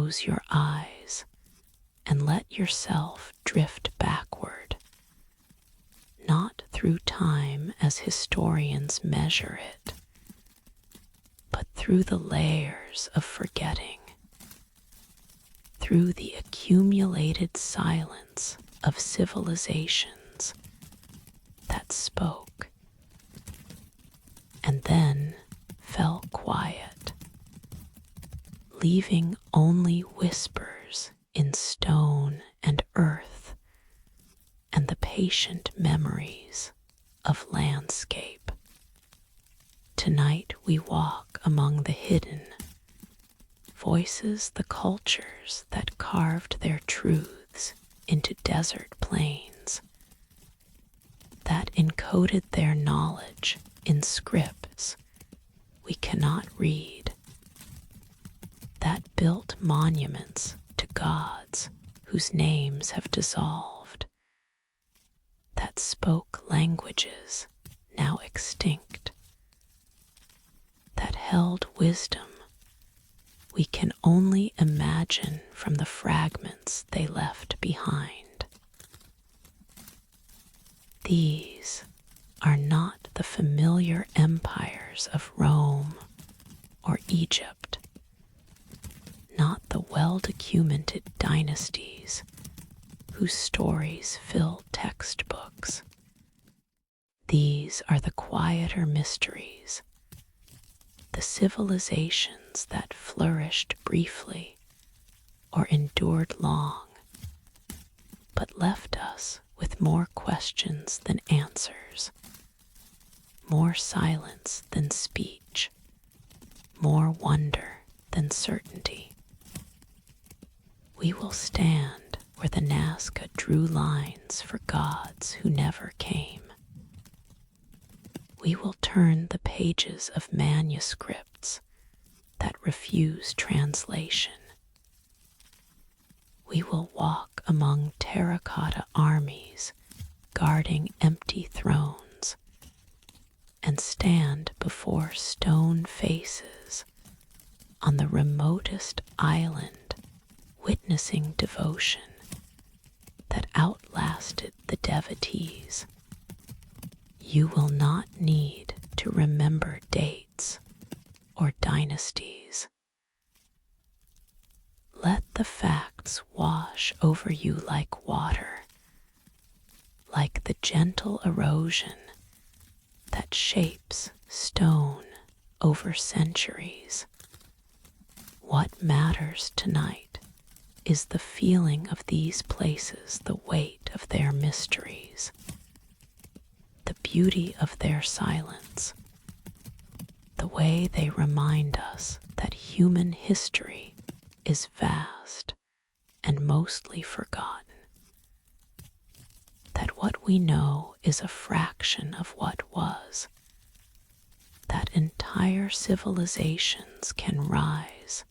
close your eyes and let yourself drift backward, not through time as historians measure it, but through the layers of forgetting, through the accumulated silence of civilizations that spoke and then fell quiet, leaving only whispers in stone and earth and the patient memories of landscape. Tonight we walk among the hidden voices, the cultures that carved their truths into desert plains, that encoded their knowledge in scripts we cannot read, that built monuments to gods whose names have dissolved, that spoke languages now extinct, that held wisdom we can only imagine from the fragments they left behind. These are not the familiar empires of Rome or Egypt, not the well-documented dynasties whose stories fill textbooks. These are the quieter mysteries, the civilizations that flourished briefly or endured long, but left us with more questions than answers, more silence than speech, more wonder than certainty. We will stand where the Nazca drew lines for gods who never came. We will turn the pages of manuscripts that refuse translation. We will walk among terracotta armies guarding empty thrones and stand before stone faces on the remotest island, witnessing devotion that outlasted the devotees. You will not need to remember dates or dynasties. Let the facts wash over you like water, like the gentle erosion that shapes stone over centuries. What matters tonight is the feeling of these places, the weight of their mysteries, the beauty of their silence, the way they remind us that human history is vast and mostly forgotten, that what we know is a fraction of what was, that entire civilizations can rise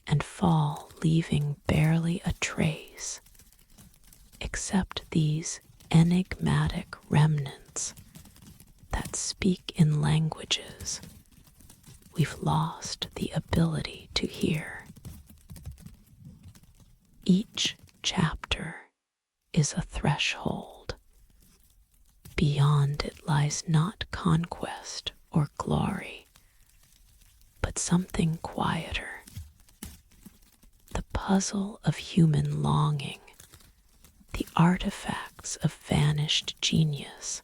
and fall, leaving barely a trace, except these enigmatic remnants that speak in languages we've lost the ability to hear. Each chapter is a threshold. Beyond it lies not conquest or glory, but something quieter. The puzzle of human longing, the artifacts of vanished genius,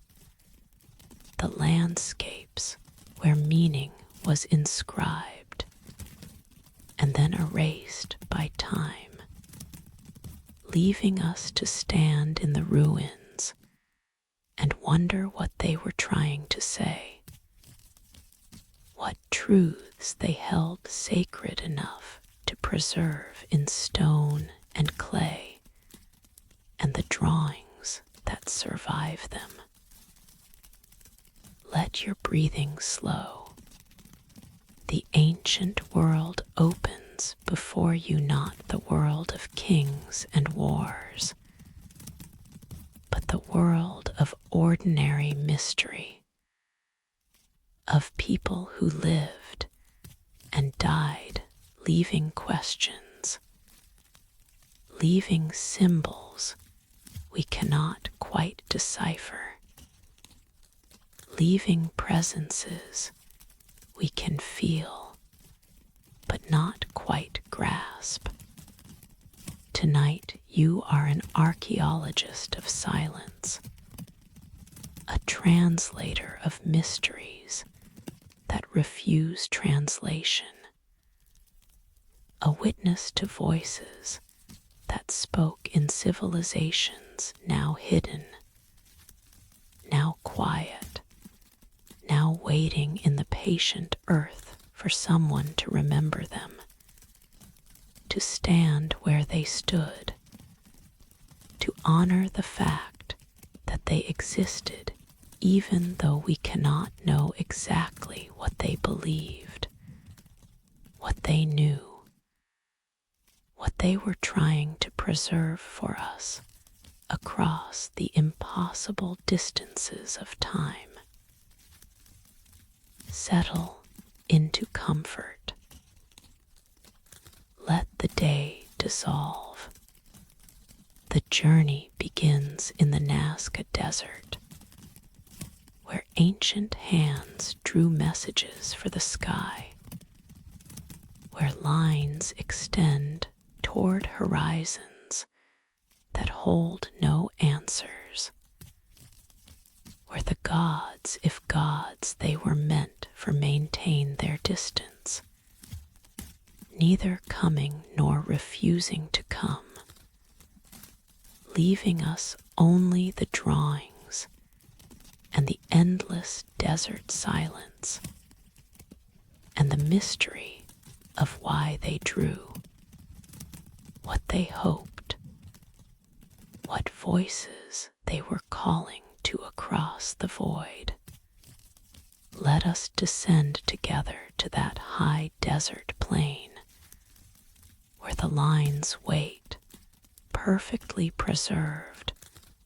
the landscapes where meaning was inscribed and then erased by time, leaving us to stand in the ruins and wonder what they were trying to say, what truths they held sacred enough to preserve in stone and clay, and the drawings that survive them. Let your breathing slow. The ancient world opens before you, not the world of kings and wars, but the world of ordinary mystery, of people who lived and died, leaving questions, leaving symbols we cannot quite decipher, leaving presences we can feel but not quite grasp. Tonight you are an archaeologist of silence, a translator of mysteries that refuse translation, a witness to voices that spoke in civilizations now hidden, now quiet, now waiting in the patient earth for someone to remember them, to stand where they stood, to honor the fact that they existed even though we cannot know exactly what they believed, what they knew, what they were trying to preserve for us across the impossible distances of time. Settle into comfort. Let the day dissolve. The journey begins in the Nazca Desert, where ancient hands drew messages for the sky, where lines extend toward horizons that hold no answers, where the gods, if gods they were meant for, maintain their distance, neither coming nor refusing to come, leaving us only the drawings and the endless desert silence and the mystery of why they drew, what they hoped, what voices they were calling to across the void. Let us descend together to that high desert plain where the lines wait, perfectly preserved,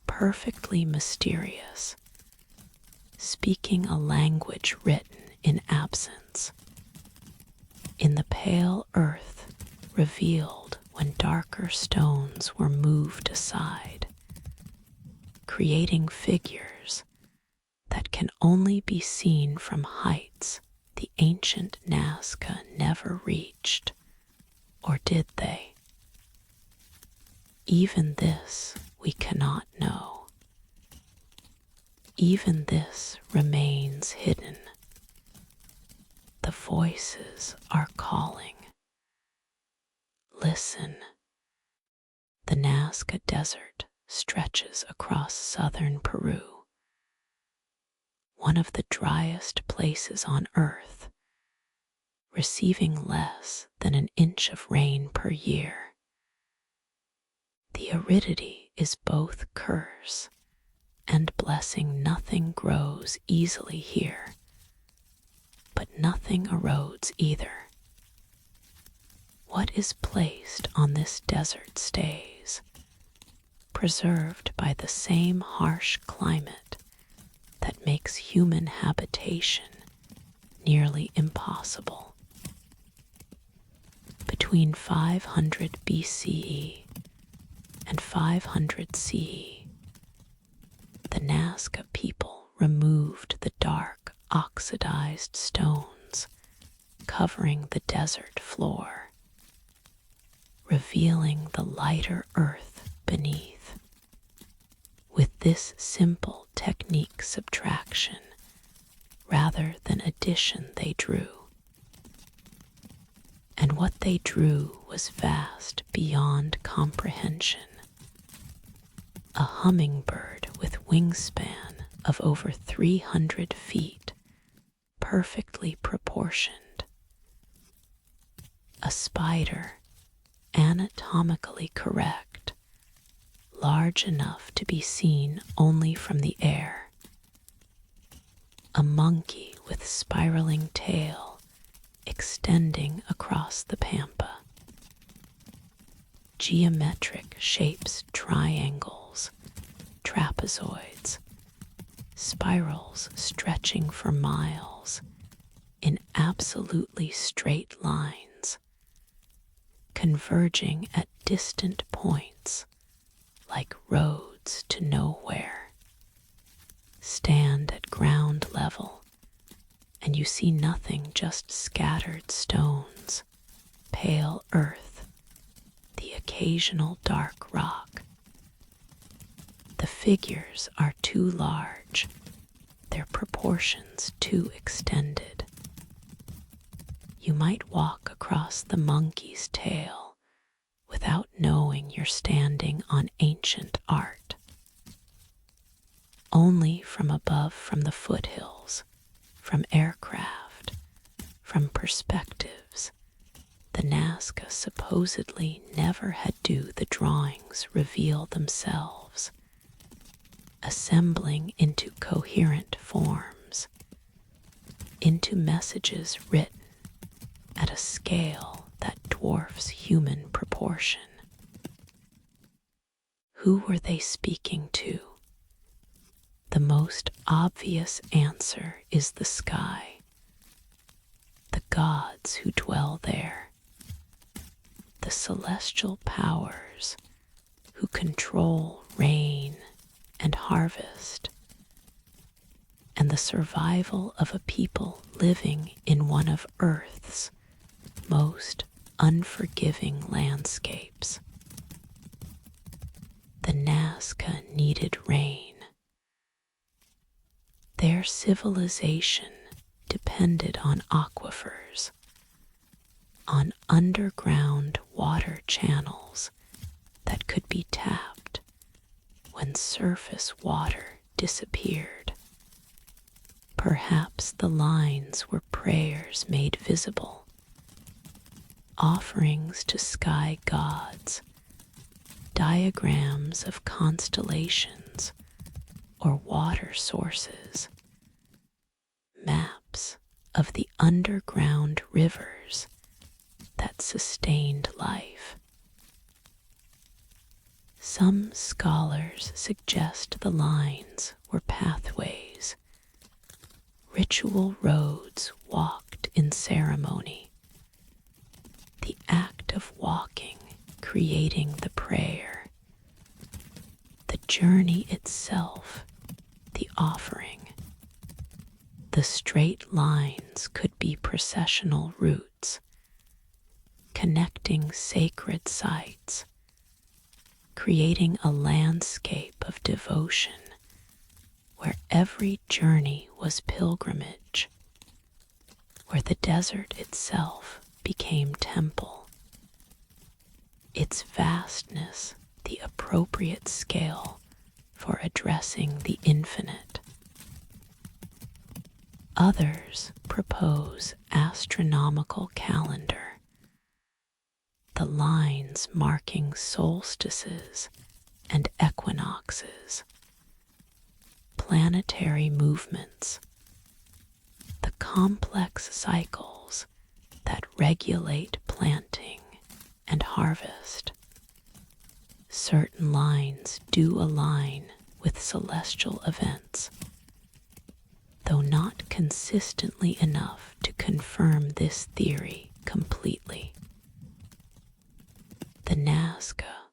perfectly mysterious, speaking a language written in absence, in the pale earth revealed when darker stones were moved aside, creating figures that can only be seen from heights the ancient Nazca never reached, or did they? Even this we cannot know. Even this remains hidden. The voices are calling. Listen. The Nazca Desert stretches across southern Peru, one of the driest places on Earth, receiving less than an inch of rain per year. The aridity is both curse and blessing. Nothing grows easily here, but nothing erodes either. What is placed on this desert stays, preserved by the same harsh climate that makes human habitation nearly impossible. Between 500 BCE and 500 CE, the Nazca people removed the dark, oxidized stones covering the desert floor, revealing the lighter earth beneath. With this simple technique, subtraction rather than addition they drew. And what they drew was vast beyond comprehension. A hummingbird with wingspan of over 300 feet, perfectly proportioned. A spider, anatomically correct, large enough to be seen only from the air. A monkey with spiraling tail extending across the pampa. Geometric shapes, triangles, trapezoids, spirals stretching for miles in absolutely straight lines, converging at distant points fragments like roads to nowhere. Stand at ground level and you see nothing, just scattered stones, pale earth, the occasional dark rock. The figures are too large, their proportions too extended. You might walk across the monkey's tail without knowing you're standing on ancient art. Only from above, from the foothills, from aircraft, from perspectives, the Nazca supposedly never had do the drawings reveal themselves, assembling into coherent forms, into messages written at a scale that dwarfs human proportion. Who were they speaking to? The most obvious answer is the sky, the gods who dwell there, the celestial powers who control rain and harvest, and the survival of a people living in one of Earth's most unforgiving landscapes. The Nazca needed rain. Their civilization depended on aquifers, on underground water channels that could be tapped when surface water disappeared. Perhaps the lines were prayers made visible, offerings to sky gods, diagrams of constellations or water sources, maps of the underground rivers that sustained life. Some scholars suggest the lines were pathways, ritual roads walked in ceremony, the act of walking creating the prayer, the journey itself the offering. The straight lines could be processional routes, connecting sacred sites, creating a landscape of devotion where every journey was pilgrimage, where the desert itself became temple, its vastness the appropriate scale for addressing the infinite. Others propose astronomical calendar, the lines marking solstices and equinoxes, planetary movements, the complex cycles that regulate planting and harvest. Certain lines do align with celestial events, though not consistently enough to confirm this theory completely. The Nazca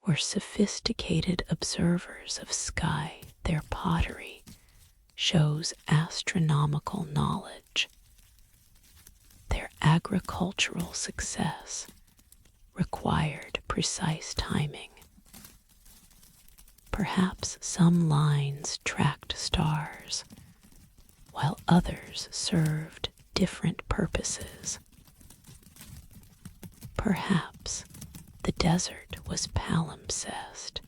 were sophisticated observers of sky. Their pottery shows astronomical knowledge. Their agricultural success required precise timing. Perhaps some lines tracked stars, while others served different purposes. Perhaps the desert was palimpsest,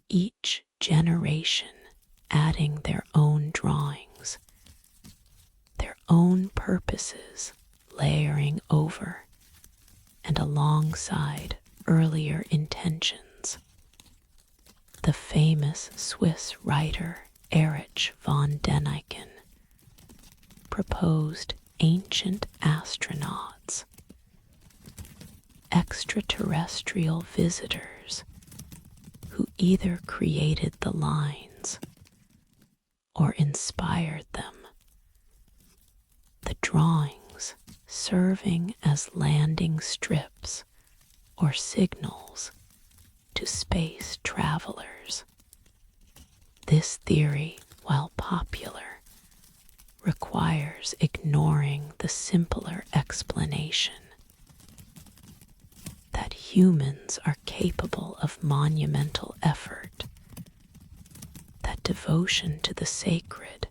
each generation adding their own drawings, their own purposes layering over and alongside earlier intentions. The famous Swiss writer Erich von Däniken proposed ancient astronauts, extraterrestrial visitors who either created the lines or inspired them, the drawings serving as landing strips or signals to space travelers. This theory, while popular, requires ignoring the simpler explanation that humans are capable of monumental effort, that devotion to the sacred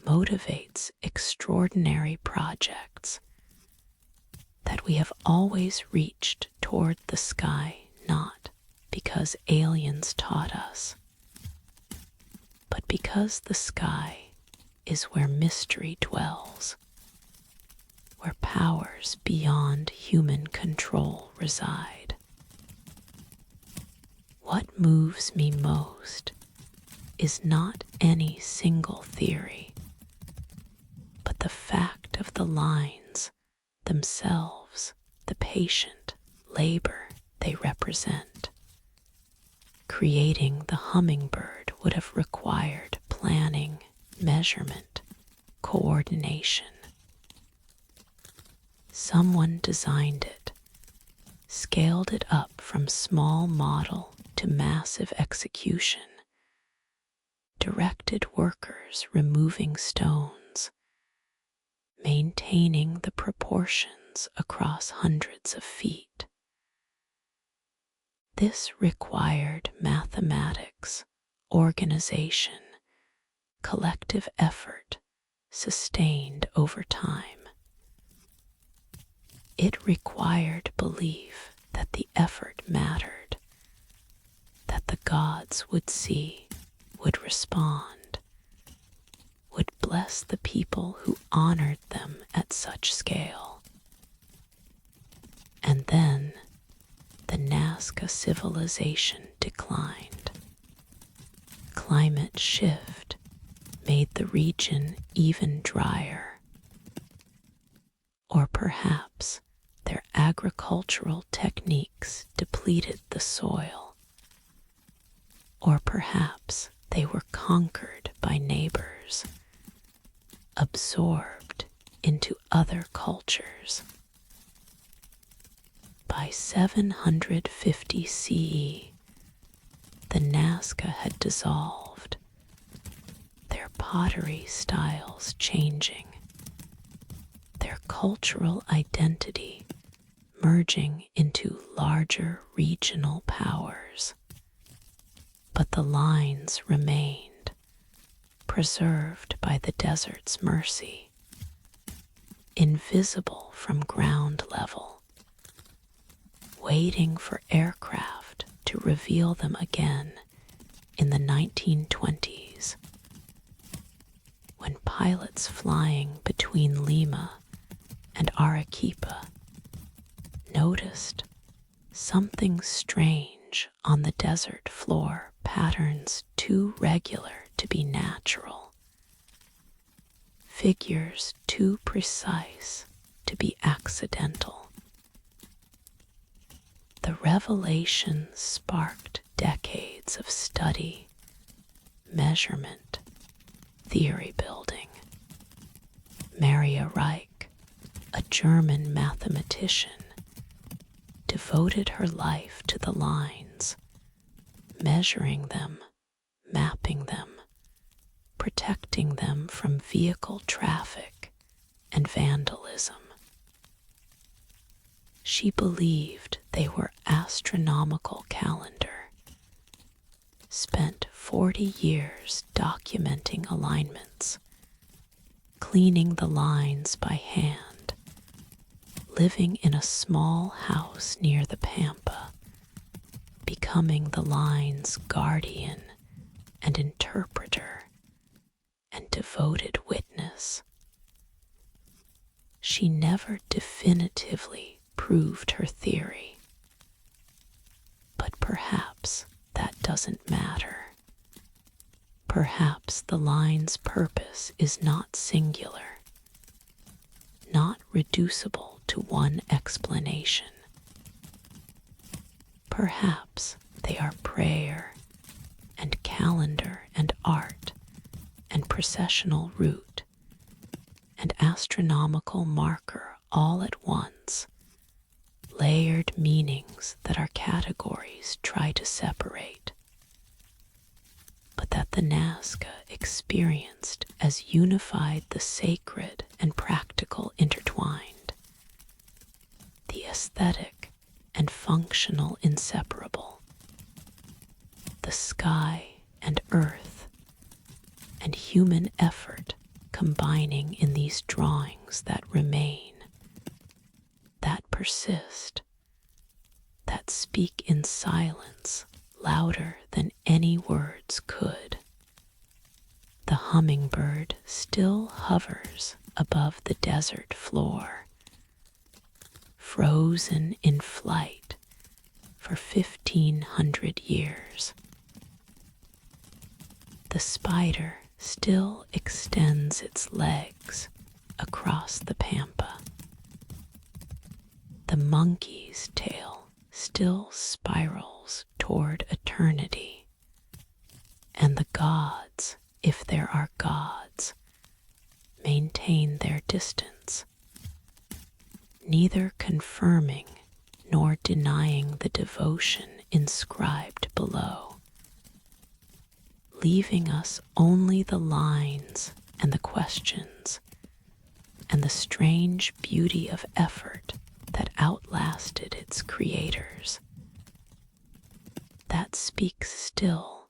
motivates extraordinary projects, that we have always reached toward the sky not because aliens taught us, but because the sky is where mystery dwells, where powers beyond human control reside. What moves me most is not any single theory, but the fact of the lines themselves, the patient labor they represent. Creating the hummingbird would have required planning, measurement, coordination. Someone designed it, scaled it up from small model to massive execution, directed workers removing stones, maintaining the proportions across hundreds of feet. This required mathematics, organization, collective effort sustained over time. It required belief that the effort mattered, that the gods would see, would respond, would bless the people who honored them at such scale. And then the Nazca civilization declined. Climate shift made the region even drier. Or perhaps their agricultural techniques depleted the soil. Or perhaps they were conquered by neighbors, absorbed into other cultures. By 750 CE, the Nazca had dissolved, their pottery styles changing, their cultural identity merging into larger regional powers. But the lines remained, preserved by the desert's mercy, invisible from ground level, waiting for aircraft to reveal them again in the 1920s, when pilots flying between Lima and Arequipa noticed something strange on the desert floor, patterns too regular to be natural, figures too precise to be accidental. The revelation sparked decades of study, measurement, theory building. Maria Reich, a German mathematician, devoted her life to the lines, measuring them, mapping them, protecting them from vehicle traffic and vandalism. She believed they were astronomical calendar, spent 40 years documenting alignments, cleaning the lines by hand, living in a small house near the Pampa, becoming the line's guardian and interpreter and devoted witness. She never definitively proved her theory, but perhaps that doesn't matter. Perhaps the line's purpose is not singular, not reducible to one explanation. Perhaps they are prayer and calendar and art and processional route and astronomical marker all at once, layered meanings that our categories try to separate, but that the Nazca experienced as unified, the sacred and practical intertwined, the aesthetic and functional inseparable, the sky and earth and human effort combining in these drawings that remain, that persist, that speak in silence louder than any words could. The hummingbird still hovers above the desert floor, frozen in flight for 1,500 years. The spider still extends its legs across the pampa. The monkey's tail still spirals toward eternity, and the gods, if there are gods, maintain their distance, neither confirming nor denying the devotion inscribed below, leaving us only the lines and the questions and the strange beauty of effort that outlasted its creators, that speaks still,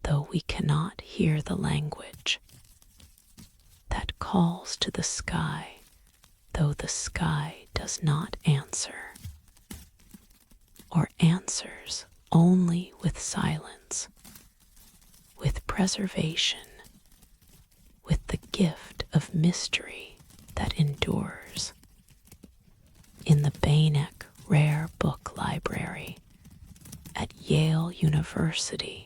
though we cannot hear the language, that calls to the sky, though the sky does not answer, or answers only with silence, with preservation, with the gift of mystery that endures. In the Bainek Rare Book Library at Yale University,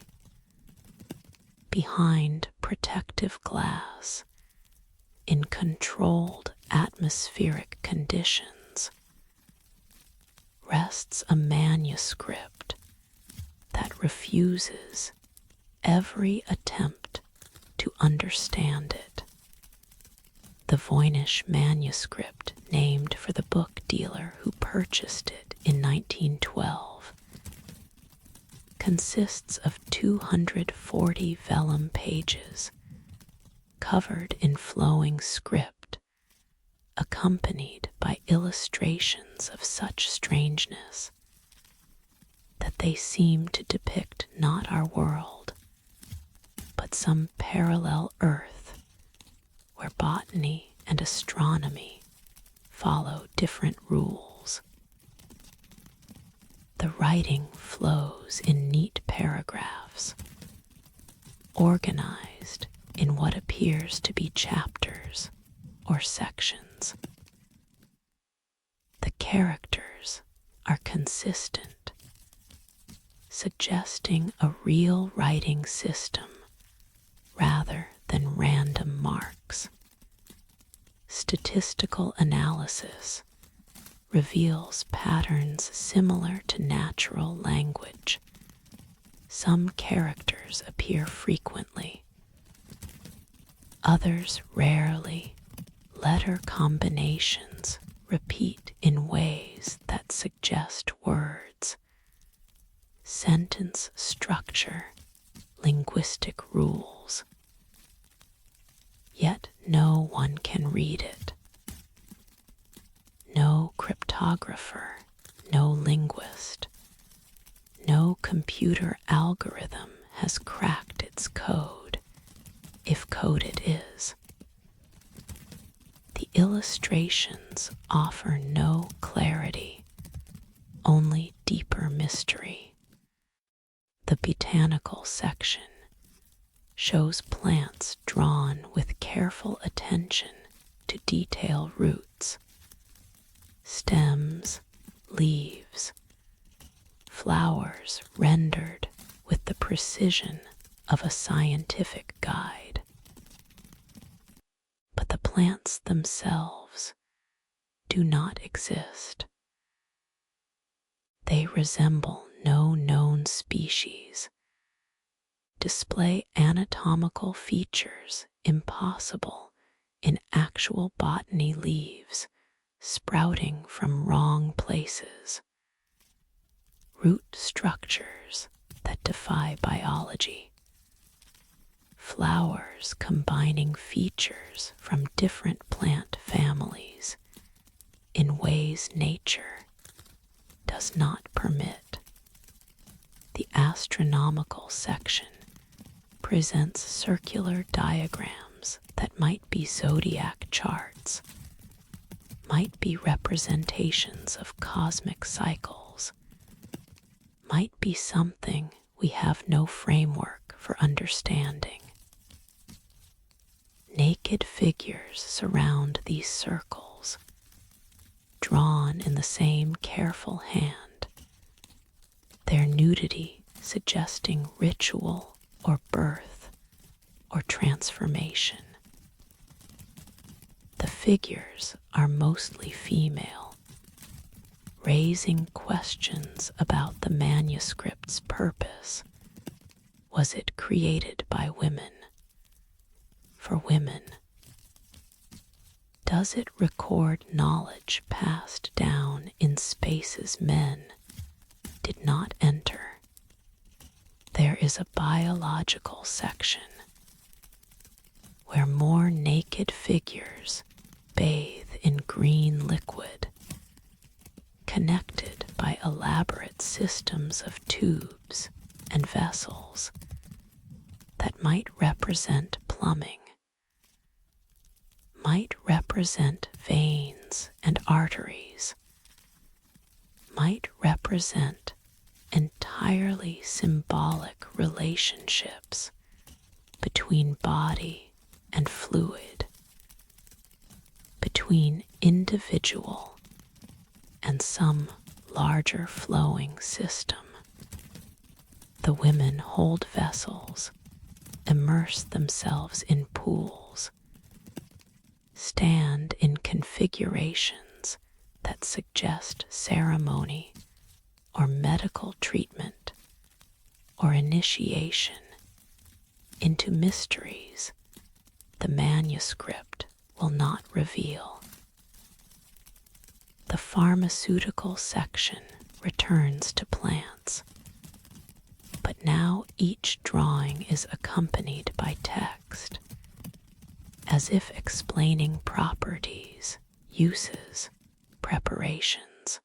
behind protective glass, in controlled atmospheric conditions, rests a manuscript that refuses every attempt to understand it. The Voynich manuscript, named for the book dealer who purchased it in 1912, consists of 240 vellum pages, covered in flowing script, accompanied by illustrations of such strangeness that they seem to depict not our world, but some parallel earth where botany and astronomy follow different rules. The writing flows in neat paragraphs, organized in what appears to be chapters or sections. The characters are consistent, suggesting a real writing system rather than random marks. Statistical analysis reveals patterns similar to natural language. Some characters appear frequently, others rarely. Letter combinations repeat in ways that suggest words. Sentence structure, linguistic rules. Yet no one can read it. No cryptographer, no linguist, no computer algorithm has cracked its code, if code it is. The illustrations offer no clarity, only deeper mystery. The botanical section shows plants drawn with careful attention to detail: roots, stems, leaves, flowers rendered with the precision of a scientific guide. But the plants themselves do not exist. They resemble no known species, display anatomical features impossible in actual botany: leaves, sprouting from wrong places, root structures that defy biology, flowers combining features from different plant families in ways nature does not permit. The astronomical section presents circular diagrams that might be zodiac charts, might be representations of cosmic cycles, might be something we have no framework for understanding. Naked figures surround these circles, drawn in the same careful hand, their nudity suggesting ritual or birth or transformation. The figures are mostly female, raising questions about the manuscript's purpose. Was it created by women? For women? Does it record knowledge passed down in spaces men did not enter? There is a biological section where more naked figures bathe in green liquid, connected by elaborate systems of tubes and vessels that might represent plumbing, might represent veins and arteries, might represent entirely symbolic relationships between body and fluid, between individual and some larger flowing system. The women hold vessels, immerse themselves in pools, stand in configurations that suggest ceremony or medical treatment or initiation into mysteries the manuscript will not reveal. The pharmaceutical section returns to plants, but now each drawing is accompanied by text, as if explaining properties, uses, preparations.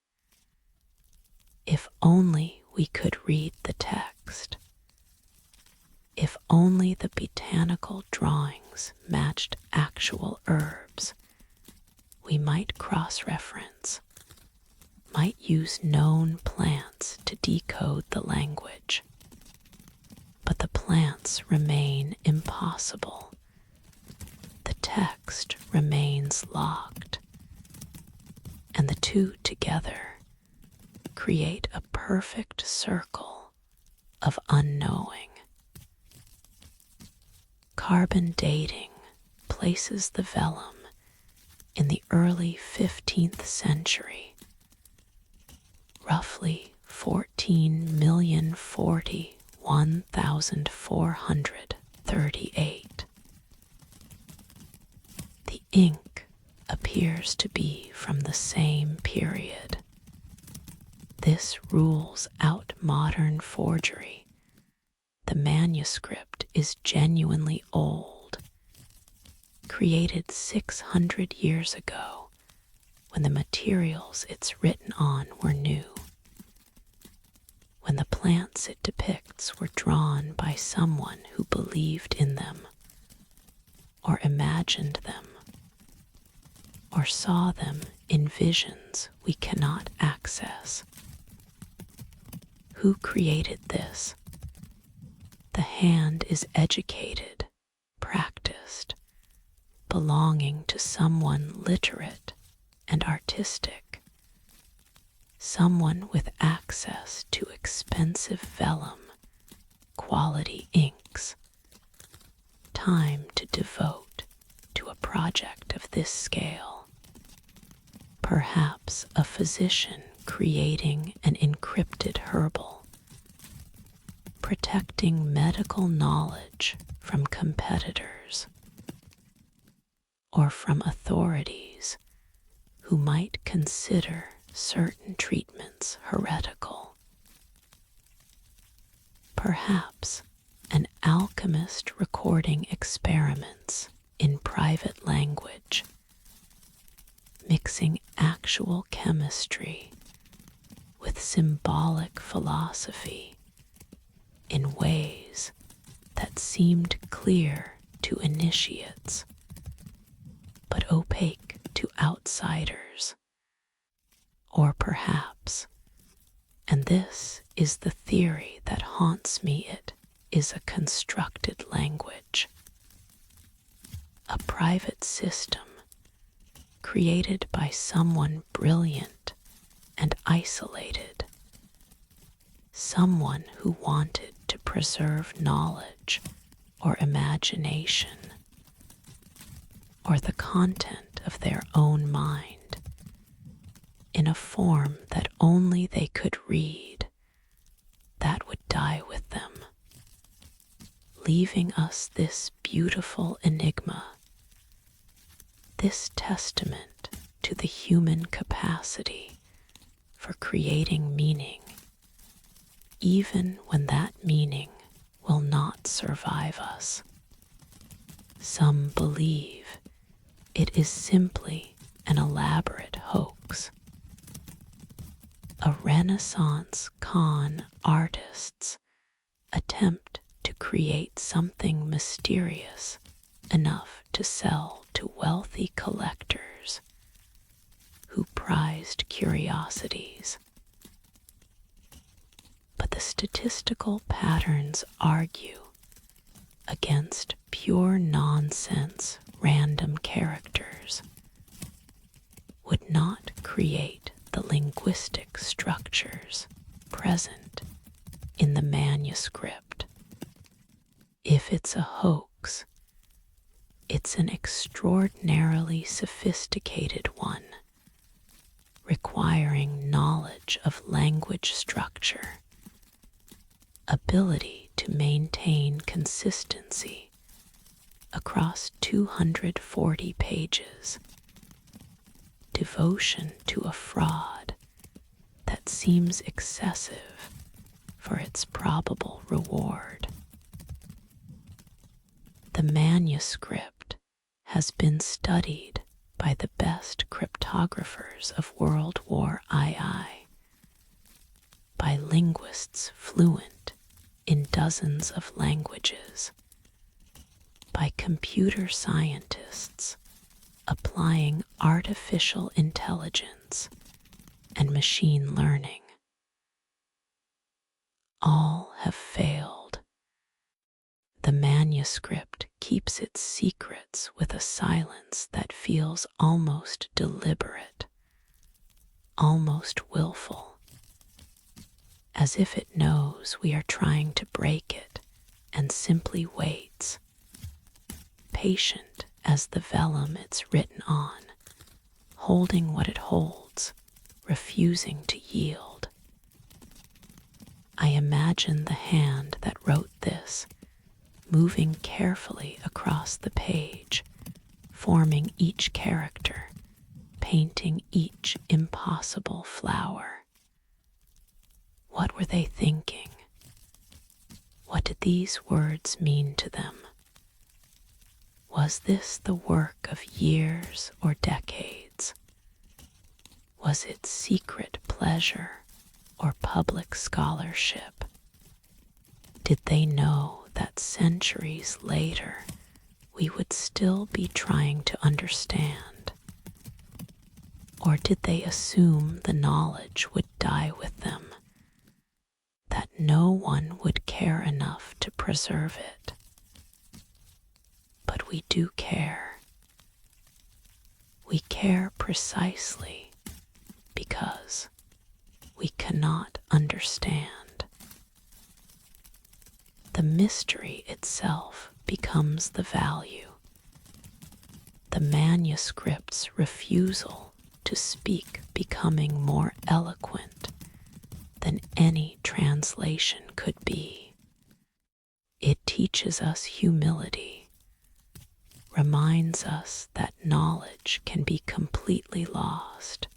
If only we could read the text. If only the botanical drawings matched actual herbs, we might cross-reference, might use known plants to decode the language. But the plants remain impossible. The text remains locked, and the two together create a perfect circle of unknowing. Carbon dating places the vellum in the early 15th century, roughly 14,041,438. The ink appears to be from the same period. This rules out modern forgery. The manuscript is genuinely old, created 600 years ago when the materials it's written on were new, when the plants it depicts were drawn by someone who believed in them, or imagined them, or saw them in visions we cannot access. Who created this? The hand is educated, practiced, belonging to someone literate and artistic, someone with access to expensive vellum, quality inks, time to devote to a project of this scale. Perhaps a physician creating an encrypted herbal, protecting medical knowledge from competitors, or from authorities who might consider certain treatments heretical. Perhaps an alchemist recording experiments in private language, mixing actual chemistry with symbolic philosophy in ways that seemed clear to initiates, but opaque to outsiders. Or perhaps, and this is the theory that haunts me, it is a constructed language, a private system created by someone brilliant and isolated, someone who wanted to preserve knowledge or imagination, or the content of their own mind, in a form that only they could read, that would die with them, leaving us this beautiful enigma, this testament to the human capacity for creating meaning, even when that meaning will not survive us. Some believe it is simply an elaborate hoax. A Renaissance con artist's attempt to create something mysterious enough to sell to wealthy collectors who prized curiosities. But the statistical patterns argue against pure nonsense random characters, would not create the linguistic structures present in the manuscript. If it's a hoax, it's an extraordinarily sophisticated one, requiring knowledge of language structure, ability to maintain consistency across 240 pages, devotion to a fraud that seems excessive for its probable reward. The manuscript has been studied by the best cryptographers of World War II, by linguists fluent in dozens of languages, by computer scientists applying artificial intelligence and machine learning. All have failed. The manuscript keeps its secrets with a silence that feels almost deliberate, almost willful, as if it knows we are trying to break it and simply waits, patient as the vellum it's written on, holding what it holds, refusing to yield. I imagine the hand that wrote this moving carefully across the page, forming each character, painting each impossible flower. What were they thinking? What did these words mean to them? Was this the work of years or decades? Was it secret pleasure or public scholarship? Did they know that centuries later we would still be trying to understand? Or did they assume the knowledge would die with them, that no one would care enough to preserve it? But we do care. We care precisely because we cannot understand. The mystery itself becomes the value. The manuscript's refusal to speak becoming more eloquent than any translation could be. It teaches us humility, reminds us that knowledge can be completely lost,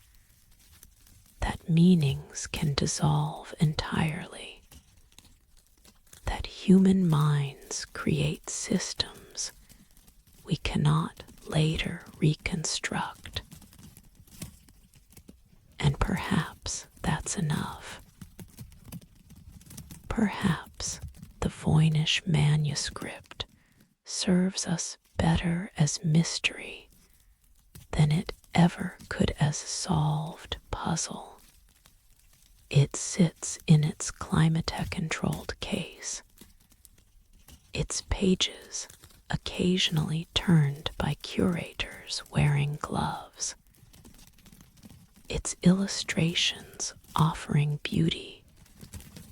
that meanings can dissolve entirely, that human minds create systems we cannot later reconstruct. And perhaps that's enough. Perhaps the Voynich manuscript serves us better as mystery than it ever could as solved puzzle. It sits in its Climatech-controlled case, its pages occasionally turned by curators wearing gloves, its illustrations offering beauty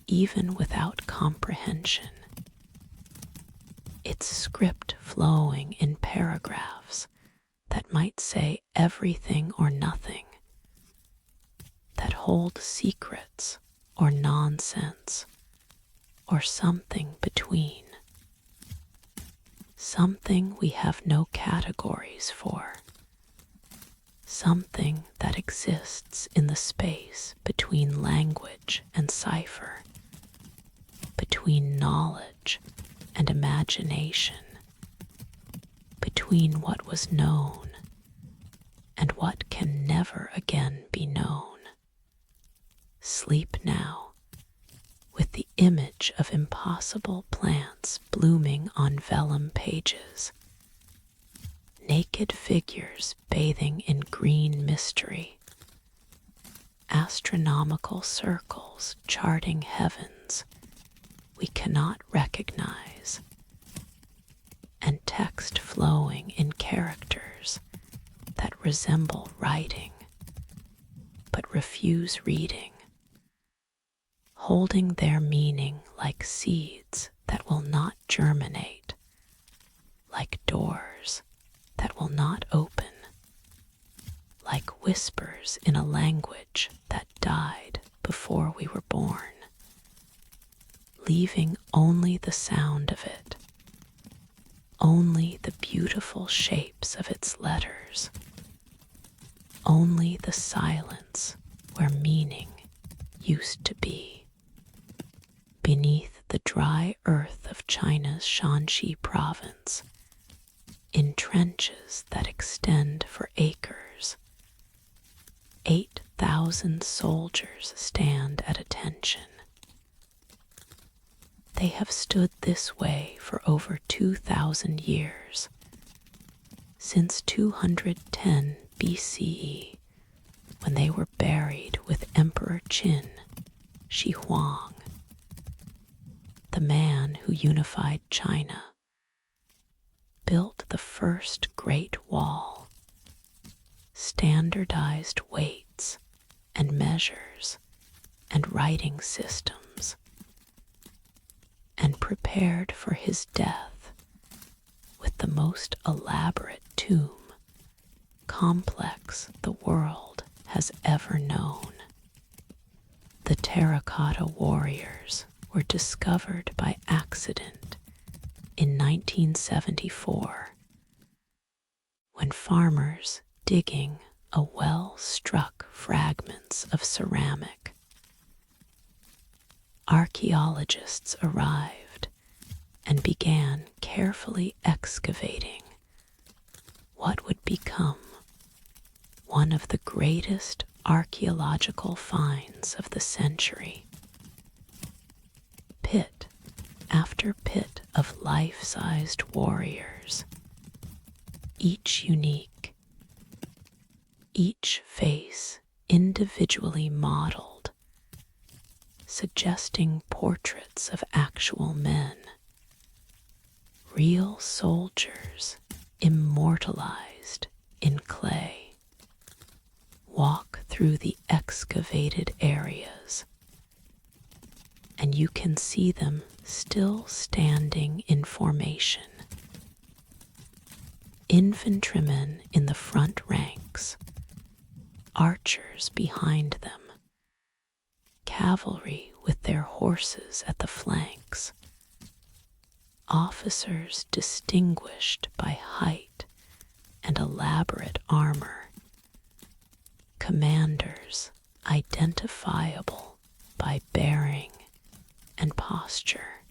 even without comprehension, its script flowing in paragraphs that might say everything or nothing, that hold secrets or nonsense or something between, something we have no categories for, something that exists in the space between language and cipher, between knowledge and imagination, between what was known and what can never again be known. Sleep now, with the image of impossible plants blooming on vellum pages, naked figures bathing in green mystery, astronomical circles charting heavens we cannot recognize, and text flowing in characters that resemble writing but refuse reading, holding their meaning like seeds that will not germinate, like doors that will not open, like whispers in a language that died before we were born, leaving only the sound of it, only the beautiful shapes of its letters, only the silence where meaning used to be. Beneath the dry earth of China's Shanxi province, in trenches that extend for acres, 8,000 soldiers stand at attention. They have stood this way for over 2,000 years, since 210 BCE, when they were buried with Emperor Qin Shi Huang, the man who unified China, built the first Great Wall, standardized weights and measures and writing systems, and prepared for his death with the most elaborate tomb, complex the world has ever known. The terracotta warriors were discovered by accident in 1974, when farmers digging a well struck fragments of ceramic. Archaeologists arrived and began carefully excavating what would become one of the greatest archaeological finds of the century. Pit after pit of life-sized warriors, each unique, each face individually modeled, suggesting portraits of actual men, real soldiers immortalized in clay, walk through the excavated areas, and you can see them still standing in formation. Infantrymen in the front ranks, archers behind them, cavalry with their horses at the flanks, officers distinguished by height and elaborate armor, commanders identifiable by bearing and posture.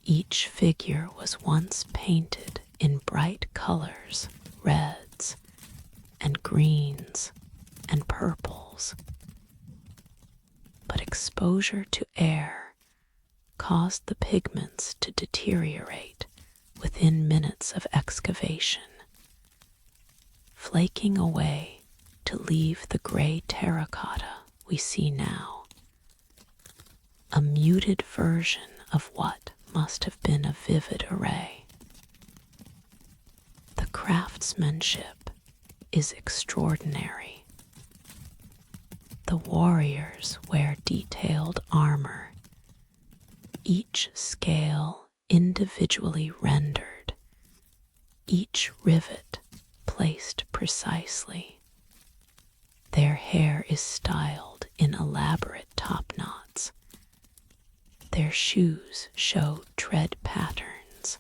Each figure was once painted in bright colors, reds and greens and purples, but exposure to air caused the pigments to deteriorate within minutes of excavation, flaking away to leave the gray terracotta we see now, a muted version of what must have been a vivid array. The craftsmanship is extraordinary. The warriors wear detailed armor, each scale individually rendered, each rivet placed precisely. Their hair is styled in elaborate top knots. Their shoes show tread patterns.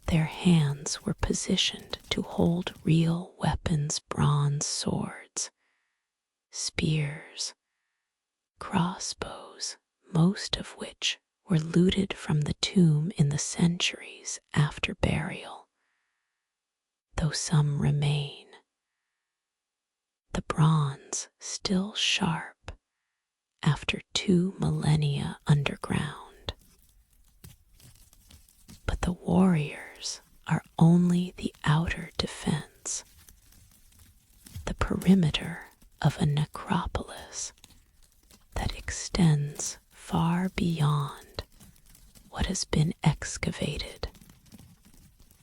Their hands were positioned to hold real weapons, bronze swords, spears, crossbows, most of which were looted from the tomb in the centuries after burial, though some remain. The bronze still sharp after 2 millennia underground. But the warriors are only the outer defense, the perimeter of a necropolis that extends far beyond what has been excavated.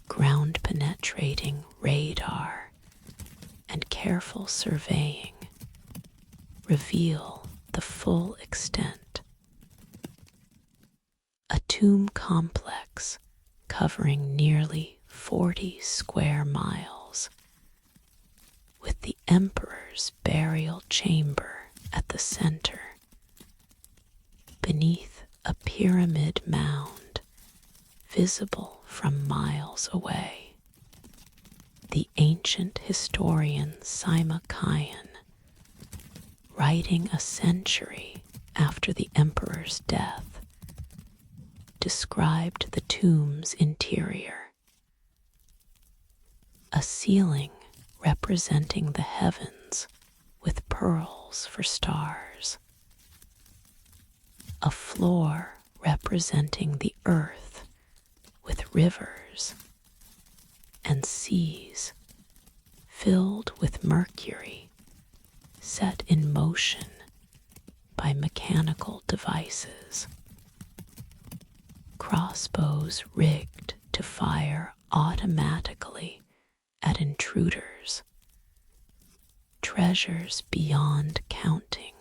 Ground penetrating radar and careful surveying reveal the full extent. A tomb complex covering nearly 40 square miles, with the emperor's burial chamber at the center, beneath a pyramid mound visible from miles away. The ancient historian Sima, writing a century after the emperor's death, described the tomb's interior. A ceiling representing the heavens with pearls for stars. A floor representing the earth with rivers and seas filled with mercury set in motion by mechanical devices. Crossbows rigged to fire automatically at intruders. Treasures beyond counting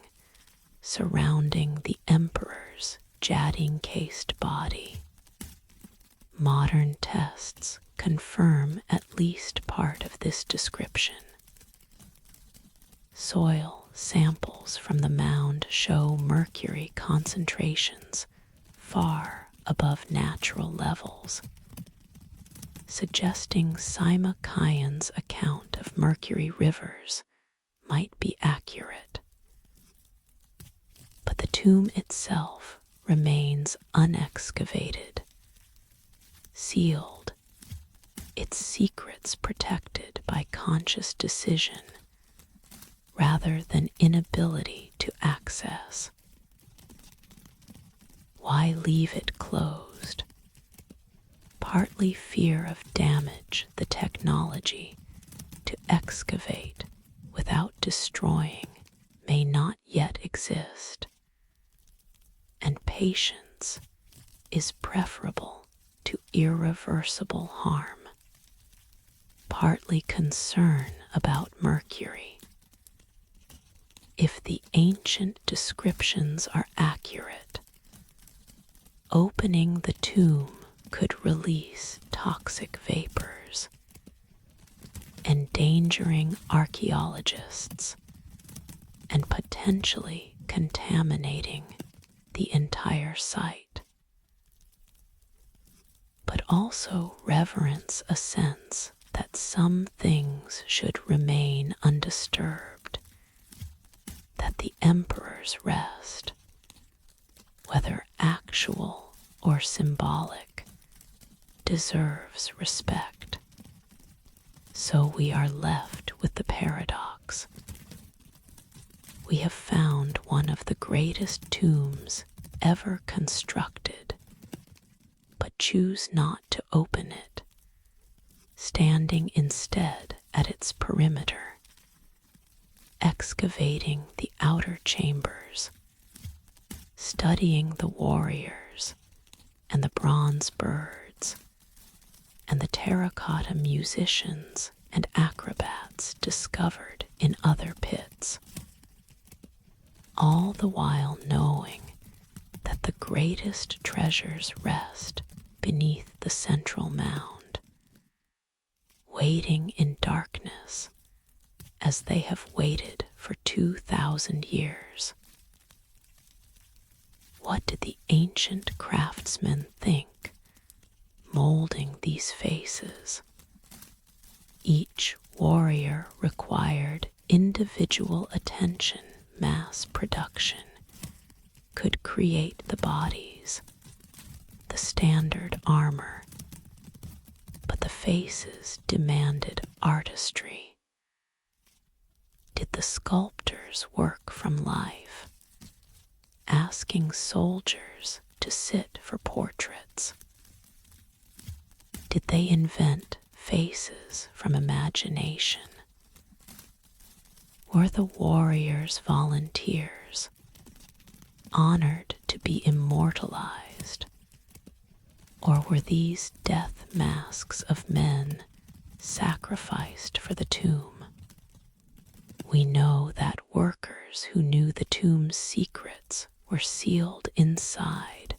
surrounding the emperor's jade-encased body. Modern tests confirm at least part of this description. Soil samples from the mound show mercury concentrations far above natural levels, suggesting Sima Qian's account of mercury rivers might be accurate. But the tomb itself remains unexcavated, sealed, its secrets protected by conscious decision rather than inability to access. Why leave it closed? Partly fear of damage the technology to excavate without destroying may not yet exist, and patience is preferable to irreversible harm. Partly concern about mercury. If the ancient descriptions are accurate, opening the tomb could release toxic vapors, endangering archaeologists and potentially contaminating the entire site. but also reverence a sense that some things should remain undisturbed, that the emperor's rest, whether actual or symbolic, deserves respect. So we are left with the paradox. We have found one of the greatest tombs ever constructed, but choose not to open it, standing instead at its perimeter, excavating the outer chambers, studying the warriors and the bronze birds and the terracotta musicians and acrobats discovered in other pits, all the while knowing that the greatest treasures rest beneath the central mound, waiting in darkness as they have waited for 2,000 years. What did the ancient craftsmen think, molding these faces? Each warrior required individual attention. Mass production could create the bodies, the standard armor, but the faces demanded artistry. Did the sculptors work from life, asking soldiers to sit for portraits? Did they invent faces from imagination? Were the warriors volunteers, honored to be immortalized? Or were these death masks of men sacrificed for the tomb? We know that workers who knew the tomb's secrets were sealed inside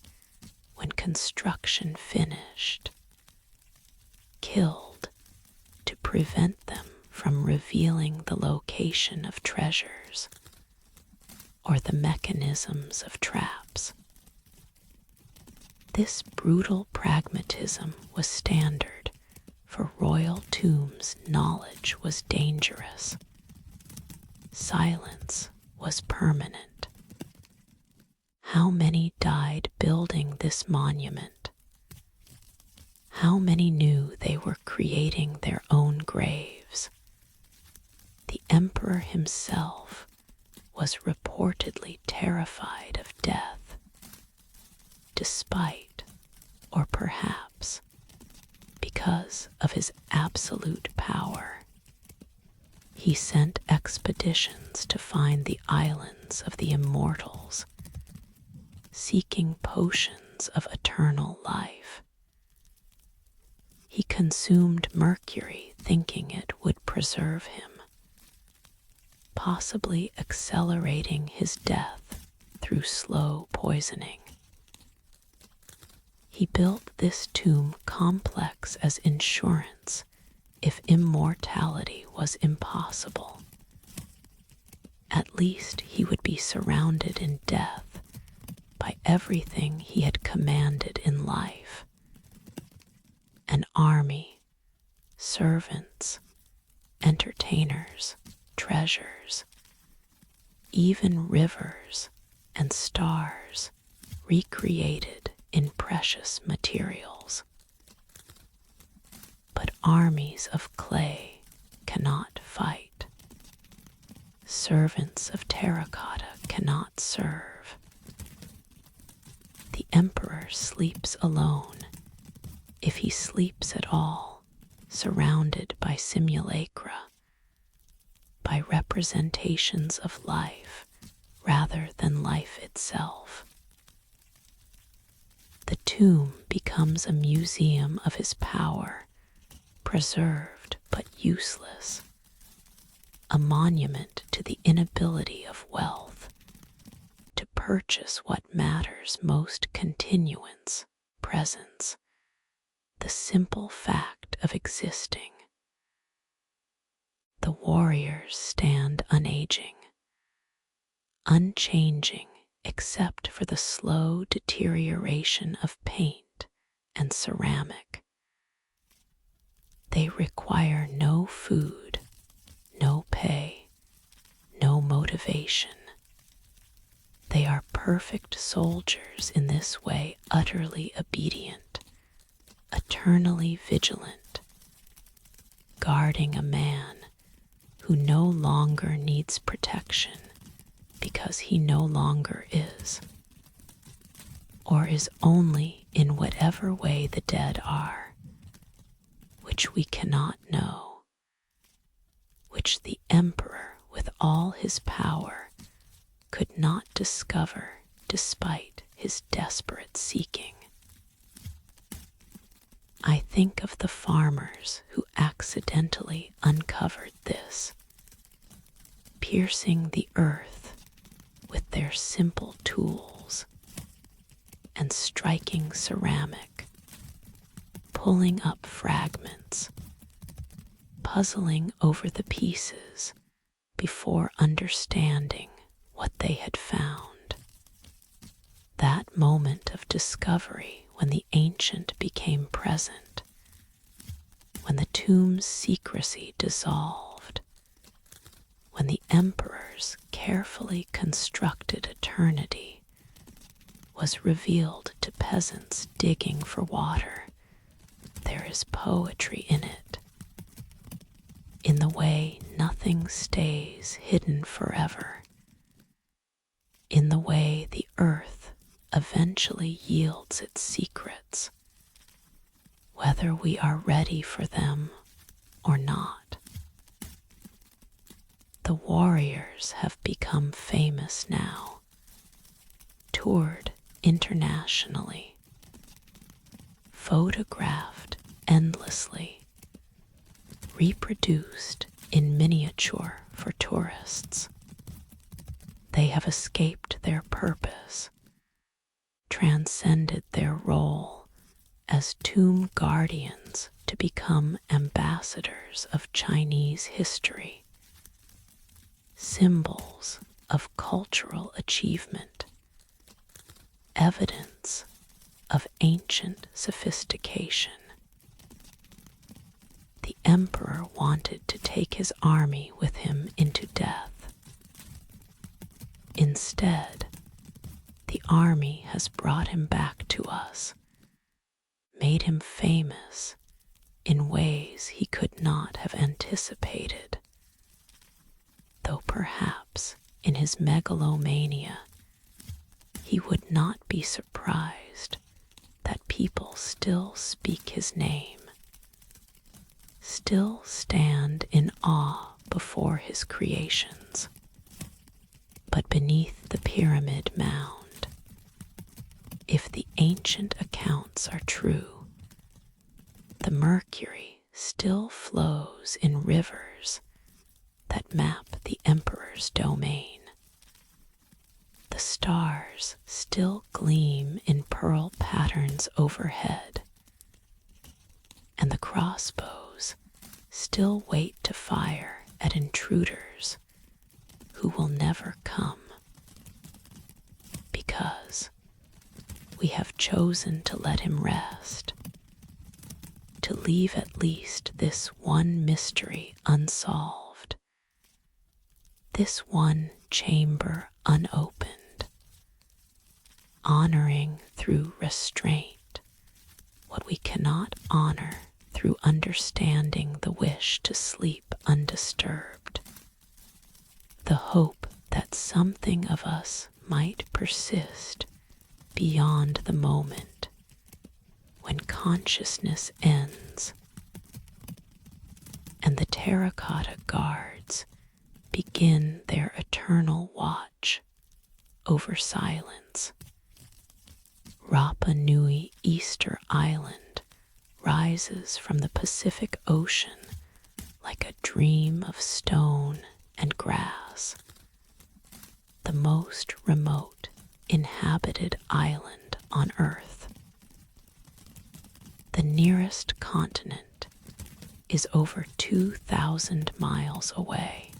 when construction finished, killed to prevent them from revealing the location of treasures or the mechanisms of traps. This brutal pragmatism was standard, for royal tombs' knowledge was dangerous. Silence was permanent. How many died building this monument? How many knew they were creating their own graves? The emperor himself was reportedly terrified of death, despite, or perhaps because of his absolute power. He sent expeditions to find the islands of the immortals, seeking potions of eternal life. He consumed mercury thinking it would preserve him, possibly accelerating his death through slow poisoning. He built this tomb complex as insurance if immortality was impossible. At least he would be surrounded in death by everything he had commanded in life: an army, servants, entertainers, treasures, even rivers and stars recreated in precious materials. But armies of clay cannot fight. Servants of terracotta cannot serve. The emperor sleeps alone, if he sleeps at all, surrounded by simulacra, by representations of life rather than life itself. The tomb becomes a museum of his power, preserved but useless, a monument to the inability of wealth to purchase what matters most: continuance, presence, the simple fact of existing. The warriors stand unaging, unchanging except for the slow deterioration of paint and ceramic. They require no food, no pay, no motivation. They are perfect soldiers in this way, utterly obedient, eternally vigilant, guarding a man who no longer needs protection because he no longer is, or is only in whatever way the dead are, which we cannot know, which the emperor with all his power could not discover despite his desperate seeking. I think of the farmers who accidentally uncovered this, piercing the earth with their simple tools and striking ceramic, pulling up fragments, puzzling over the pieces before understanding what they had found. That moment of discovery when the ancient became present, when the tomb's secrecy dissolved, when the emperor's carefully constructed eternity was revealed to peasants digging for water. There is poetry in it, in the way nothing stays hidden forever, in the way the earth eventually yields its secrets, whether we are ready for them or not. The warriors have become famous now, toured internationally, photographed endlessly, reproduced in miniature for tourists. They have escaped their purpose, transcended their role as tomb guardians to become ambassadors of Chinese history, symbols of cultural achievement, evidence of ancient sophistication. The emperor wanted to take his army with him into death. Instead, the army has brought him back to us, made him famous in ways he could not have anticipated, though perhaps in his megalomania he would not be surprised that people still speak his name, still stand in awe before his creations. But beneath the pyramid mound, if the ancient accounts are true, the mercury still flows in rivers that map the emperor's domain. The stars still gleam in pearl patterns overhead, and the crossbows still wait to fire at intruders who will never come, because we have chosen to let him rest, to leave at least this one mystery unsolved, this one chamber unopened, honoring through restraint what we cannot honor through understanding the wish to sleep undisturbed, the hope that something of us might persist beyond the moment when consciousness ends and the terracotta guards begin their eternal watch over silence. Rapa Nui Easter Island rises from the Pacific Ocean like a dream of stone and grass, the most remote inhabited island on Earth. The nearest continent is over 2,000 miles away.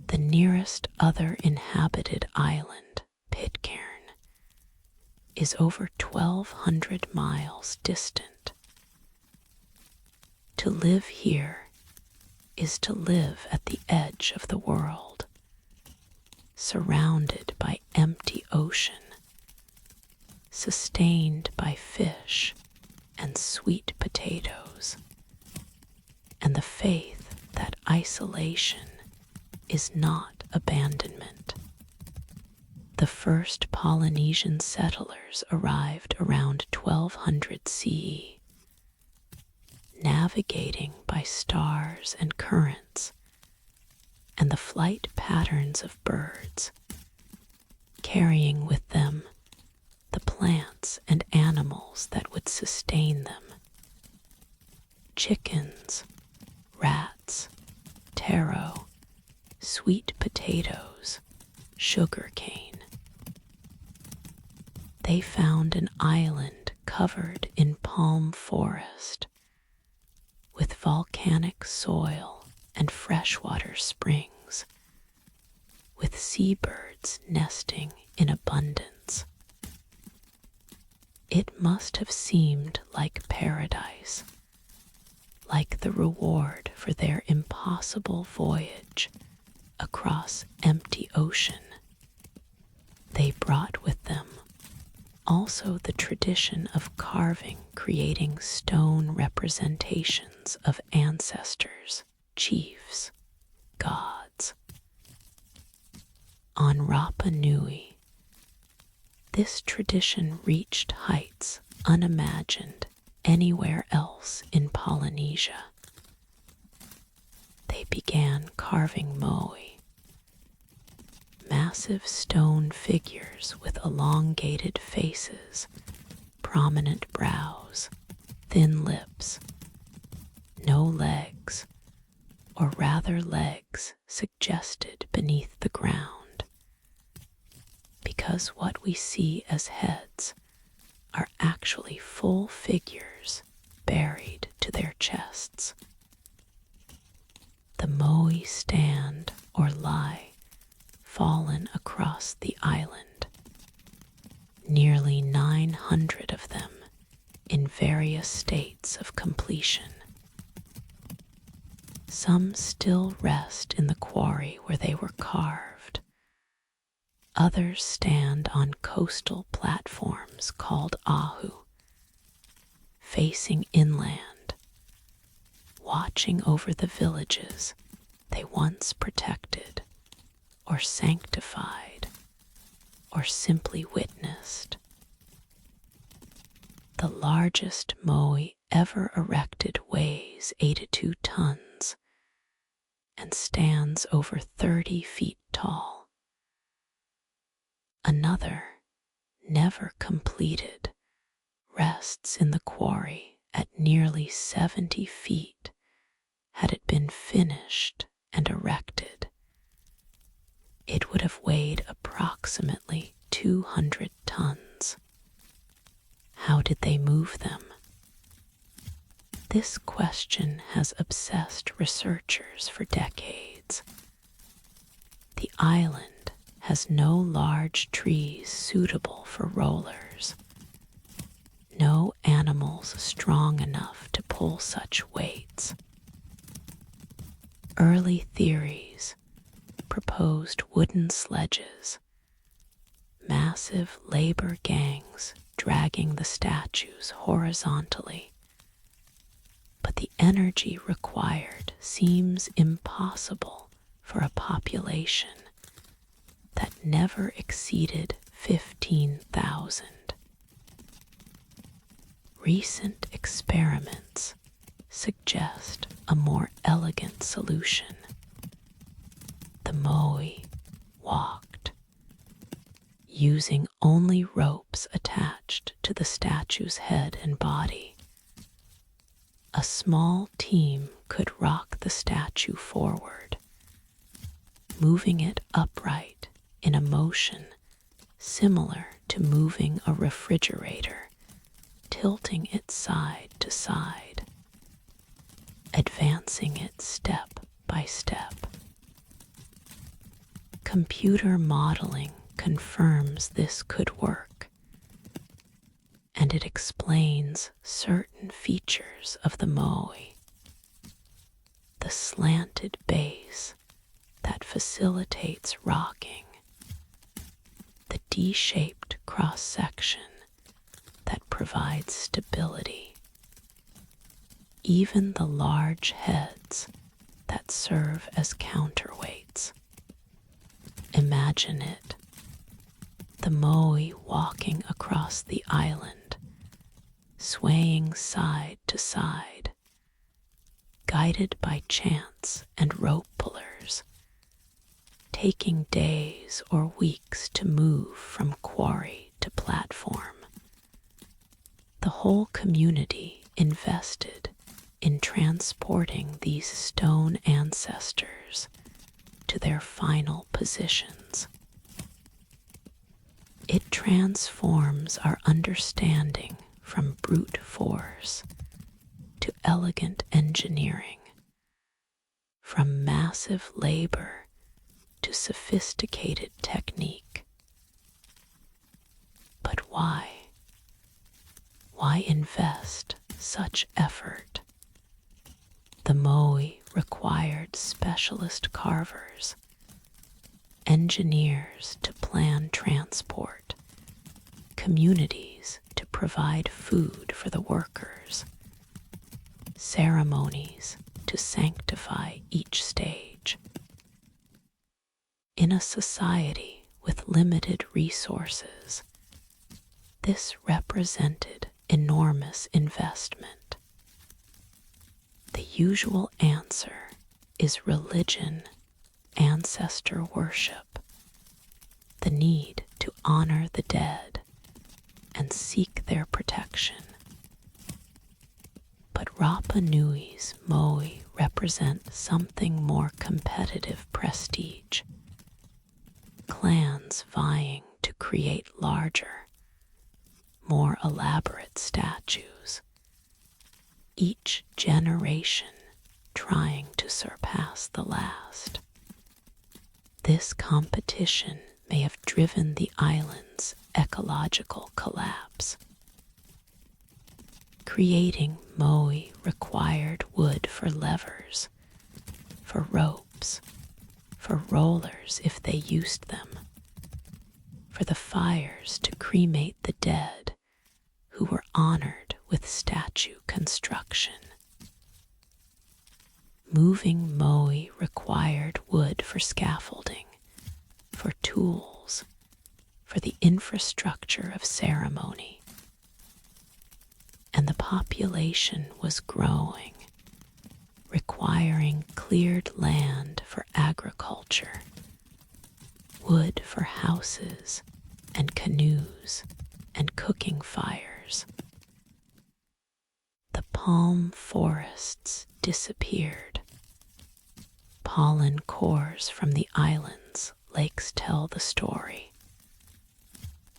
The nearest other inhabited island, Pitcairn, is over 1,200 miles distant. To live here is to live at the edge of the world, surrounded by empty ocean, sustained by fish and sweet potatoes, and the faith that isolation is not abandonment. The first Polynesian settlers arrived around 1200 CE, navigating by stars and currents and the flight patterns of birds, carrying with them the plants and animals that would sustain them. Chickens, rats, taro, sweet potatoes, sugar cane. They found an island covered in palm forest, with volcanic soil and freshwater springs, with seabirds nesting in abundance. It must have seemed like paradise, like the reward for their impossible voyage across empty ocean. They brought with them also the tradition of carving, creating stone representations of ancestors, chiefs, gods. On Rapa Nui, this tradition reached heights unimagined anywhere else in Polynesia. They began carving moai, massive stone figures with elongated faces, prominent brows, thin lips, no legs, or rather legs suggested beneath the ground, because what we see as heads are actually full figures buried to their chests. The moai stand or lie fallen across the island, nearly 900 of them in various states of completion. Some still rest in the quarry where they were carved. Others stand on coastal platforms called ahu, facing inland, watching over the villages they once protected or sanctified, or simply witnessed. The largest moai ever erected weighs 82 tons and stands over 30 feet tall. Another, never completed, rests in the quarry at nearly 70 feet had it been finished and erected. It would have weighed approximately 200 tons. How did they move them? This question has obsessed researchers for decades. The island has no large trees suitable for rollers, no animals strong enough to pull such weights. Early theories proposed wooden sledges, massive labor gangs dragging the statues horizontally. But the energy required seems impossible for a population that never exceeded 15,000. Recent experiments suggest a more elegant solution. The moai walked, using only ropes attached to the statue's head and body. A small team could rock the statue forward, moving it upright in a motion similar to moving a refrigerator, tilting it side to side, advancing it step by step. Computer modeling confirms this could work. and it explains certain features of the moai. The slanted base that facilitates rocking, the D-shaped cross-section that provides stability, even the large heads that serve as counterweights. Imagine it, the moai walking across the island, swaying side to side, guided by chants and rope pullers, taking days or weeks to move from quarry to platform. The whole community invested in transporting these stone ancestors to their final positions. It transforms our understanding from brute force to elegant engineering, from massive labor to sophisticated technique. But why? Why invest such effort? The moai required specialist carvers, engineers to plan transport, communities to provide food for the workers, ceremonies to sanctify each stage. In a society with limited resources, this represented enormous investment. The usual answer is religion, ancestor worship, the need to honor the dead and seek their protection. But Rapa Nui's moai represent something more competitive prestige. Clans vying to create larger, more elaborate statues, each generation trying to surpass the last. This competition may have driven the island's ecological collapse. Creating moai required wood for levers, for ropes, for rollers if they used them, for the fires to cremate the dead who were honored with statue construction. Moving moai required wood for scaffolding, for tools, for the infrastructure of ceremony. And the population was growing, requiring cleared land for agriculture, wood for houses and canoes and cooking fires. The palm forests disappeared. Pollen cores from the island's lakes tell the story.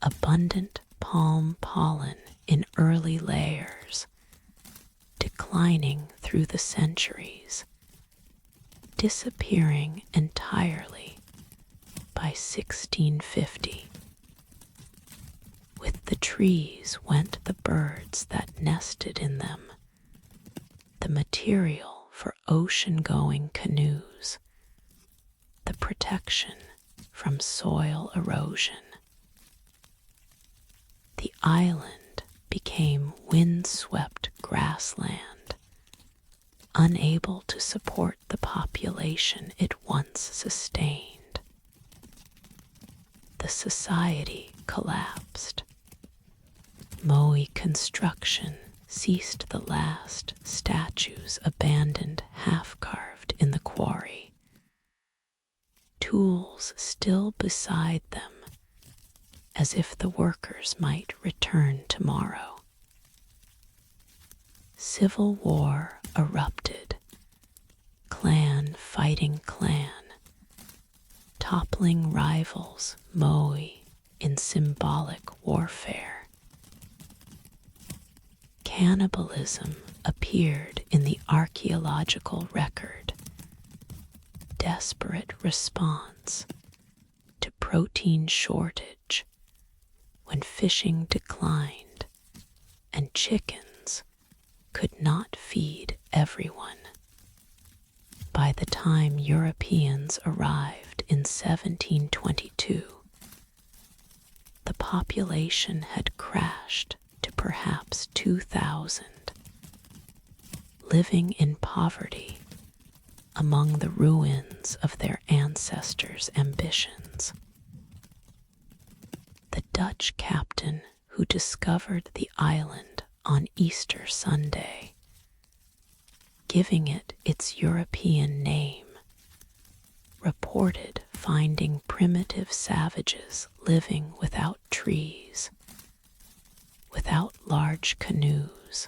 Abundant palm pollen in early layers, declining through the centuries, disappearing entirely by 1650. With the trees went the birds that nested in them, the material for ocean-going canoes, the protection from soil erosion. The island became wind-swept grassland, unable to support the population it once sustained. The society collapsed. Moai construction ceased, the last statues abandoned half-carved in the quarry. Tools still beside them, as if the workers might return tomorrow. Civil war erupted, clan fighting clan, toppling rivals moai in symbolic warfare. Cannibalism appeared in the archaeological record, desperate response to protein shortage when fishing declined and chickens could not feed everyone. By the time Europeans arrived in 1722, the population had crashed to perhaps 2,000, living in poverty among the ruins of their ancestors' ambitions. The Dutch captain who discovered the island on Easter Sunday, giving it its European name, reported finding primitive savages living without trees, without large canoes,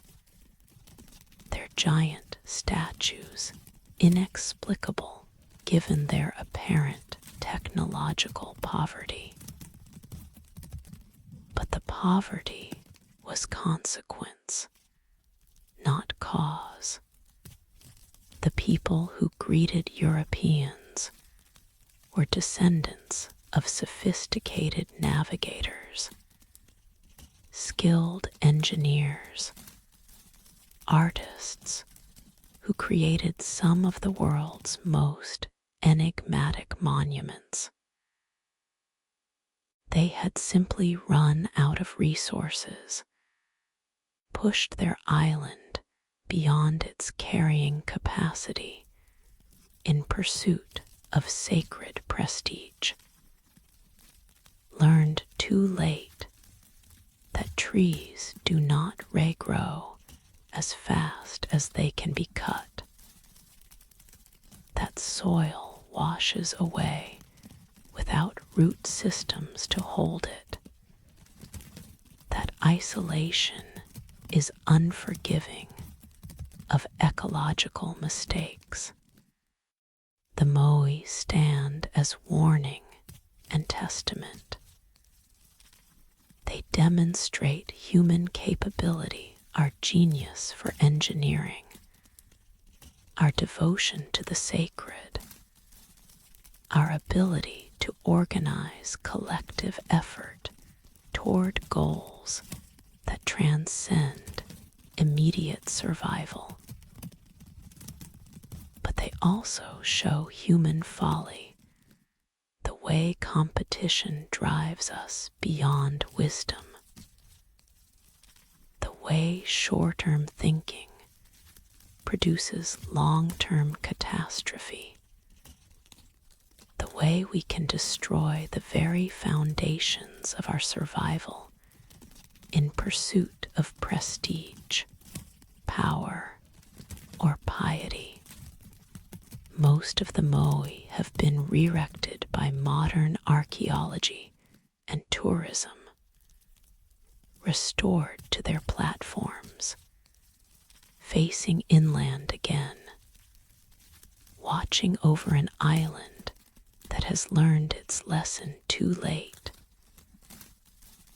their giant statues inexplicable given their apparent technological poverty. But the poverty was consequence, not cause. The people who greeted Europeans were descendants of sophisticated navigators, skilled engineers, artists who created some of the world's most enigmatic monuments. They had simply run out of resources, pushed their island beyond its carrying capacity in pursuit of sacred prestige, learned too late that trees do not regrow as fast as they can be cut, that soil washes away without root systems to hold it, that isolation is unforgiving of ecological mistakes. The Moai stand as warning and testament. They demonstrate human capability, our genius for engineering, our devotion to the sacred, our ability to organize collective effort toward goals that transcend immediate survival. But they also show human folly, the way competition drives us beyond wisdom, the way short-term thinking produces long-term catastrophe, the way we can destroy the very foundations of our survival in pursuit of prestige, power, or piety. Most of the Moai have been re-erected by modern archaeology and tourism, restored to their platforms, facing inland again, watching over an island that has learned its lesson too late,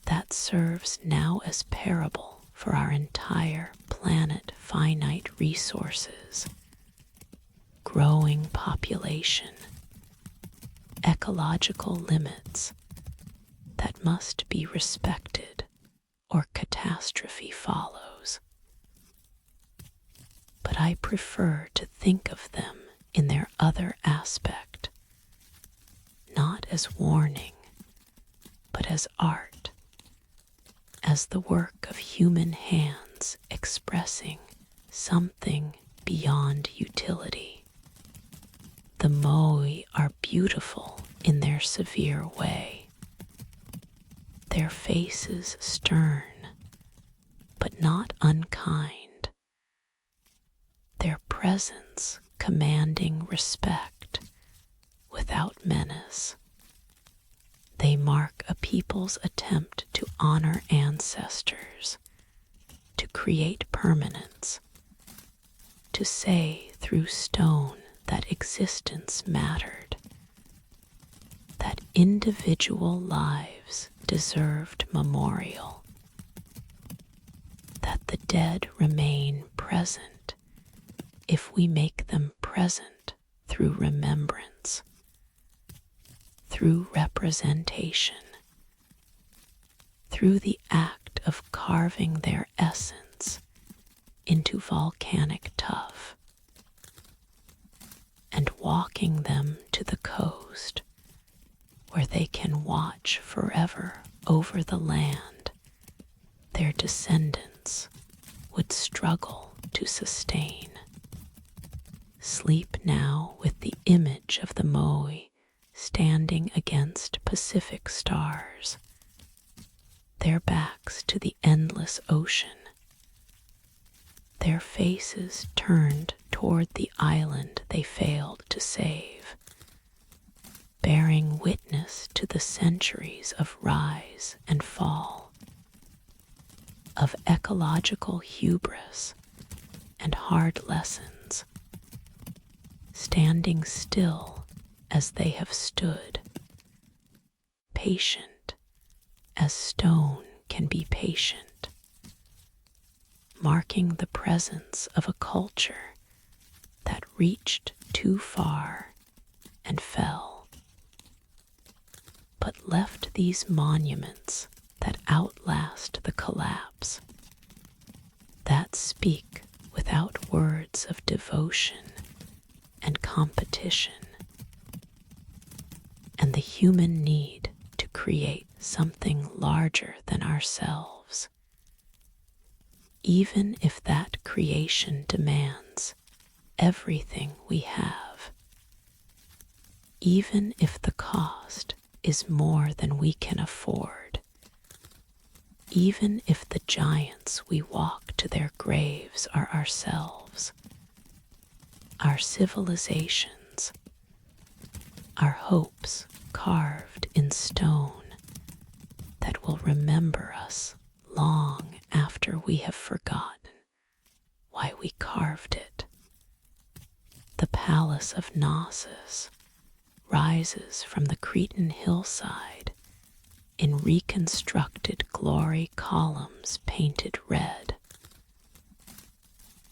that serves now as parable for our entire planet finite resources, growing population, ecological limits that must be respected or catastrophe follows. But I prefer to think of them in their other aspect, not as warning, but as art, as the work of human hands expressing something beyond utility. The Moai are beautiful in their severe way, their faces stern, but not unkind, their presence commanding respect without menace. They mark a people's attempt to honor ancestors, to create permanence, to say through stone that existence mattered, that individual lives deserved memorial, that the dead remain present if we make them present through remembrance, through representation, through the act of carving their essence into volcanic tuff and walking them to the coast where they can watch forever over the land their descendants would struggle to sustain. Sleep now with the image of the moe standing against Pacific stars, their backs to the endless ocean, their faces turned toward the island they failed to save, bearing witness to the centuries of rise and fall, of ecological hubris and hard lessons, standing still as they have stood, patient as stone can be patient, marking the presence of a culture that reached too far and fell, but left these monuments that outlast the collapse, that speak without words of devotion and competition, and the human need to create something larger than ourselves, even if that creation demands everything we have, even if the cost is more than we can afford, even if the giants we walk to their graves are ourselves, our civilizations, our hopes carved in stone that will remember us long after we have forgotten why we carved it. The palace of Knossos rises from the Cretan hillside in reconstructed glory columns painted red,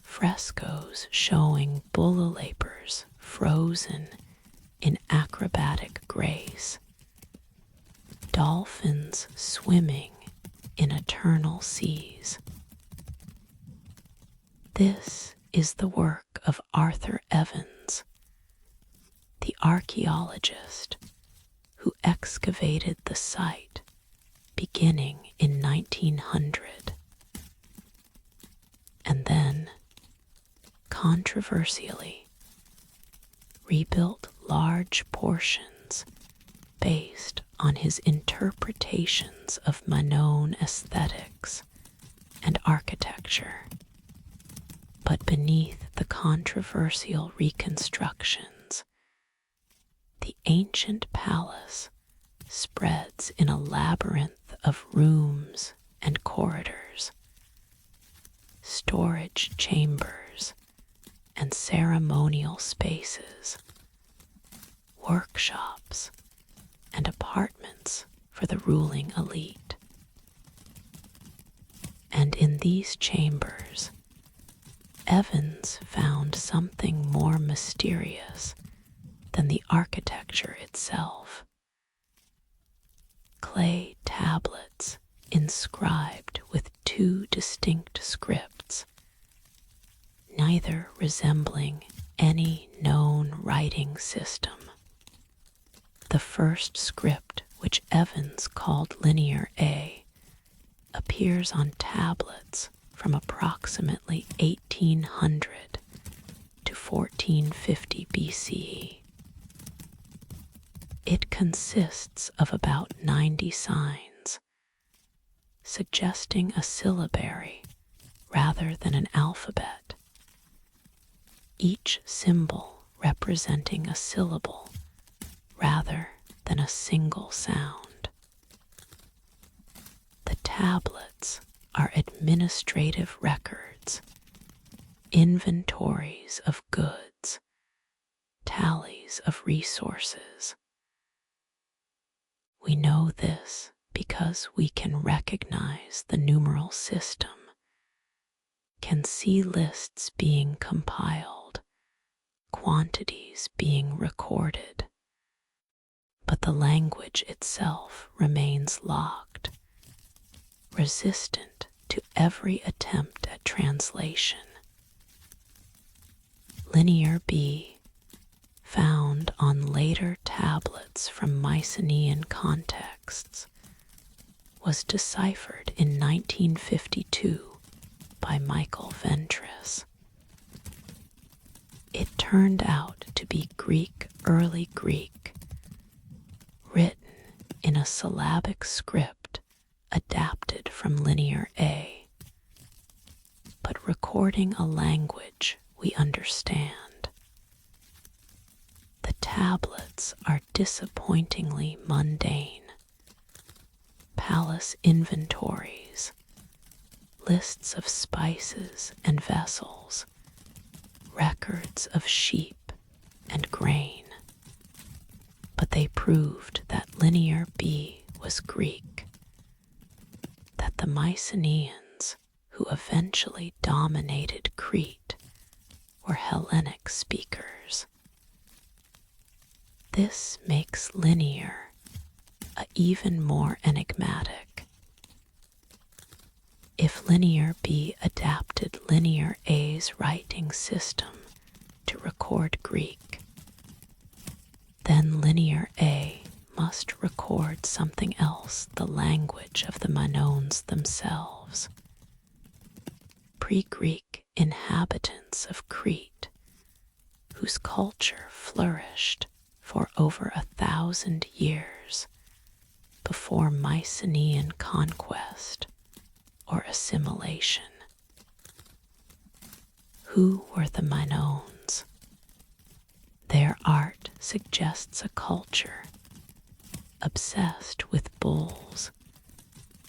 frescoes showing bullylapers frozen in acrobatic grace, dolphins swimming in eternal seas. This is the work of Arthur Evans, the archaeologist who excavated the site beginning in 1900, and then, controversially, rebuilt large portions based on his interpretations of Minoan aesthetics and architecture. But beneath the controversial reconstructions, the ancient palace spreads in a labyrinth of rooms and corridors, storage chambers and ceremonial spaces, workshops and apartments for the ruling elite. And in these chambers, Evans found something more mysterious than the architecture itself. Clay tablets inscribed with two distinct scripts, neither resembling any known writing system. The first script, which Evans called Linear A, appears on tablets from approximately 1800 to 1450 BCE. It consists of about 90 signs, suggesting a syllabary rather than an alphabet, each symbol representing a syllable rather than a single sound. The tablets are administrative records, inventories of goods, tallies of resources. We know this because we can recognize the numeral system, can see lists being compiled, quantities being recorded. But the language itself remains locked, resistant to every attempt at translation. Linear B, found on later tablets from Mycenaean contexts, was deciphered in 1952 by Michael Ventris. It turned out to be Early Greek, written in a syllabic script adapted from Linear A, but recording a language we understand. The tablets are disappointingly mundane. Palace inventories, lists of spices and vessels, records of sheep and grain. But they proved that Linear B was Greek, that the Mycenaeans, who eventually dominated Crete, were Hellenic speakers. This makes Linear even more enigmatic. If Linear B adapted Linear A's writing system to record Greek, then Linear A must record something else, the language of the Minoans themselves. Pre-Greek inhabitants of Crete, whose culture flourished for over 1,000 years before Mycenaean conquest or assimilation. Who were the Minoans? Their art suggests a culture obsessed with bulls.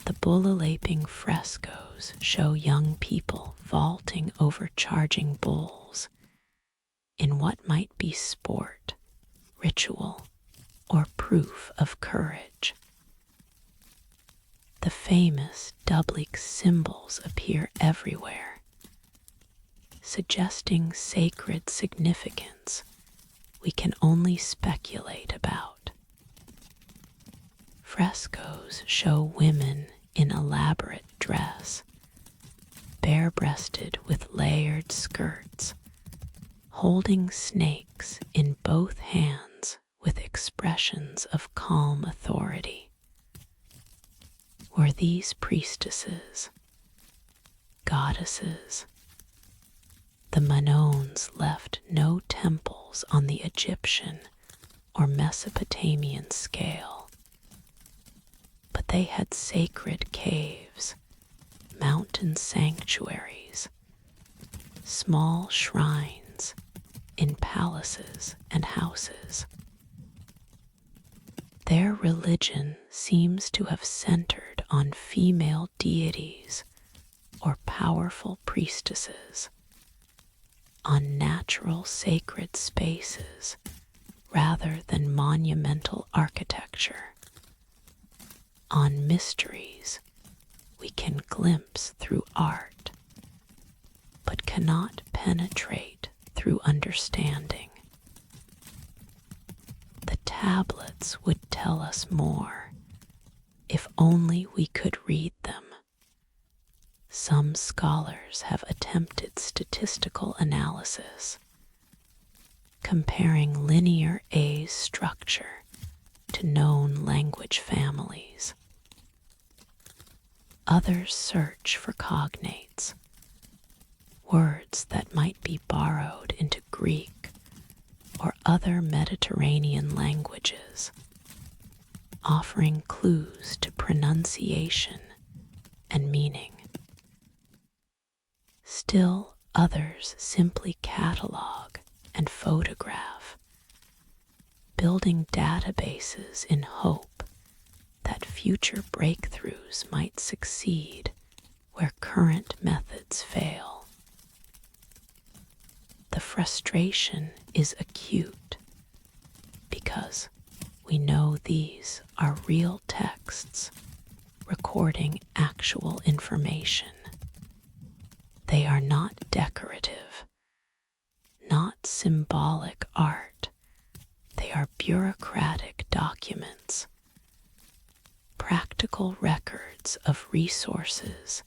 The bull-laping frescoes show young people vaulting over charging bulls in what might be sport, ritual, or proof of courage. The famous double symbols appear everywhere, suggesting sacred significance we can only speculate about. Frescoes show women in elaborate dress, bare-breasted with layered skirts, holding snakes in both hands with expressions of calm authority. Were these priestesses, goddesses? The Minoans left no temples on the Egyptian or Mesopotamian scale, but they had sacred caves, mountain sanctuaries, small shrines in palaces and houses. Their religion seems to have centered on female deities or powerful priestesses, on natural sacred spaces rather than monumental architecture, on mysteries we can glimpse through art, but cannot penetrate through understanding. The tablets would tell us more if only we could read them. Some scholars have attempted statistical analysis, comparing Linear A's structure to known language families. Others search for cognates, words that might be borrowed into Greek or other Mediterranean languages, offering clues to pronunciation and meaning. Still others simply catalog and photograph, building databases in hope that future breakthroughs might succeed where current methods fail. The frustration is acute because we know these are real texts recording actual information. They are not decorative, not symbolic art. They are bureaucratic documents, practical records records of resources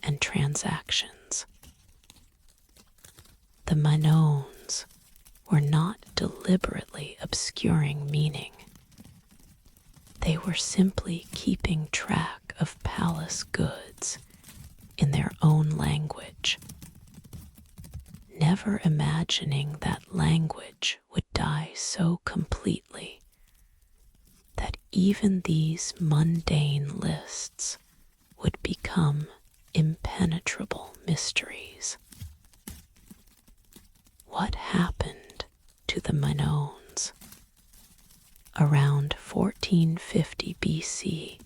and transactions. The Minoans were not deliberately obscuring meaning. They were simply keeping track of palace goods in their own language, never imagining that language would die so completely that even these mundane lists would become impenetrable mysteries. What happened to the Minoans? Around 1450 BC,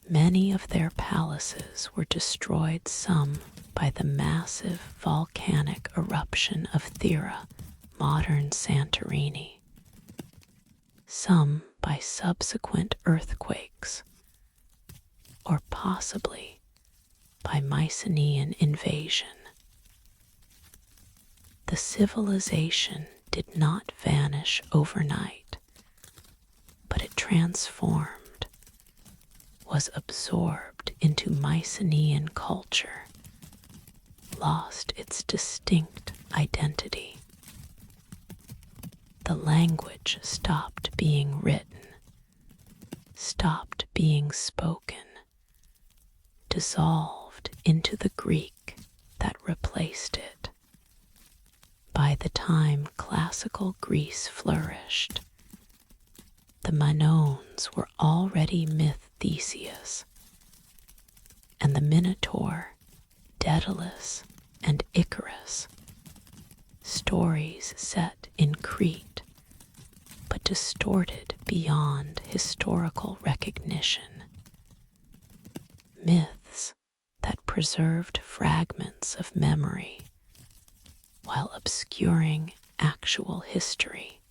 many of their palaces were destroyed, some by the massive volcanic eruption of Thera, modern Santorini, some by subsequent earthquakes, or possibly by Mycenaean invasion. The civilization did not vanish overnight, but it transformed, was absorbed into Mycenaean culture, lost its distinct identity. The language stopped being written, stopped being spoken, dissolved into the Greek that replaced it. By the time classical Greece flourished, the Minoans were already myth Theseus, and the Minotaur, Daedalus, and Icarus, stories set in Crete, but distorted beyond historical recognition. Myths that preserved fragments of memory while obscuring actual history.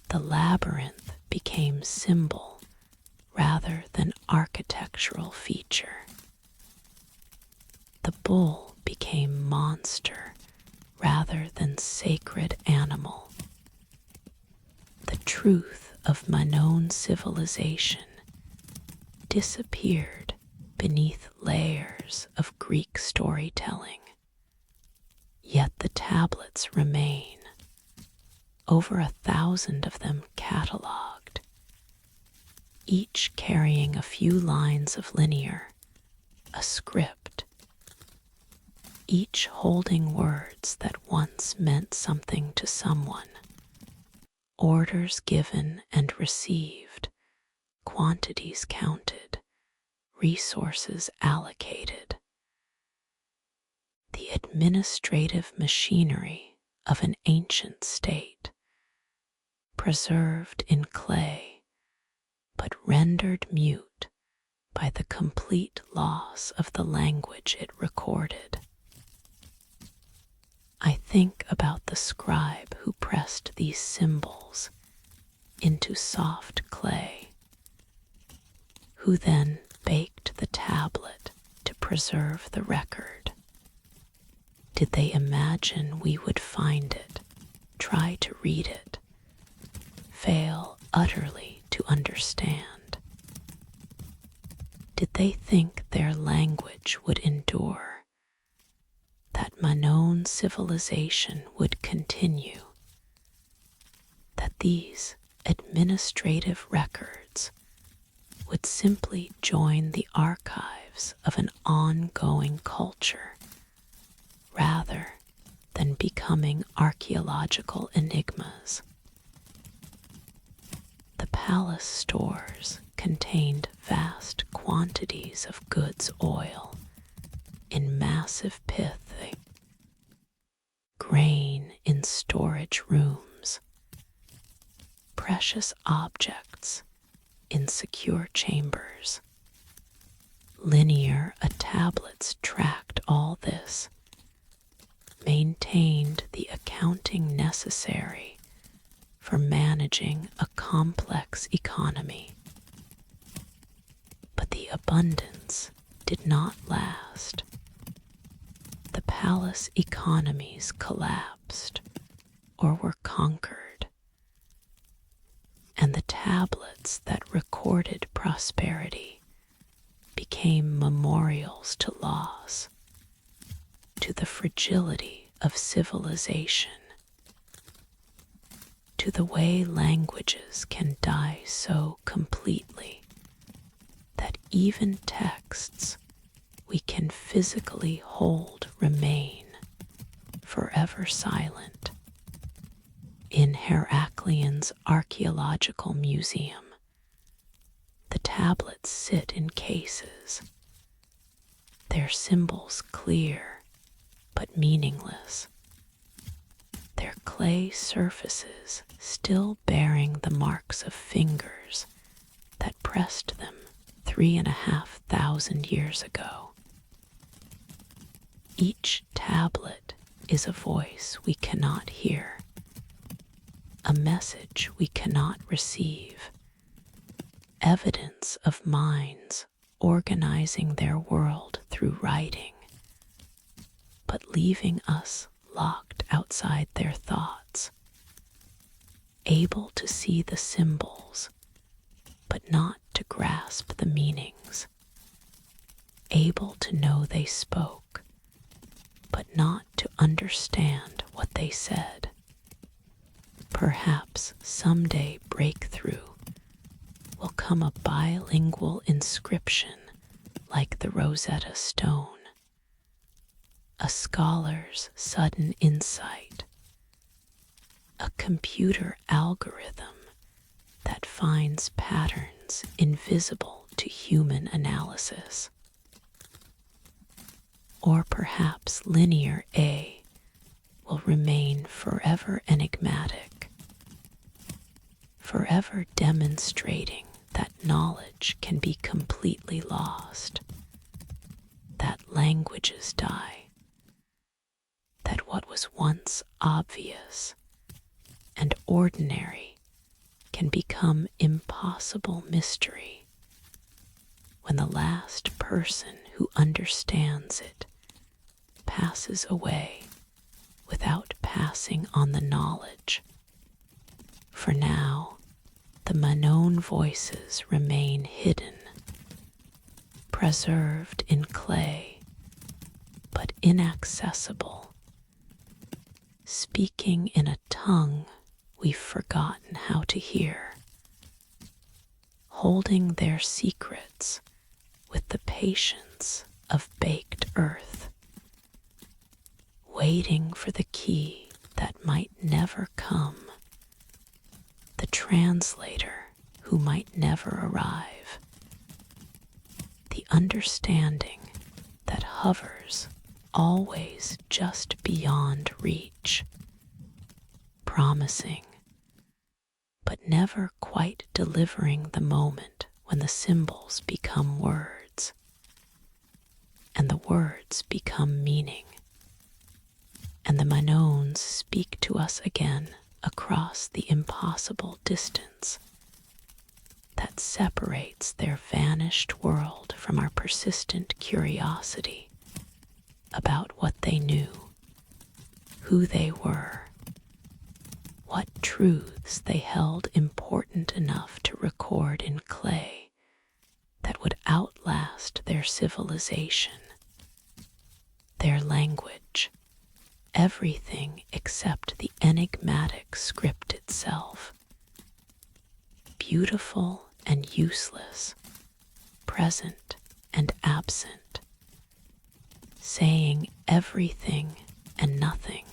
The labyrinth became symbol rather than architectural feature. The bull became monster rather than sacred animal. The truth of Minoan civilization disappeared beneath layers of Greek storytelling. Yet the tablets remain, over 1,000 of them catalogued, each carrying a few lines of linger, a script, each holding words that once meant something to someone, orders given and received, quantities counted, resources allocated. The administrative machinery of an ancient state, preserved in clay, but rendered mute by the complete loss of the language it recorded. I think about the scribe who pressed these symbols into soft clay, who then baked the tablet to preserve the record. Did they imagine we would find it, try to read it, fail utterly to understand? Did they think their language would endure, that Minoan civilization would continue, that these administrative records would simply join the archives of an ongoing culture, rather than becoming archaeological enigmas? The palace stores contained vast quantities of goods oil in massive pith, grain in storage rooms, precious objects in secure chambers. Linear tablets tracked all this, maintained the accounting necessary for managing a complex economy. But the abundance did not last. The palace economies collapsed or were conquered, and the tablets that recorded prosperity became memorials to loss, to the fragility of civilization, to the way languages can die so completely that even texts we can physically hold remain forever silent. In Herakleon's archaeological museum, the tablets sit in cases, their symbols clear but meaningless, their clay surfaces still bearing the marks of fingers that pressed them 3,500 years ago. Each tablet is a voice we cannot hear, a message we cannot receive, evidence of minds organizing their world through writing, but leaving us locked outside their thoughts, able to see the symbols, but not to grasp the meanings, able to know they spoke, but not to understand what they said. Perhaps someday breakthrough will come a bilingual inscription like the Rosetta Stone, a scholar's sudden insight, a computer algorithm that finds patterns invisible to human analysis. Or perhaps linear A will remain forever enigmatic, forever demonstrating that knowledge can be completely lost, that languages die, that what was once obvious and ordinary can become impossible mystery when the last person who understands it passes away without passing on the knowledge. For now, the Manon voices remain hidden, preserved in clay, but inaccessible, speaking in a tongue we've forgotten how to hear, holding their secrets with the patience of baked earth, waiting for the key that might never come, the translator who might never arrive, the understanding that hovers always just beyond reach, promising, but never quite delivering the moment when the symbols become words, and the words become meaning, and the Manons speak to us again across the impossible distance that separates their vanished world from our persistent curiosity about what they knew, who they were, what truths they held important enough to record in clay that would outlast their civilization, their language, everything except the enigmatic script itself, beautiful and useless, present and absent, saying everything and nothing,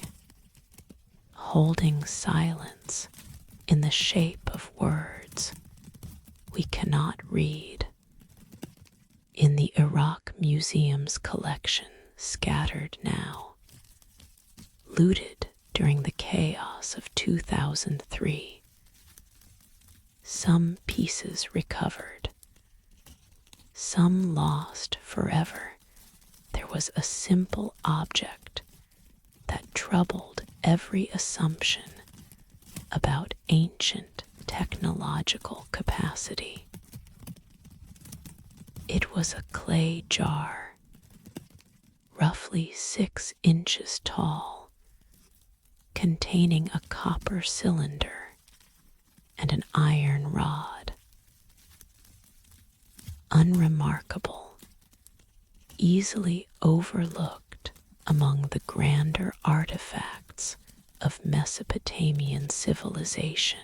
holding silence in the shape of words we cannot read. In the Iraq Museum's collection, scattered now, looted during the chaos of 2003, some pieces recovered, some lost forever, there was a simple object that troubled every assumption about ancient technological capacity. It was a clay jar, roughly 6 inches tall, containing a copper cylinder and an iron rod. Unremarkable easily overlooked among the grander artifacts of Mesopotamian civilization.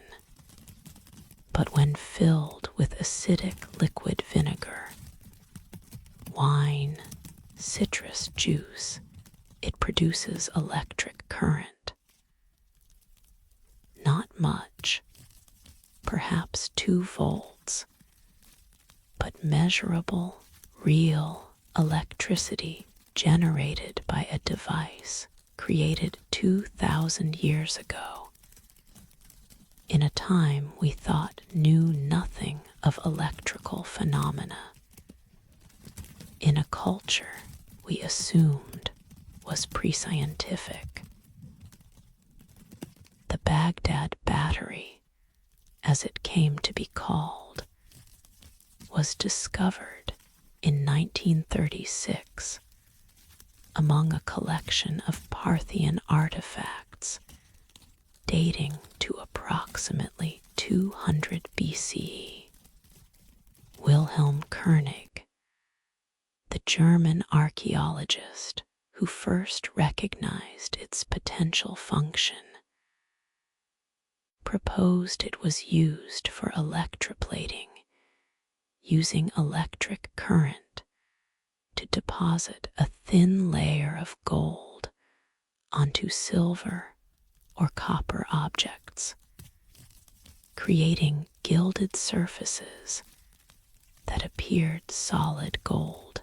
But when filled with acidic liquid vinegar, wine, citrus juice, it produces electric current. Not much, perhaps 2 volts, but measurable, real electricity generated by a device created 2,000 years ago, in a time we thought knew nothing of electrical phenomena, in a culture we assumed was pre-scientific. The Baghdad Battery, as it came to be called, was discovered in 1936 among a collection of Parthian artifacts dating to approximately 200 BCE. Wilhelm Koenig, the German archaeologist who first recognized its potential function, proposed it was used for electroplating, using electric current to deposit a thin layer of gold onto silver or copper objects, creating gilded surfaces that appeared solid gold.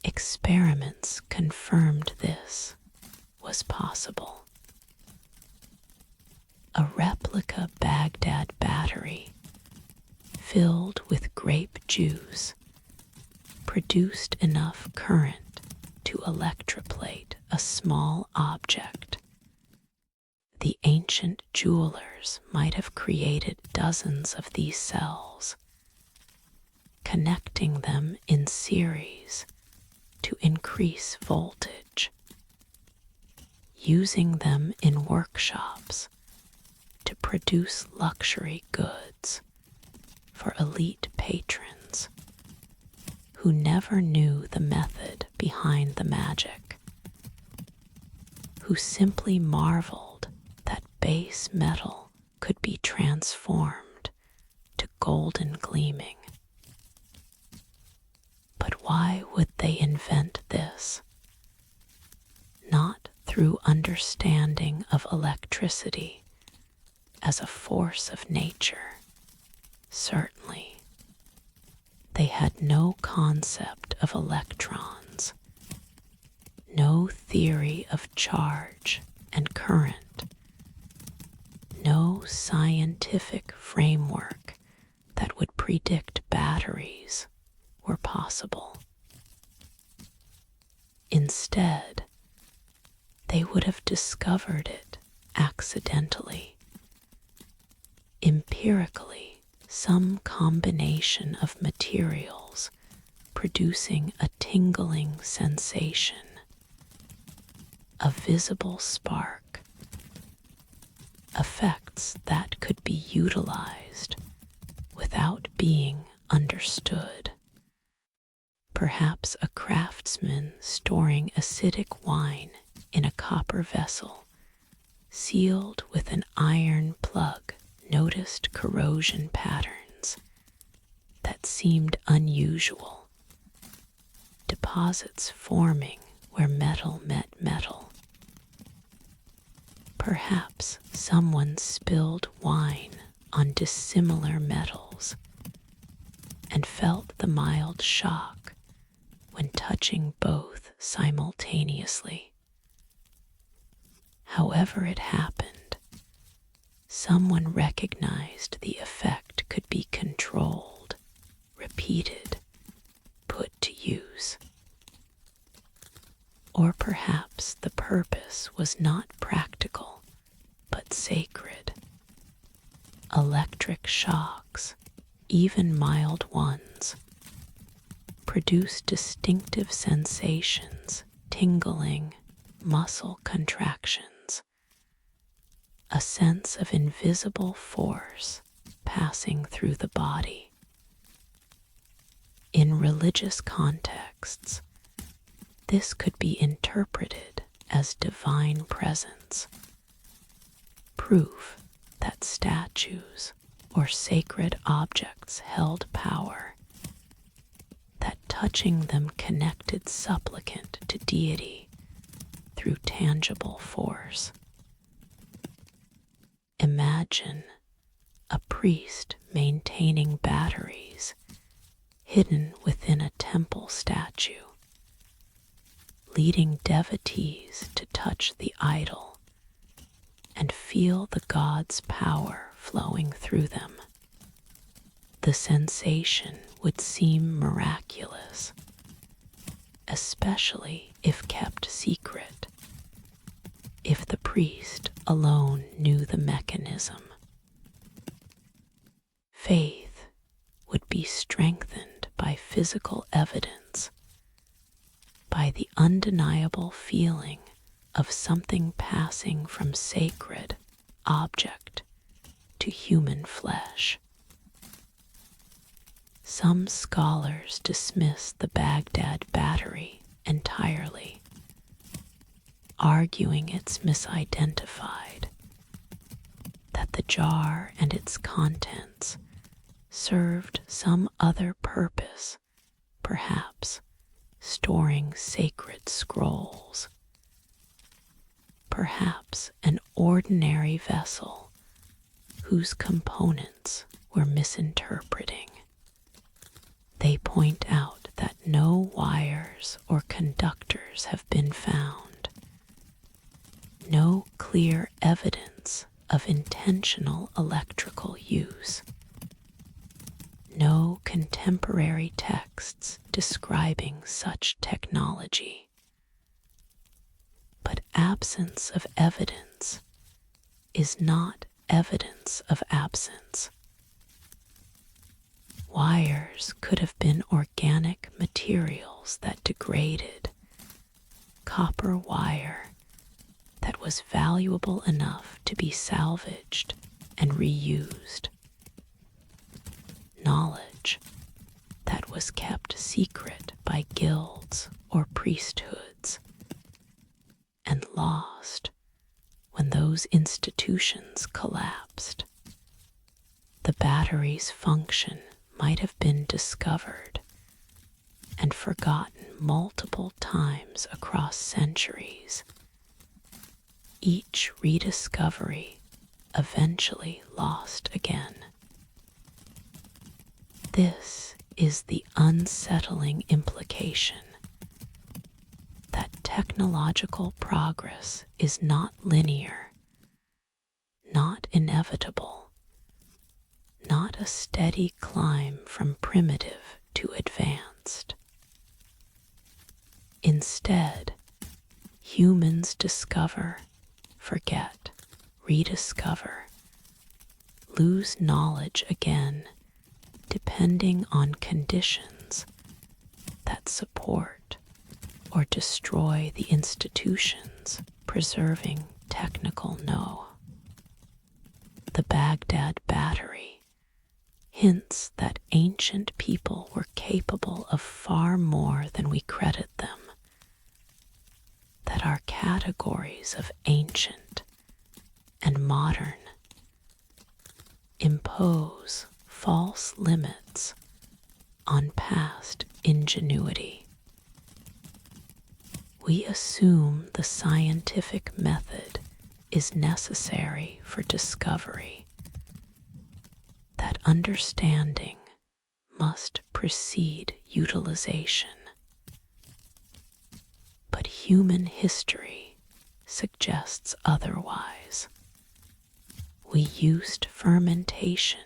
Experiments confirmed this was possible. A replica Baghdad battery filled with grape juice produced enough current to electroplate a small object. The ancient jewelers might have created dozens of these cells, connecting them in series to increase voltage, using them in workshops to produce luxury goods for elite patrons who never knew the method behind the magic, who simply marveled that base metal could be transformed to golden gleaming. But why would they invent this? Not through understanding of electricity as a force of nature, certainly. They had no concept of electrons, no theory of charge and current, no scientific framework that would predict batteries were possible. Instead, they would have discovered it accidentally, empirically, some combination of materials producing a tingling sensation, a visible spark, effects that could be utilized without being understood. Perhaps a craftsman storing acidic wine in a copper vessel sealed with an iron plug noticed corrosion patterns that seemed unusual, deposits forming where metal met metal. Perhaps someone spilled wine on dissimilar metals and felt the mild shock when touching both simultaneously. However it happened, someone recognized the effect could be controlled, repeated, put to use. Or perhaps the purpose was not practical, but sacred. Electric shocks, even mild ones, produce distinctive sensations, tingling, muscle contractions, a sense of invisible force passing through the body. In religious contexts, this could be interpreted as divine presence, proof that statues or sacred objects held power, that touching them connected supplicant to deity through tangible force. Imagine a priest maintaining batteries hidden within a temple statue, leading devotees to touch the idol and feel the god's power flowing through them. The sensation would seem miraculous, especially if kept secret, if the priest alone knew the mechanism. Faith would be strengthened by physical evidence, by the undeniable feeling of something passing from sacred object to human flesh. Some scholars dismiss the Baghdad battery entirely, arguing it's misidentified, that the jar and its contents served some other purpose, perhaps storing sacred scrolls, perhaps an ordinary vessel whose components were misinterpreting. They point out that no wires or conductors have been found, no clear evidence of intentional electrical use, no contemporary texts describing such technology. But absence of evidence is not evidence of absence. Wires could have been organic materials that degraded, copper wire that was valuable enough to be salvaged and reused, knowledge that was kept secret by guilds or priesthoods and lost when those institutions collapsed. The battery's function might have been discovered and forgotten multiple times across centuries, each rediscovery eventually lost again. This is the unsettling implication that technological progress is not linear, not inevitable, not a steady climb from primitive to advanced. Instead, humans discover, forget, rediscover, lose knowledge again, depending on conditions that support or destroy the institutions preserving technical know. The Baghdad battery hints that ancient people were capable of far more than we credit them, that our categories of ancient and modern impose false limits on past ingenuity. We assume the scientific method is necessary for discovery, that understanding must precede utilization. But human history suggests otherwise. We used fermentation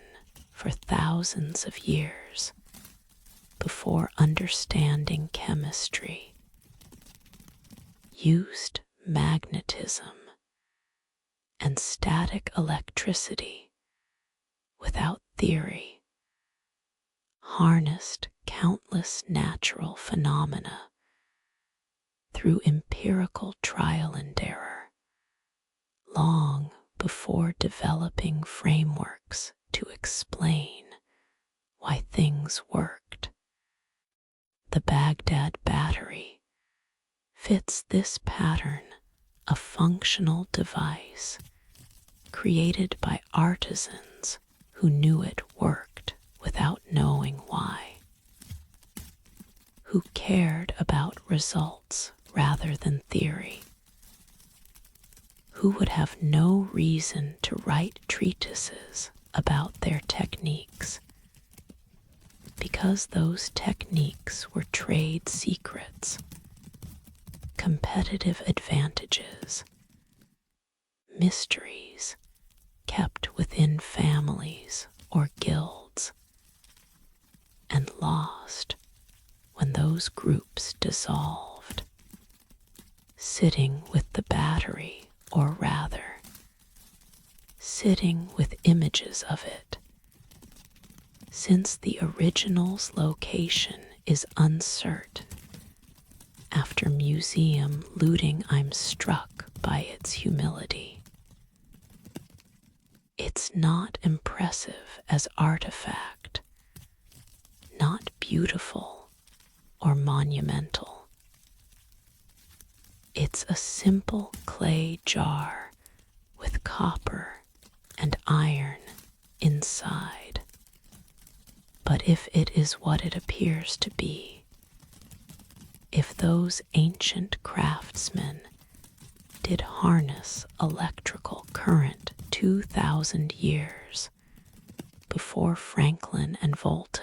for thousands of years before understanding chemistry, used magnetism and static electricity without theory, harnessed countless natural phenomena through empirical trial and error, long before developing frameworks to explain why things worked. Baghdad battery fits this pattern, a functional device created by artisans who knew it worked without knowing why, who cared about results rather than theory, who would have no reason to write treatises about their techniques, because those techniques were trade secrets, competitive advantages, mysteries kept within families or guilds, and lost when those groups dissolved, sitting with the battery, or rather, sitting with images of it, since the original's location is uncertain. After museum looting, I'm struck by its humility. It's not impressive as artifact, not beautiful or monumental. It's a simple clay jar with copper and iron inside. But if it is what it appears to be, if those ancient craftsmen did harness electrical current 2,000 years before Franklin and Volta,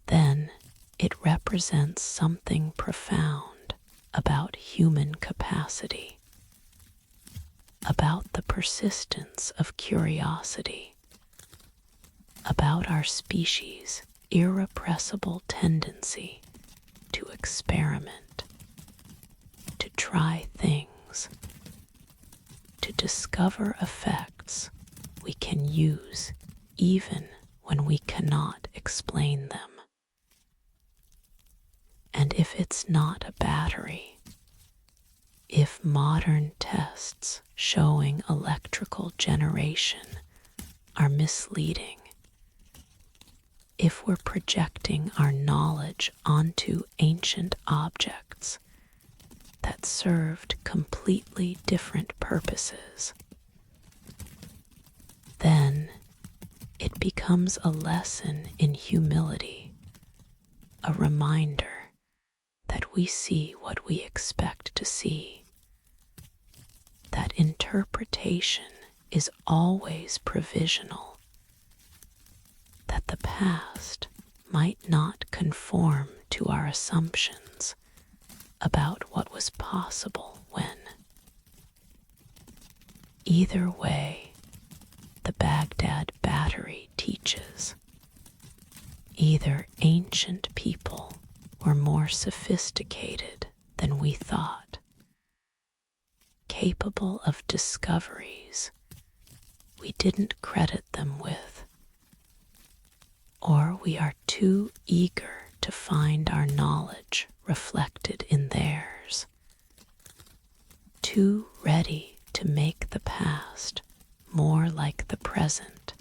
then it represents something profound about human capacity, about the persistence of curiosity, about our species' irrepressible tendency to experiment, to try things, to discover effects we can use even when we cannot explain them. And if it's not a battery, if modern tests showing electrical generation are misleading, if we're projecting our knowledge onto ancient objects that served completely different purposes, then it becomes a lesson in humility, a reminder that we see what we expect to see, that interpretation is always provisional, that the past might not conform to our assumptions about what was possible when. Either way, the Baghdad battery teaches. Either ancient people were more sophisticated than we thought, capable of discoveries we didn't credit them with, or we are too eager to find our knowledge reflected in theirs, too ready to make the past more like the present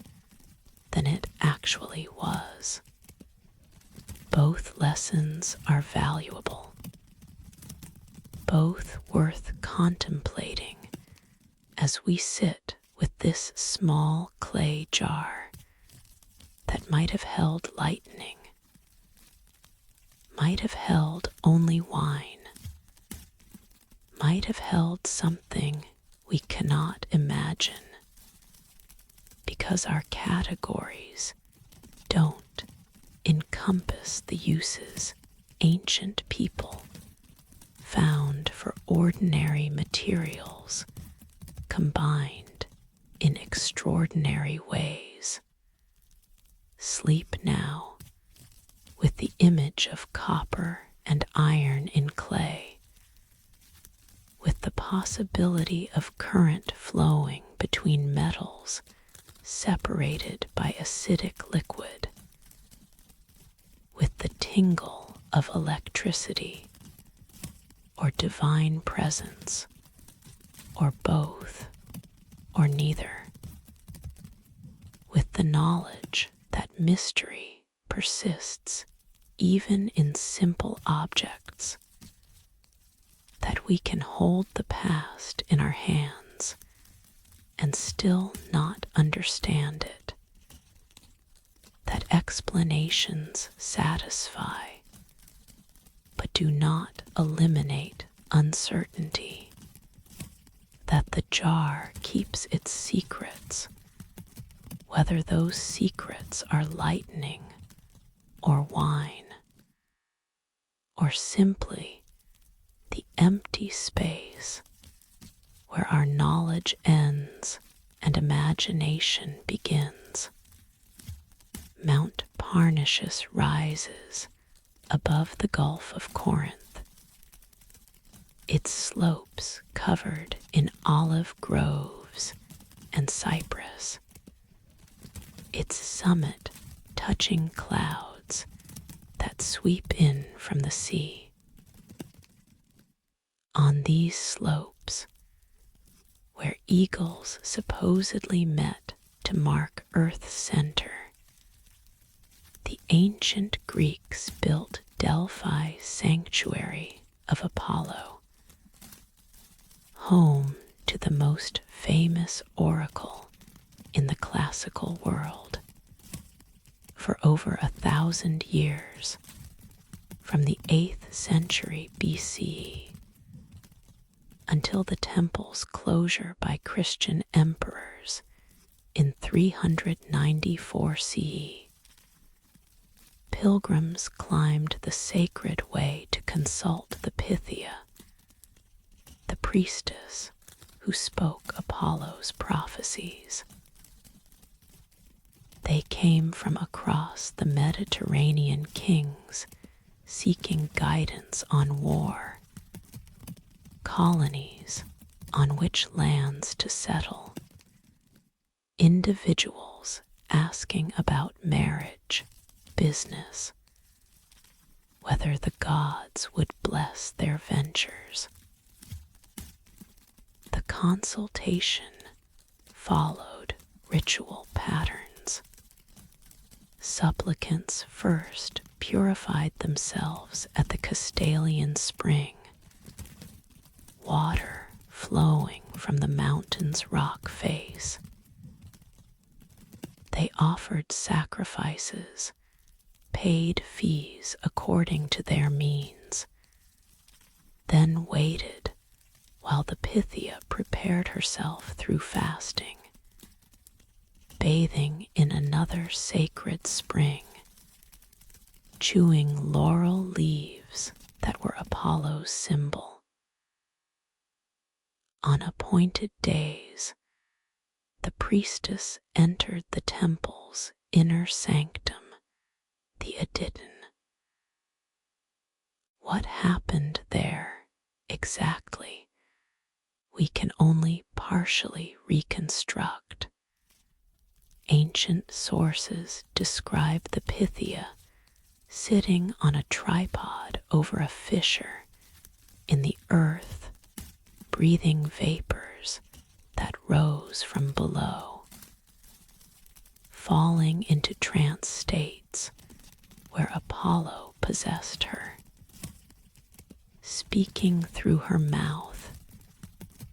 than it actually was. Both lessons are valuable, both worth contemplating as we sit with this small clay jar that might have held lightning, might have held only wine, might have held something we cannot imagine, because our categories don't encompass the uses ancient people found for ordinary materials combined in extraordinary ways. Sleep now with the image of copper and iron in clay, with the possibility of current flowing between metals separated by acidic liquid, with the tingle of electricity, or divine presence, or both, or neither, with the knowledge that mystery persists even in simple objects, that we can hold the past in our hands and still not understand it, that explanations satisfy but do not eliminate uncertainty, that the jar keeps its secrets, whether those secrets are lightning or wine, or simply the empty space where our knowledge ends and imagination begins. Mount Parnassus rises above the Gulf of Corinth, its slopes covered in olive groves and cypress, its summit touching clouds that sweep in from the sea. On these slopes, where eagles supposedly met to mark Earth's center, the ancient Greeks built Delphi's sanctuary of Apollo, home to the most famous oracle in the classical world. For over 1,000 years, from the 8th century BCE until the temple's closure by Christian emperors in 394 CE, pilgrims climbed the sacred way to consult the Pythia, the priestess who spoke Apollo's prophecies. They came from across the Mediterranean kings seeking guidance on war, colonies on which lands to settle, individuals asking about marriage, business, whether the gods would bless their ventures. The consultation followed ritual patterns. Supplicants first purified themselves at the Castalian spring, water flowing from the mountain's rock face. They offered sacrifices, paid fees according to their means, then waited while the Pythia prepared herself through fasting, bathing in another sacred spring, chewing laurel leaves that were Apollo's symbol. On appointed days, the priestess entered the temple's inner sanctum, the Aditon. What happened there exactly, we can only partially reconstruct. Ancient sources describe the Pythia sitting on a tripod over a fissure in the earth, breathing vapors that rose from below, falling into trance states where Apollo possessed her, speaking through her mouth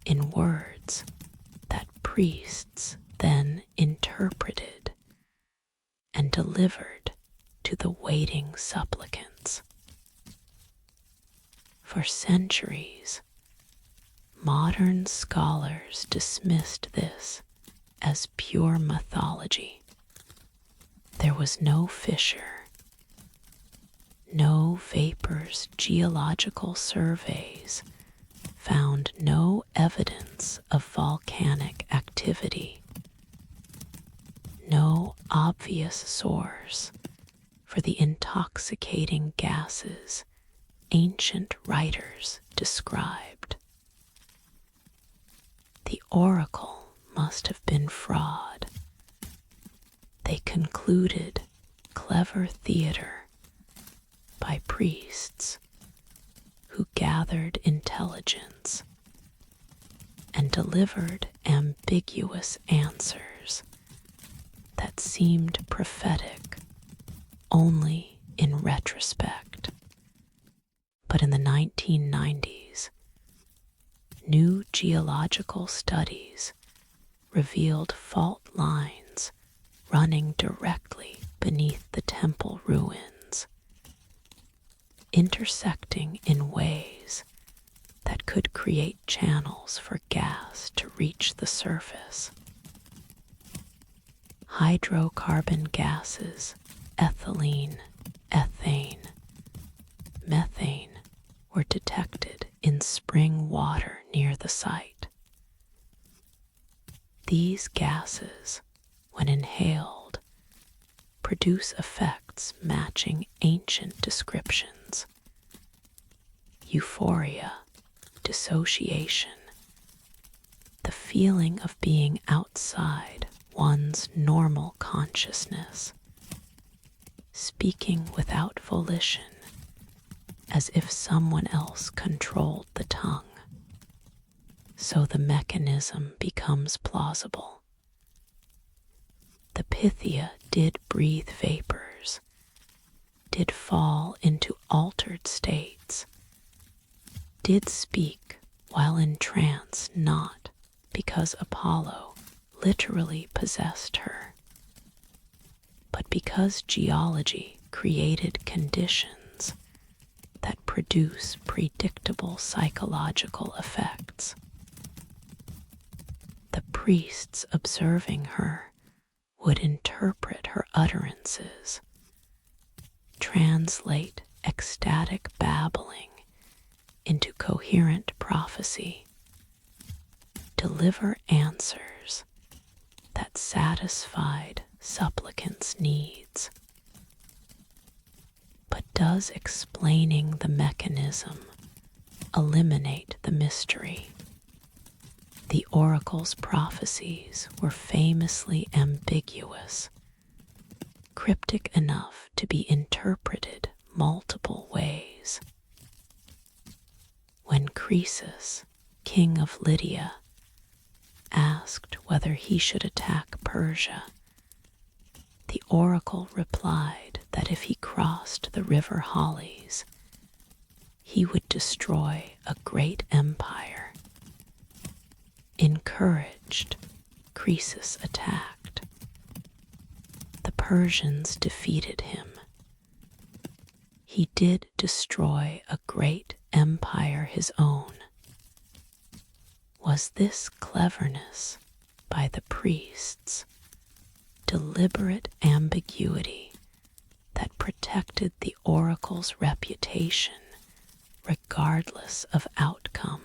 in words that priests then interpreted and delivered to the waiting supplicants. For centuries, modern scholars dismissed this as pure mythology. There was no fissure, no vapors. Geological surveys found no evidence of volcanic activity, no obvious source for the intoxicating gases ancient writers described. The oracle must have been fraud. They concluded clever theater by priests who gathered intelligence and delivered ambiguous answers that seemed prophetic only in retrospect. But in the 1990s, new geological studies revealed fault lines running directly beneath the temple ruins, intersecting in ways that could create channels for gas to reach the surface. Hydrocarbon gases, ethylene, ethane, methane, were detected in spring water near the site. These gases, when inhaled, produce effects matching ancient descriptions: euphoria, dissociation, the feeling of being outside one's normal consciousness, speaking without volition, as if someone else controlled the tongue. So the mechanism becomes plausible. The Pythia did breathe vapors, did fall into altered states, did speak while in trance, not because Apollo literally possessed her, but because geology created conditions that produce predictable psychological effects. The priests observing her would interpret her utterances, translate ecstatic babbling into coherent prophecy, deliver answers that satisfied supplicants' needs. But does explaining the mechanism eliminate the mystery? The oracle's prophecies were famously ambiguous, cryptic enough to be interpreted multiple ways. When Croesus, king of Lydia, asked whether he should attack Persia, the oracle replied that if he crossed the river Halys, he would destroy a great empire. Encouraged, Croesus attacked. The Persians defeated him. He did destroy a great empire his own. Was this cleverness by the priests, deliberate ambiguity that protected the oracle's reputation regardless of outcome?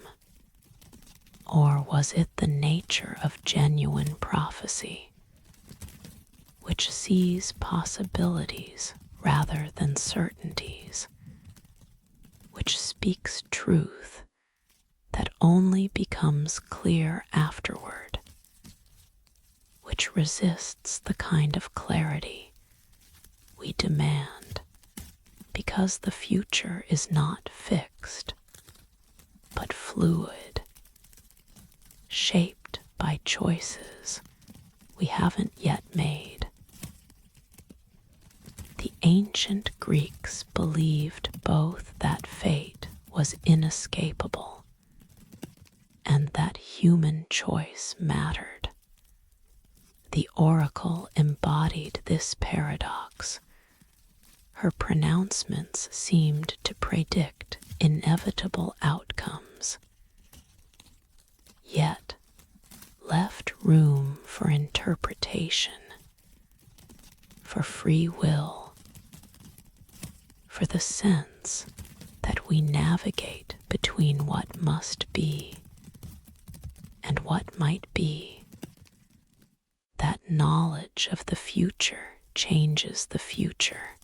Or was it the nature of genuine prophecy, which sees possibilities rather than certainties, which speaks truth that only becomes clear afterward, which resists the kind of clarity we demand because the future is not fixed, but fluid, shaped by choices we haven't yet made. The ancient Greeks believed both that fate was inescapable and that human choice mattered. The oracle embodied this paradox. Her pronouncements seemed to predict inevitable outcomes, yet left room for interpretation, for free will, for the sense that we navigate between what must be and what might be, that knowledge of the future changes the future,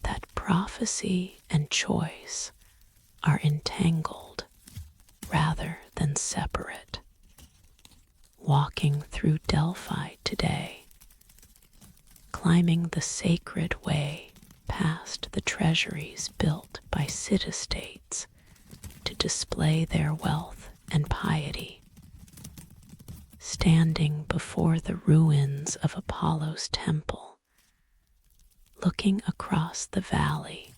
that prophecy and choice are entangled rather than separate. Walking through Delphi today, climbing the sacred way past the treasuries built by city-states to display their wealth and piety, standing before the ruins of Apollo's temple, looking across the valley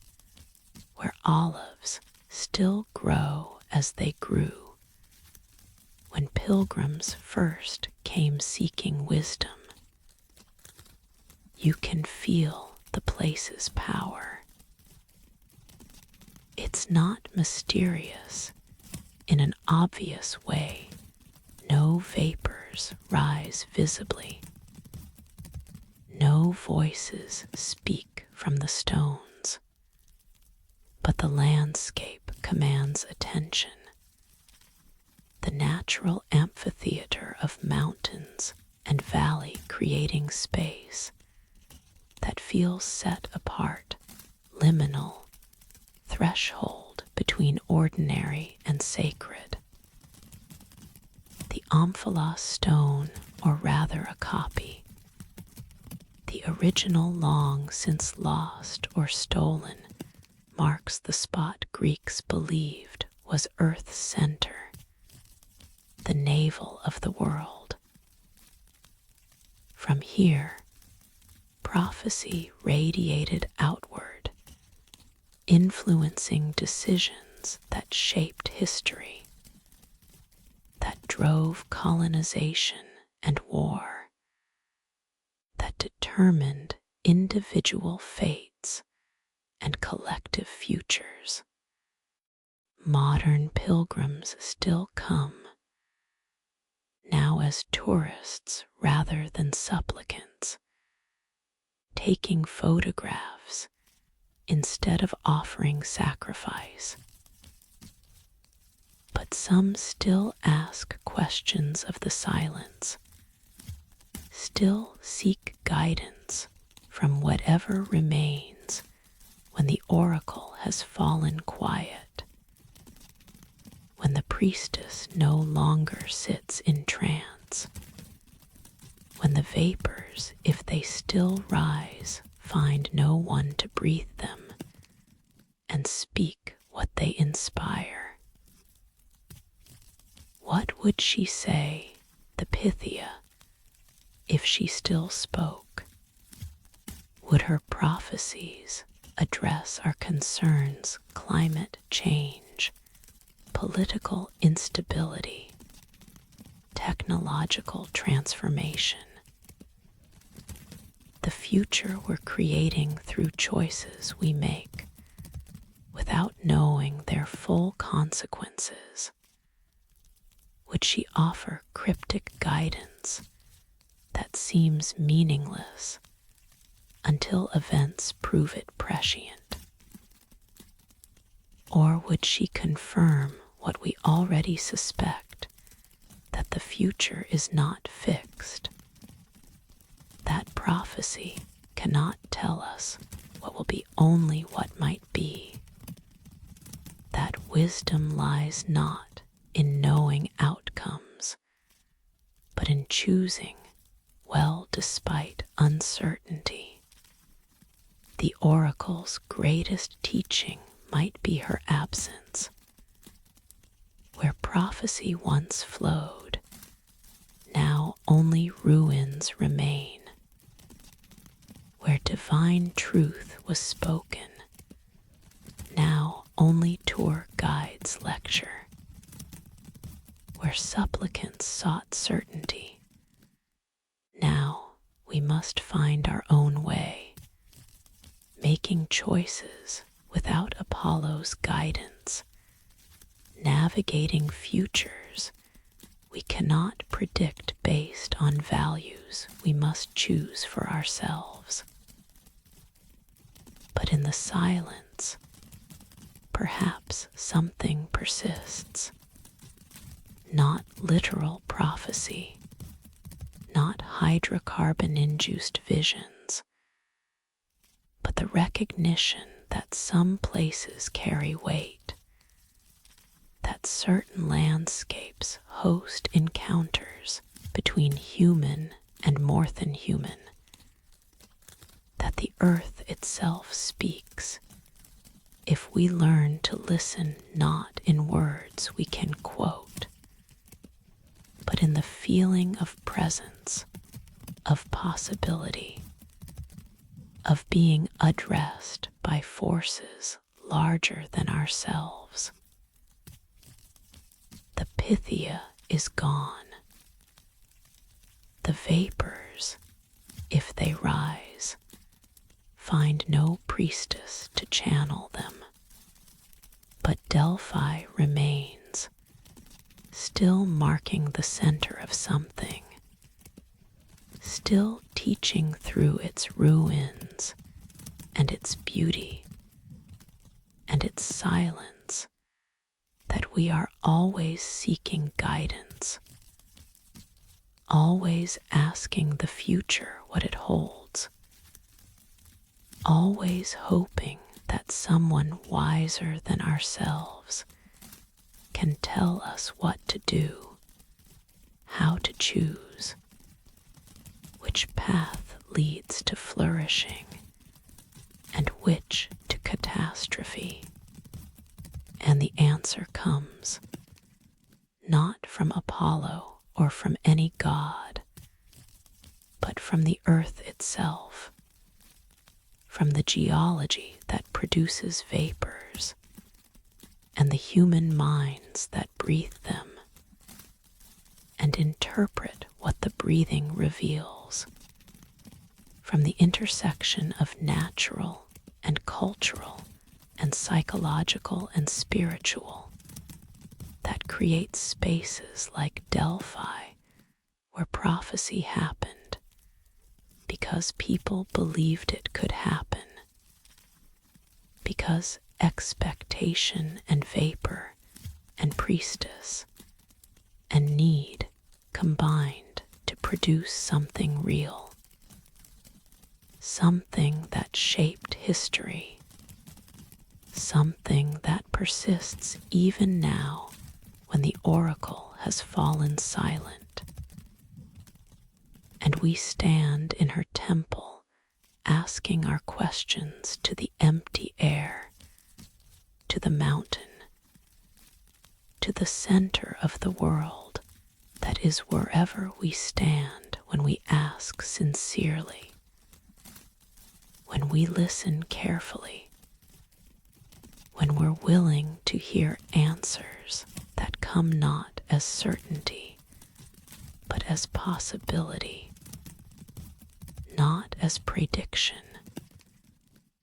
where olives still grow as they grew when pilgrims first came seeking wisdom. You can feel the place's power. It's not mysterious in an obvious way. No vapors rise visibly. No voices speak from the stones. But the landscape commands attention. The natural amphitheater of mountains and valley creating space that feels set apart, liminal, threshold between ordinary and sacred. The omphalos stone, or rather a copy, the original long since lost or stolen, marks the spot Greeks believed was Earth's center, the navel of the world. From here, prophecy radiated outward, influencing decisions that shaped history, that drove colonization and war, that determined individual fates and collective futures. Modern pilgrims still come, now as tourists rather than supplicants, taking photographs instead of offering sacrifice. But some still ask questions of the silence, still seek guidance from whatever remains when the oracle has fallen quiet, when the priestess no longer sits in trance, when the vapors, if they still rise, find no one to breathe them and speak what they inspire. What would she say, the Pythia, if she still spoke? Would her prophecies address our concerns, climate change, political instability, technological transformation? The future we're creating through choices we make without knowing their full consequences. Would she offer cryptic guidance that seems meaningless until events prove it prescient? Or would she confirm what we already suspect, that the future is not fixed? That prophecy cannot tell us what will be, only what might be. That wisdom lies not in knowing outcomes, but in choosing well despite uncertainty. The oracle's greatest teaching might be her absence. Where prophecy once flowed, now only ruins remain. Where divine truth was spoken, now only tour guides lecture. Where supplicants sought certainty, now we must find our own way, making choices without Apollo's guidance, navigating futures we cannot predict based on values we must choose for ourselves. But in the silence, perhaps something persists. Not literal prophecy, not hydrocarbon-induced visions, but the recognition that some places carry weight, that certain landscapes host encounters between human and more than human, that the earth itself speaks if we learn to listen not in words we can quote, but in the feeling of presence, of possibility, of being addressed by forces larger than ourselves. The Pythia is gone. The vapors, if they rise, find no priestess to channel them. But Delphi remains, still marking the center of something, still teaching through its ruins and its beauty and its silence that we are always seeking guidance, always asking the future what it holds, always hoping that someone wiser than ourselves can tell us what to do, how to choose, which path leads to flourishing and which to catastrophe. And the answer comes not from Apollo or from any god, but from the earth itself, from the geology that produces vapors and the human minds that breathe them and interpret what the breathing reveals, from the intersection of natural and cultural and psychological and spiritual that creates spaces like Delphi where prophecy happened because people believed it could happen, because expectation and vapor and priestess and need combined to produce something real, something that shaped history, something that persists even now when the oracle has fallen silent, and we stand in her temple asking our questions to the empty air, to the mountain, to the center of the world that is wherever we stand when we ask sincerely, when we listen carefully, when we're willing to hear answers that come not as certainty, but as possibility, not as prediction,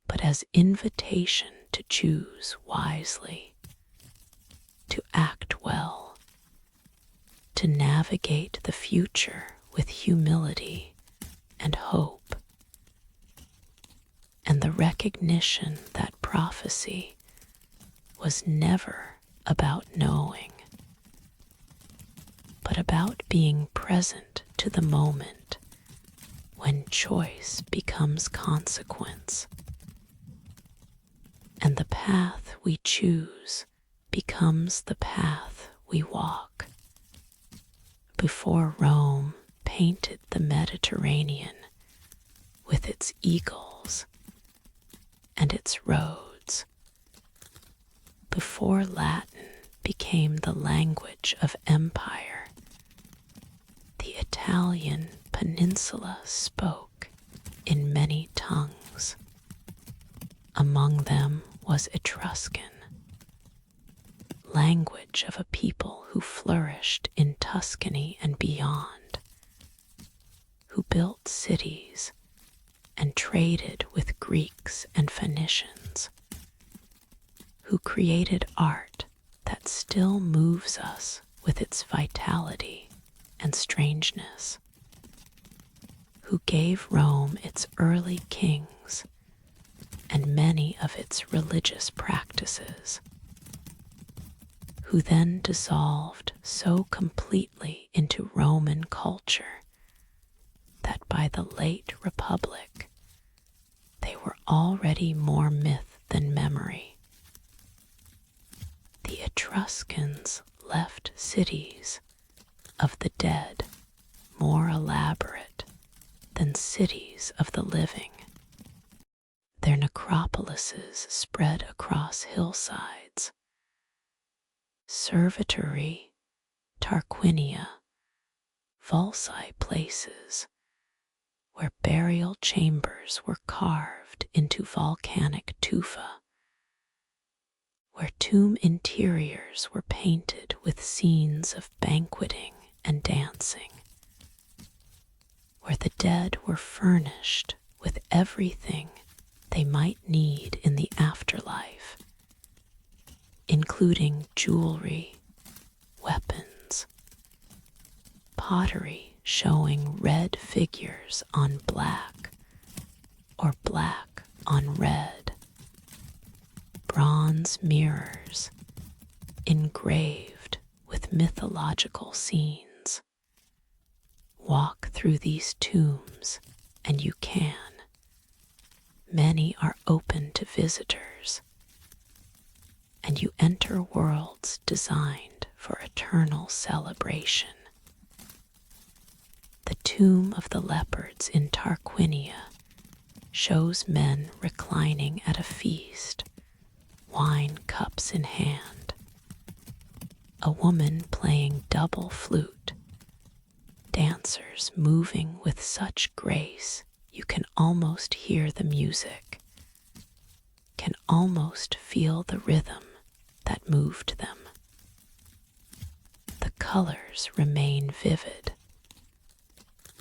but as invitation to choose wisely, to act well, to navigate the future with humility and hope, and the recognition that prophecy was never about knowing, but about being present to the moment when choice becomes consequence, and the path we choose becomes the path we walk. Before Rome painted the Mediterranean with its eagles and its roads, before Latin became the language of empire, the Italian peninsula spoke in many tongues. Among them was Etruscan, language of a people who flourished in Tuscany and beyond, who built cities and traded with Greeks and Phoenicians, who created art that still moves us with its vitality and strangeness, who gave Rome its early kings and many of its religious practices, who then dissolved so completely into Roman culture that by the late Republic they were already more myth than memory. The Etruscans left cities of the dead more elaborate than cities of the living. Their necropolises spread across hillsides. Servitory, Tarquinia, Volsi places, where burial chambers were carved into volcanic tufa, where tomb interiors were painted with scenes of banqueting and dancing, where the dead were furnished with everything they might need in the afterlife, including jewelry, weapons, pottery showing red figures on black or black on red, bronze mirrors engraved with mythological scenes. Walk through these tombs and you can. Many are open to visitors, and you enter worlds designed for eternal celebration. The tomb of the leopards in Tarquinia shows men reclining at a feast, wine cups in hand, a woman playing double flute, dancers moving with such grace you can almost hear the music, can almost feel the rhythm that moved them. The colors remain vivid,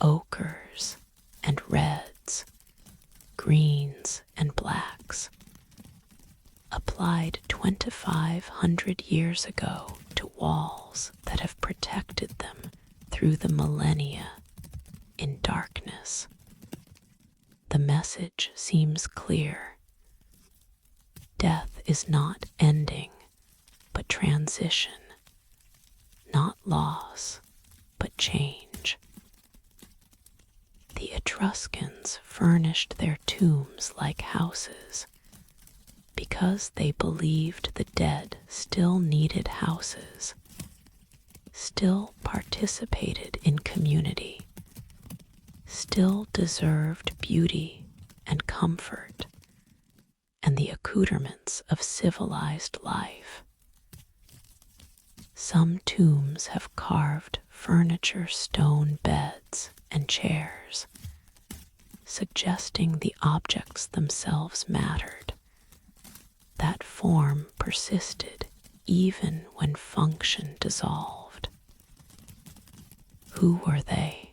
ochres and reds, greens and blacks, applied 2,500 years ago to walls that have protected them through the millennia in darkness. The message seems clear. Death is not ending, but transition, not loss, but change. The Etruscans furnished their tombs like houses because they believed the dead still needed houses, still participated in community, still deserved beauty and comfort and the accoutrements of civilized life. Some tombs have carved furniture, stone beds, and chairs, suggesting the objects themselves mattered. That form persisted even when function dissolved. Who were they?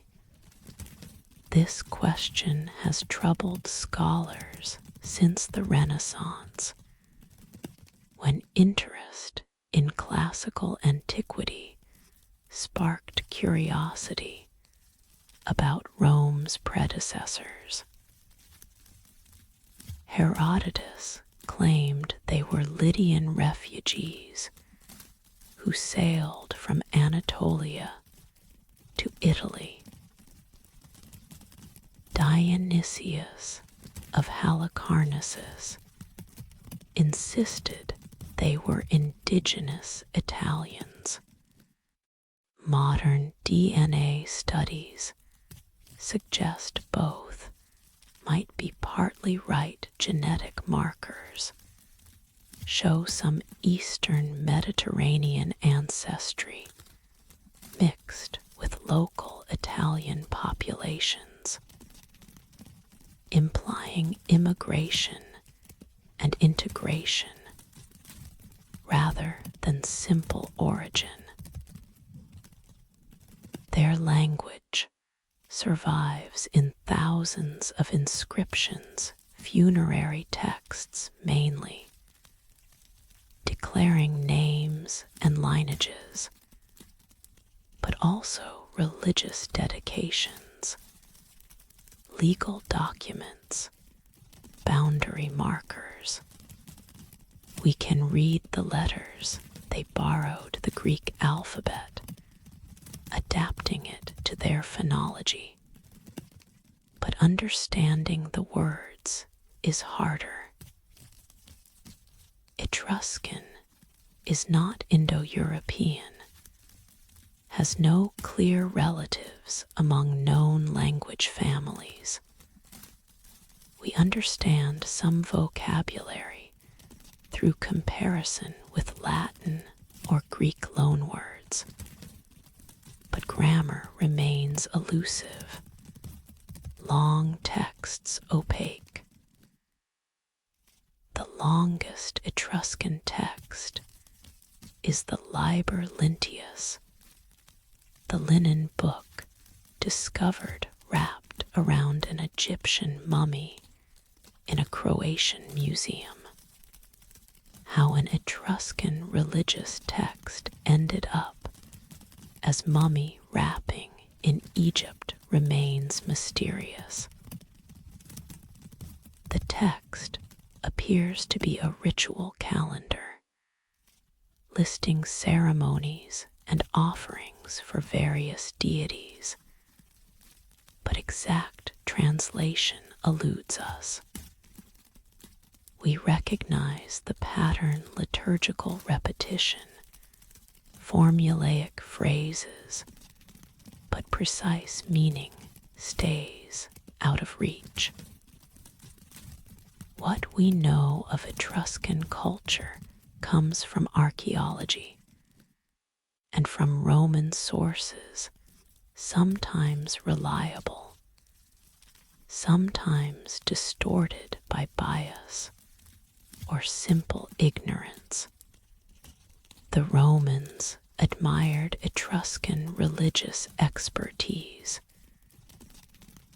This question has troubled scholars since the Renaissance, when interest in classical antiquity sparked curiosity about Rome's predecessors. Herodotus claimed they were Lydian refugees who sailed from Anatolia to Italy. Dionysius of Halicarnassus insisted they were indigenous Italians. Modern DNA studies suggest both might be partly right. Genetic markers show some Eastern Mediterranean ancestry mixed with local Italian populations, implying immigration and integration rather than simple origin. Their language survives in thousands of inscriptions, funerary texts mainly, declaring names and lineages, but also religious dedications, legal documents, boundary markers. We can read the letters. They borrowed the Greek alphabet, adapting it to their phonology. But understanding the words is harder. Etruscan is not Indo-European, has no clear relatives among known language families. We understand some vocabulary through comparison with Latin or Greek loanwords, but grammar remains elusive. long texts opaque. The longest Etruscan text is the Liber Linteus, the linen book discovered wrapped around an Egyptian mummy in a Croatian museum. How an Etruscan religious text ended up as mummy wrapping in Egypt remains mysterious. The text appears to be a ritual calendar, listing ceremonies and offerings for various deities, but exact translation eludes us. We recognize the pattern liturgical repetition, formulaic phrases, but precise meaning stays out of reach. What we know of Etruscan culture comes from archaeology and from Roman sources, sometimes reliable, sometimes distorted by bias or simple ignorance. The Romans admired Etruscan religious expertise,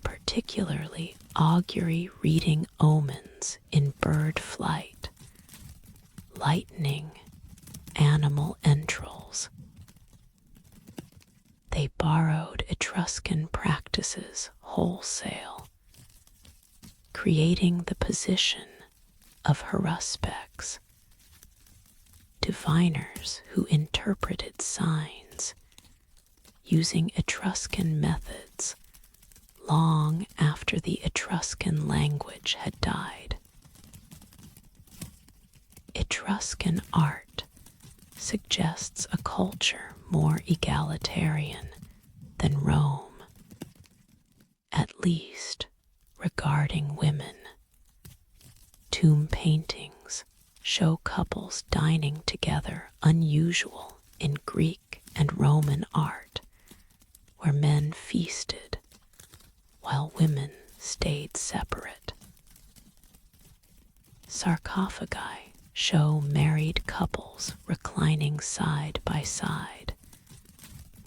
particularly augury reading omens in bird flight, lightning, animal entrails. They borrowed Etruscan practices wholesale, creating the position of haruspex, diviners who interpreted signs using Etruscan methods long after the Etruscan language had died. Etruscan art suggests a culture more egalitarian than Rome, at least regarding women. Tomb paintings show couples dining together, unusual in Greek and Roman art, where men feasted while women stayed separate. Sarcophagi show married couples reclining side by side,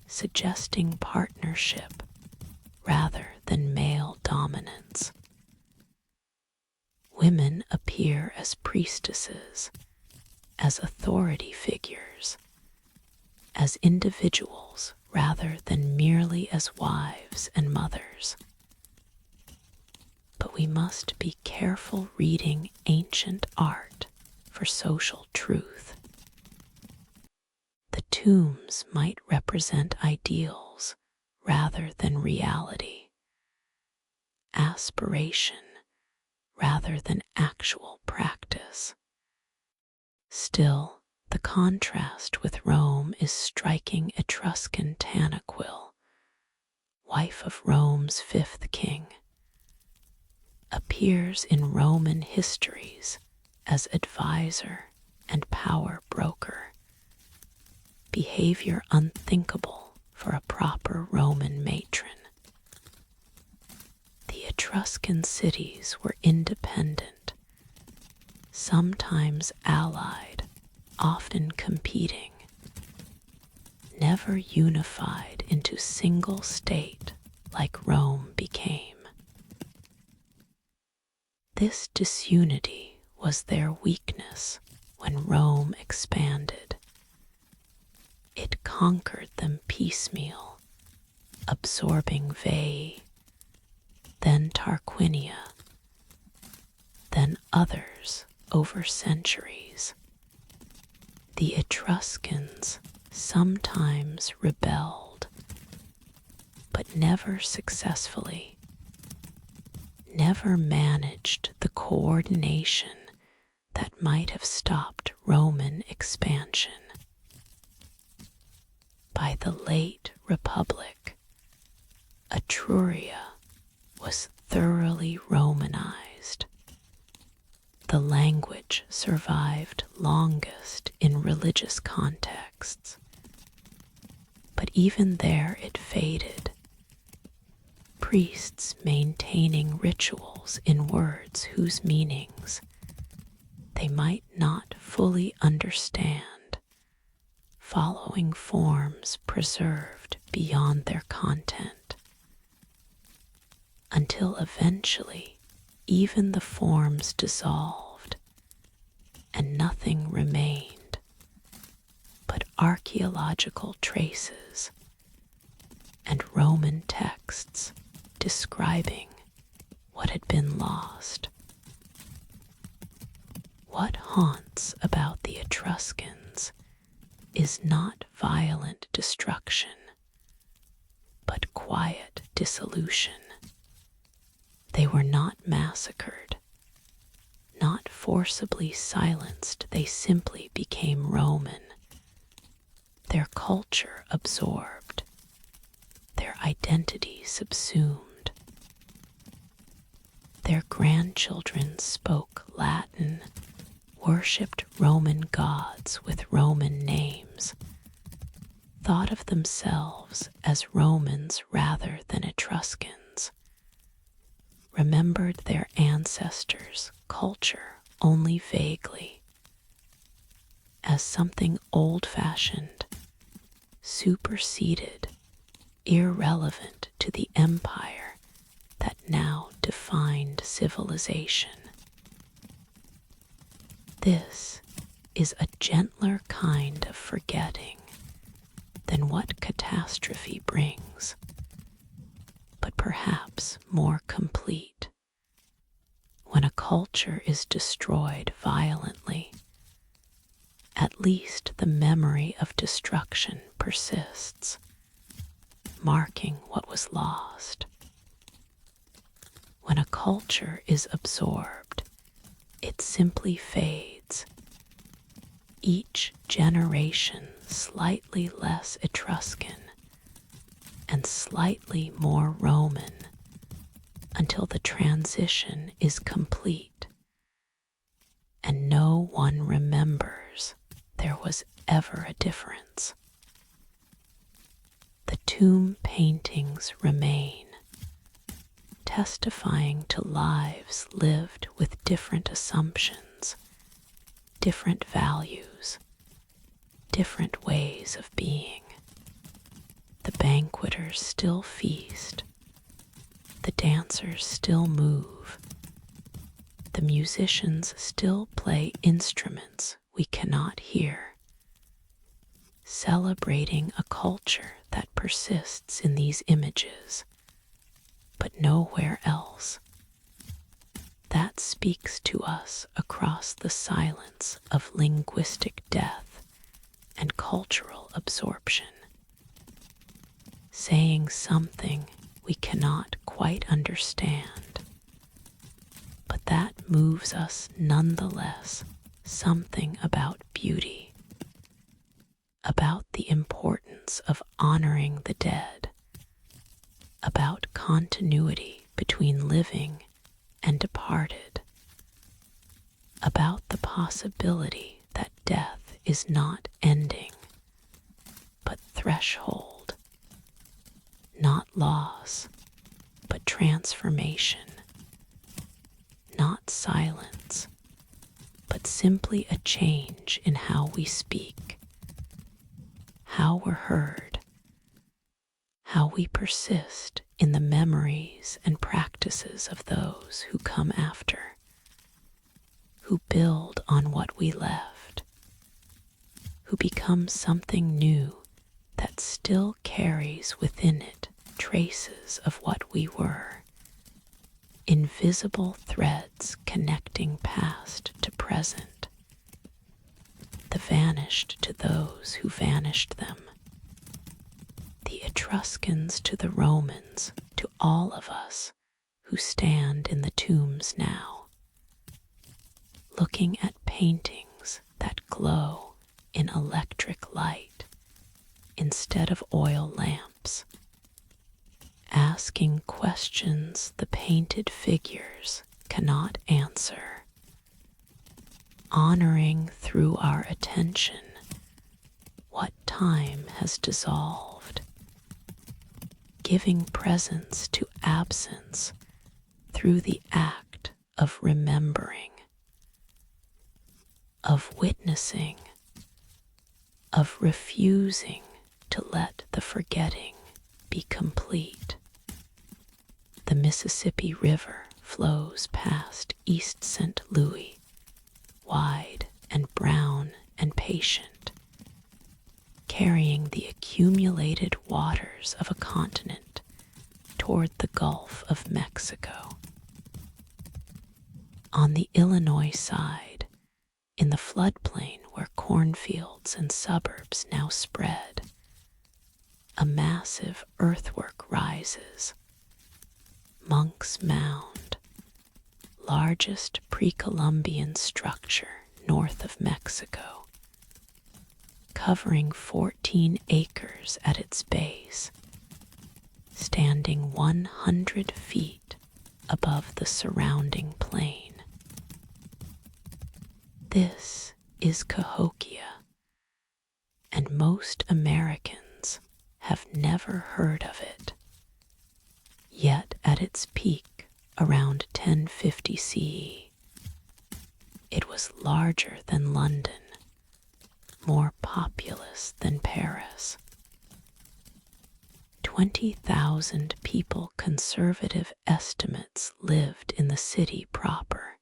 suggesting partnership rather than male dominance. Women appear as priestesses, as authority figures, as individuals rather than merely as wives and mothers. But we must be careful reading ancient art for social truth. The tombs might represent ideals rather than reality, aspiration rather than actual practice. Still, the contrast with Rome is striking. Etruscan Tanaquil, wife of Rome's fifth king, appears in Roman histories as advisor and power broker, behavior unthinkable for a proper Roman matron. The Etruscan cities were independent, sometimes allied, often competing, never unified into single state like Rome became. This disunity was their weakness when Rome expanded. It conquered them piecemeal, absorbing Veii, then Tarquinia, then others over centuries. The Etruscans sometimes rebelled, but never successfully, never managed the coordination that might have stopped Roman expansion. By the late Republic, Etruria was thoroughly Romanized. The language survived longest in religious contexts, but even there it faded. priests maintaining rituals in words whose meanings they might not fully understand, following forms preserved beyond their content, until eventually even the forms dissolved and nothing remained but archaeological traces and Roman texts describing what had been lost. What haunts about the Etruscans is not violent destruction, but quiet dissolution. They were not massacred, not forcibly silenced, they simply became Roman, their culture absorbed, their identity subsumed. Their grandchildren spoke Latin, worshipped Roman gods with Roman names, thought of themselves as Romans rather than Etruscans, remembered their ancestors' culture only vaguely, as something old-fashioned, superseded, irrelevant to the empire that now defined civilization. This is a gentler kind of forgetting than what catastrophe brings, but perhaps more complete. When a culture is destroyed violently, at least the memory of destruction persists, marking what was lost. When a culture is absorbed, it simply fades, each generation slightly less Etruscan and slightly more Roman, until the transition is complete and no one remembers there was ever a difference. The tomb paintings remain, testifying to lives lived with different assumptions, different values, different ways of being. The banqueters still feast, the dancers still move, the musicians still play instruments we cannot hear, celebrating a culture that persists in these images, but nowhere else. That speaks to us across the silence of linguistic death and cultural absorption, saying something we cannot quite understand, but that moves us nonetheless, something about beauty, about the importance of honoring the dead, about continuity between living and departed, about the possibility that death is not ending, but threshold, not loss, but transformation, not silence, but simply a change in how we speak, how we're heard, how we persist in the memories and practices of those who come after, who build on what we left, who become something new that still carries within it traces of what we were, invisible threads connecting past to present, the vanished to those who vanished them, the Etruscans to the Romans, to all of us who stand in the tombs now, looking at paintings that glow in electric light instead of oil lamps, asking questions the painted figures cannot answer, honoring through our attention what time has dissolved, giving presence to absence through the act of remembering, of witnessing, of refusing to let the forgetting be complete. The Mississippi River flows past East St. Louis, wide and brown and patient, carrying the accumulated waters of a continent toward the Gulf of Mexico. On the Illinois side, in the floodplain where cornfields and suburbs now spread, a massive earthwork rises. Monk's Mound, largest pre-Columbian structure north of Mexico, covering 14 acres at its base, standing 100 feet above the surrounding plain. This is Cahokia, and most Americans have never heard of it. Yet at its peak, around 1050 CE, it was larger than London, more populous than Paris. 20,000 people, conservative estimates, lived in the city proper,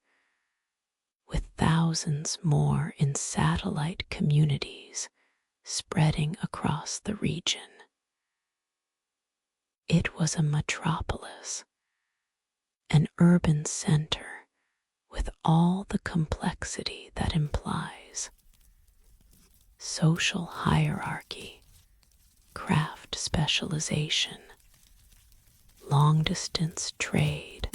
with thousands more in satellite communities spreading across the region. It was a metropolis, an urban center with all the complexity that implies: social hierarchy, craft specialization, long-distance trade,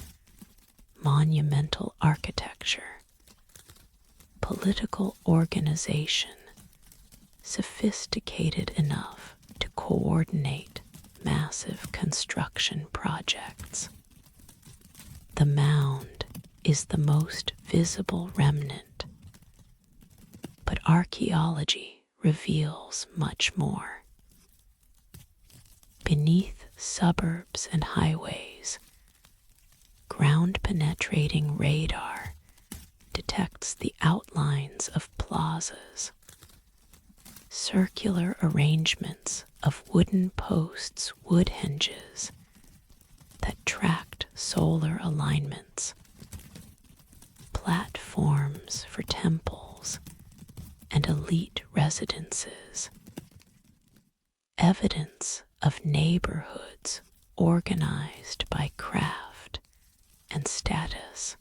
monumental architecture, political organization, sophisticated enough to coordinate massive construction projects. The mound is the most visible remnant, but archaeology reveals much more. Beneath suburbs and highways, ground-penetrating radar detects the outlines of plazas, circular arrangements of wooden posts, wood hinges that tracked solar alignments, platforms for temples and elite residences, evidence of neighborhoods organized by craft and status.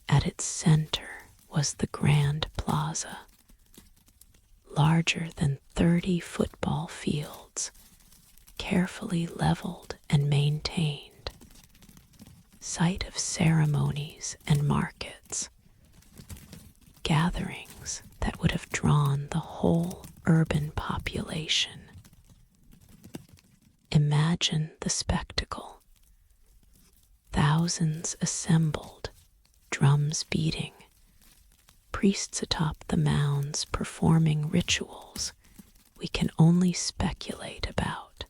At its center was the Grand Plaza, larger than 30 football fields, carefully leveled and maintained, site of ceremonies and markets, gatherings that would have drawn the whole urban population. Imagine the spectacle. Thousands assembled, drums beating, priests atop the mounds performing rituals we can only speculate about.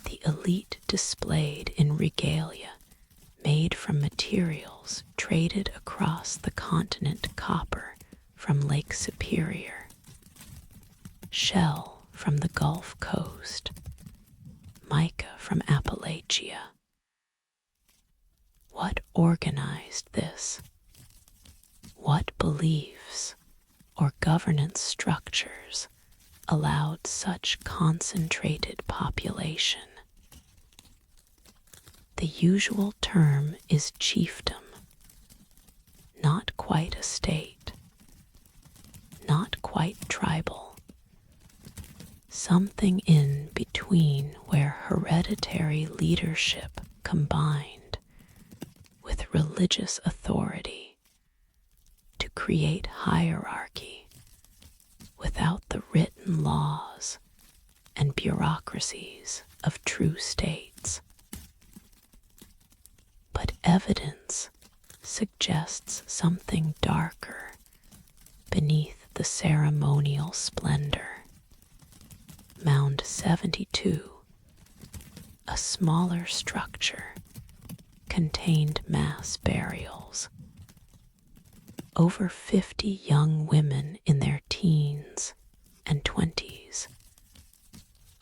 The elite displayed in regalia made from materials traded across the continent: copper from Lake Superior, shell from the Gulf Coast, mica from Appalachia. What organized this? What beliefs or governance structures allowed such concentrated population? The usual term is chiefdom, not quite a state, not quite tribal, something in between, where hereditary leadership combined with religious authority to create hierarchy without the written laws and bureaucracies of true states. But evidence suggests something darker beneath the ceremonial splendor. Mound 72 a smaller structure contained mass burials. Over 50 young women in their teens and 20s,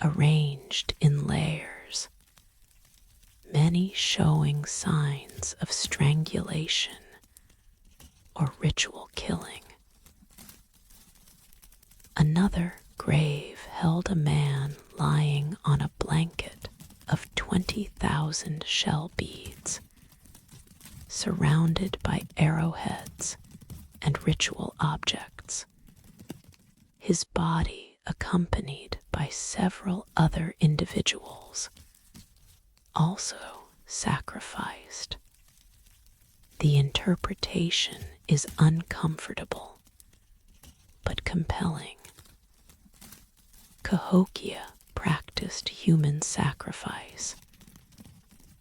arranged in layers, many showing signs of strangulation or ritual killing. Another grave held a man lying on a blanket of 20,000 shell beads, surrounded by arrowheads and ritual objects, his body accompanied by several other individuals, also sacrificed. The interpretation is uncomfortable but compelling. Cahokia practiced human sacrifice,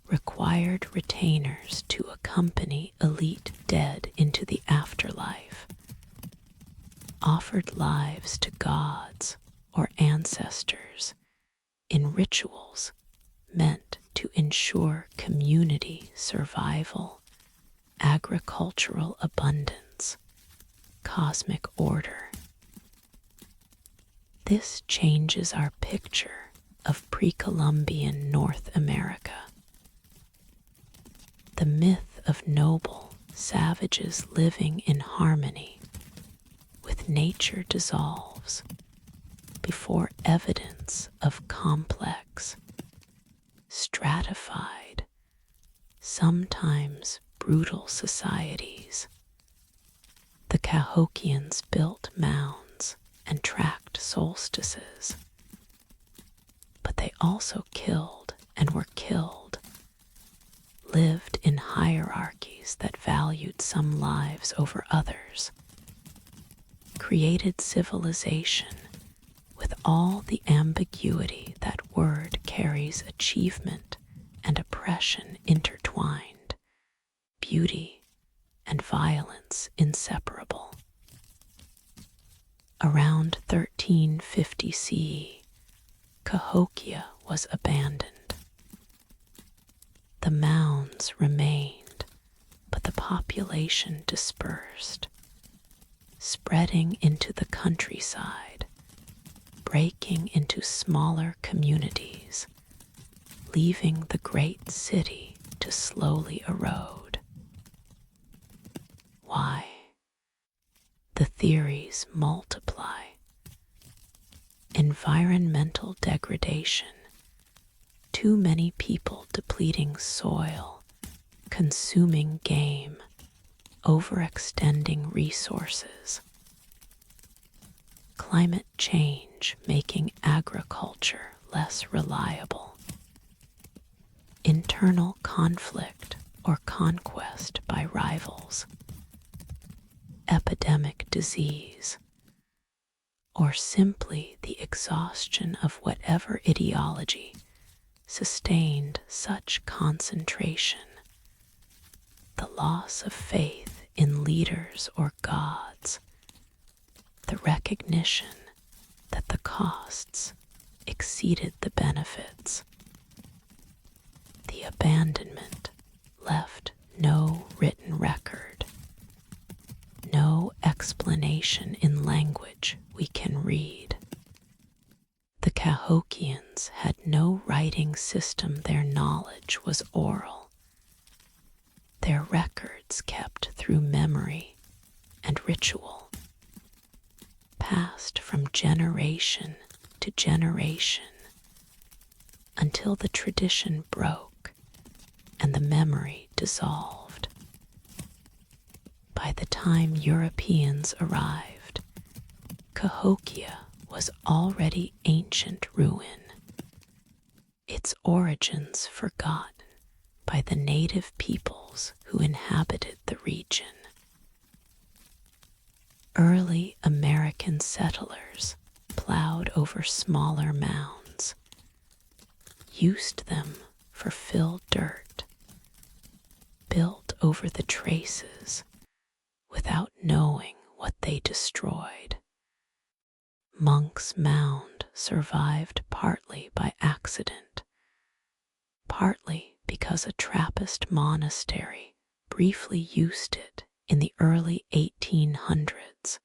required retainers to accompany elite dead into the afterlife, offered lives to gods or ancestors in rituals meant to ensure community survival, agricultural abundance, cosmic order. This changes our picture of pre-Columbian North America. The myth of noble savages living in harmony with nature dissolves before evidence of complex, stratified, sometimes brutal societies. The Cahokians built mounds and tracked solstices, but they also killed and were killed, lived in hierarchies that valued some lives over others, created civilization with all the ambiguity that word carries: achievement and oppression intertwined, beauty and violence inseparable. Around 1350 CE, Cahokia was abandoned. The mounds remained, but the population dispersed, spreading into the countryside, breaking into smaller communities, leaving the great city to slowly erode. Why? The theories multiply. Environmental degradation, too many people depleting soil, consuming game, overextending resources. Climate change making agriculture less reliable. Internal conflict or conquest by rivals. Epidemic disease, or simply the exhaustion of whatever ideology sustained such concentration. The loss of faith in leaders or gods, the recognition that the costs exceeded the benefits. The abandonment left no written record, no explanation in language we can read. The Cahokians had no writing system, their knowledge was oral. Their records kept through memory and ritual, passed from generation to generation, until the tradition broke and the memory dissolved. By the time Europeans arrived, Cahokia was already ancient ruin, its origins forgotten by the native peoples who inhabited the region. Early American settlers plowed over smaller mounds, used them for filled dirt, built over the traces without knowing what they destroyed. Monk's Mound survived partly by accident, partly because a Trappist monastery briefly used it in the early 1800s,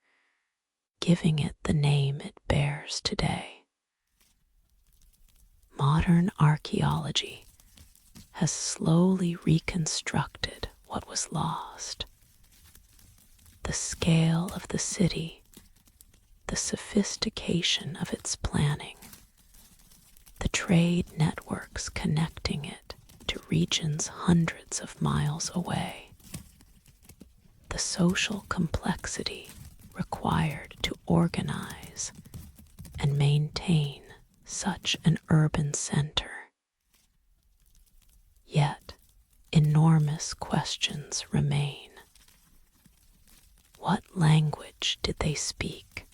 giving it the name it bears today. Modern archaeology has slowly reconstructed what was lost. The scale of the city, the sophistication of its planning, the trade networks connecting it to regions hundreds of miles away, the social complexity required to organize and maintain such an urban center. Yet, enormous questions remain. What language did they speak?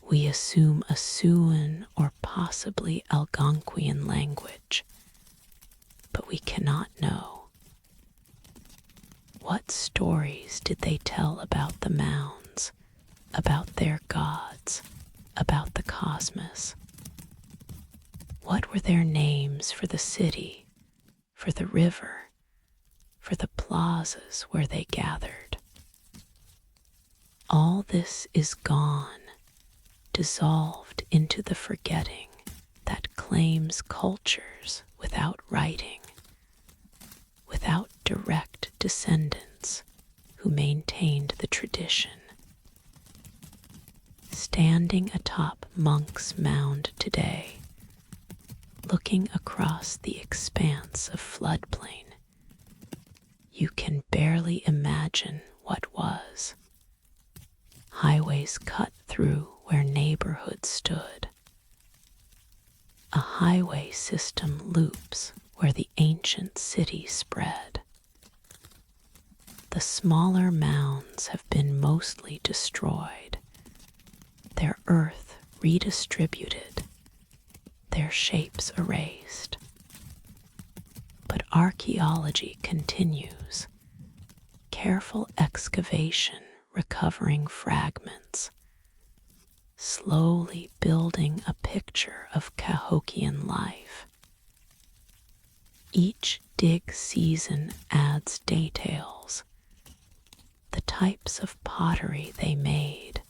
We assume a Siouan or possibly Algonquian language, but we cannot know. What stories did they tell about the mounds, about their gods, about the cosmos? What were their names for the city, for the river, for the plazas where they gathered? All this is gone, dissolved into the forgetting that claims cultures without writing, without direct descendants who maintained the tradition. Standing atop Monk's Mound today, looking across the expanse of floodplain, you can barely imagine what was. Highways cut through where neighborhoods stood. A highway system loops where the ancient city spread. The smaller mounds have been mostly destroyed, their earth redistributed, their shapes erased. But archaeology continues, careful excavation recovering fragments, slowly building a picture of Cahokian life. Each dig season adds details, the types of pottery they made,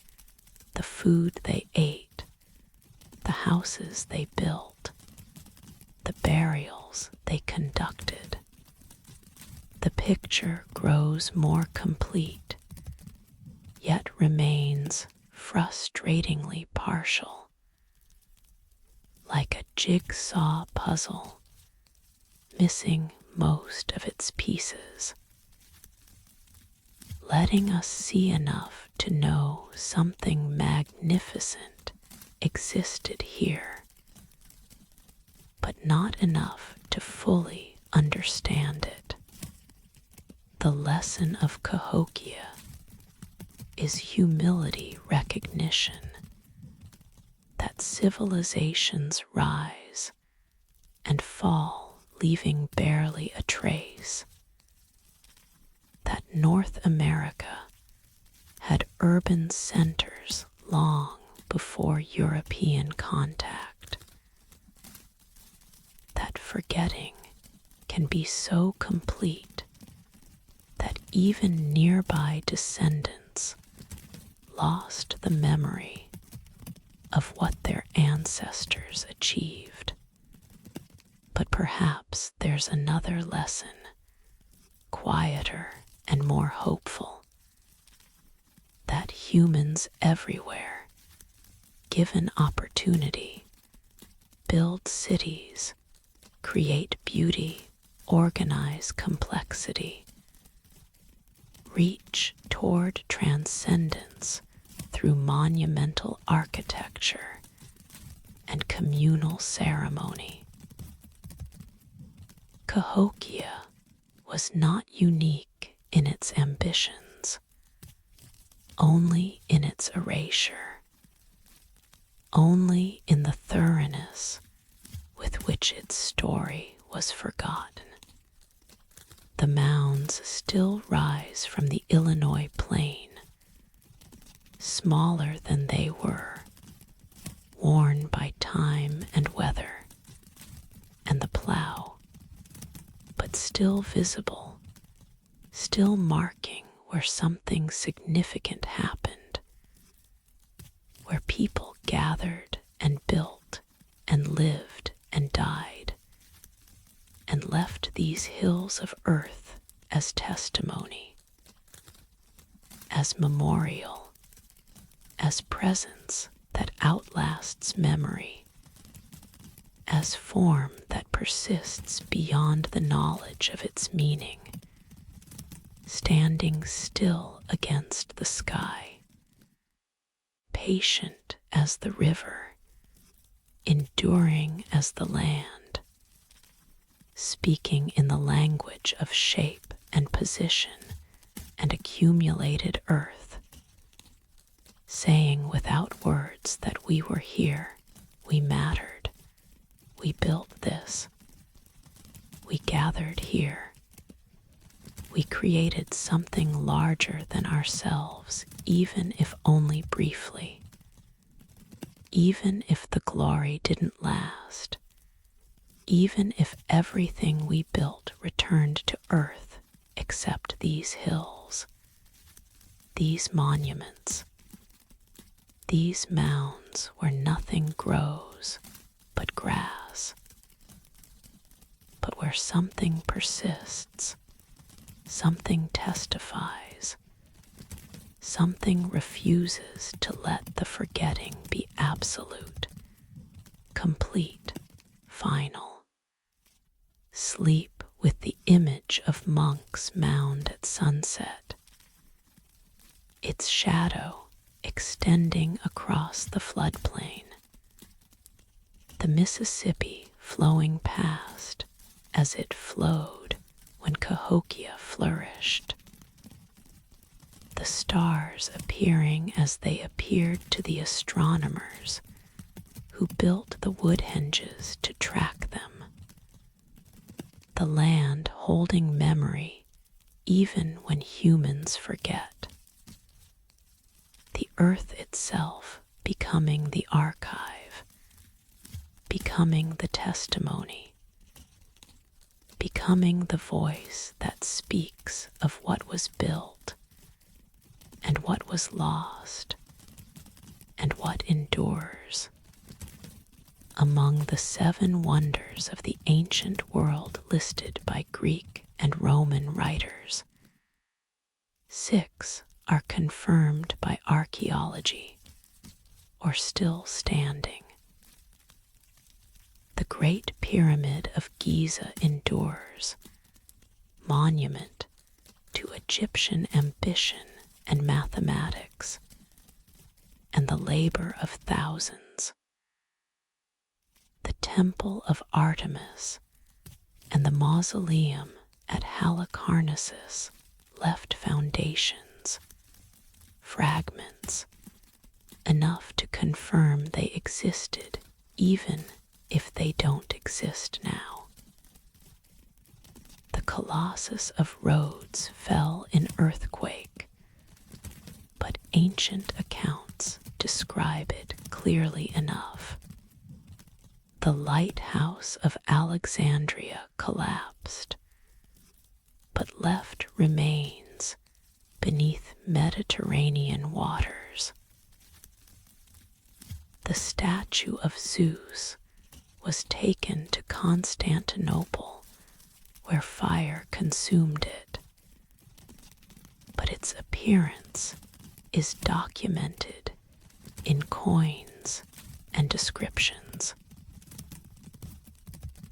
the food they ate, the houses they built, the burials they conducted. The picture grows more complete, yet remains frustratingly partial, like a jigsaw puzzle, missing most of its pieces, letting us see enough to know something magnificent existed here, but not enough to fully understand it. The lesson of Cahokia is humility recognition, that civilizations rise and fall, leaving barely a trace, that North America had urban centers long before European contact, that forgetting can be so complete that even nearby descendants lost the memory of what their ancestors achieved. But perhaps there's another lesson, quieter and more hopeful, that humans everywhere, given opportunity, build cities, create beauty, organize complexity, reach toward transcendence through monumental architecture and communal ceremony. Cahokia was not unique in its ambitions, only in its erasure, only in the thoroughness with which its story was forgotten. The mounds still rise from the Illinois plain, smaller than they were, worn by time and weather, and the plow, still visible, still marking where something significant happened, where people gathered and built and lived and died, and left these hills of earth as testimony, as memorial, as presence that outlasts memory, as form that persists beyond the knowledge of its meaning, standing still against the sky, patient as the river, enduring as the land, speaking in the language of shape and position and accumulated earth, saying without words that we were here, we mattered, we built this, we gathered here, we created something larger than ourselves, even if only briefly, even if the glory didn't last, even if everything we built returned to earth except these hills, these monuments, these mounds where nothing grows but grass, but where something persists, something testifies, something refuses to let the forgetting be absolute, complete, final. Sleep with the image of Monk's Mound at sunset, its shadow extending across the floodplain, the Mississippi flowing past as it flowed when Cahokia flourished, the stars appearing as they appeared to the astronomers who built the wood henges to track them, the land holding memory even when humans forget, the earth itself becoming the archive, becoming the testimony, becoming the voice that speaks of what was built and what was lost and what endures. Among the 7 wonders of the ancient world listed by Greek and Roman writers, 6 are confirmed by archaeology or still standing. The Great Pyramid of Giza endures, monument to Egyptian ambition and mathematics, and the labor of thousands. The Temple of Artemis and the mausoleum at Halicarnassus left foundations, fragments, enough to confirm they existed even if they don't exist now. The Colossus of Rhodes fell in earthquake, but ancient accounts describe it clearly enough. The lighthouse of Alexandria collapsed, but left remains beneath Mediterranean waters. The statue of Zeus was taken to Constantinople, where fire consumed it, but its appearance is documented in coins and descriptions.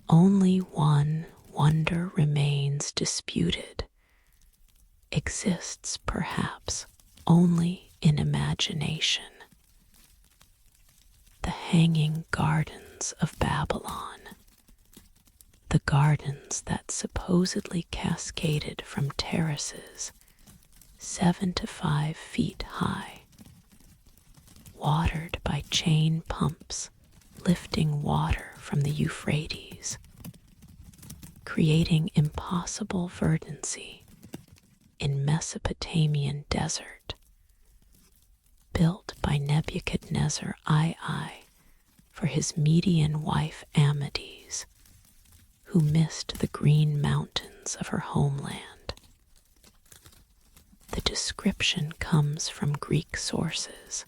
Only one wonder remains disputed, exists perhaps only in imagination. The hanging gardens of Babylon, the gardens that supposedly cascaded from terraces 7 to 5 feet high, watered by chain pumps lifting water from the Euphrates, creating impossible verdancy in Mesopotamian desert, built by Nebuchadnezzar II for his Median wife Amades, who who missed the green mountains of her homeland. The description comes from Greek sources.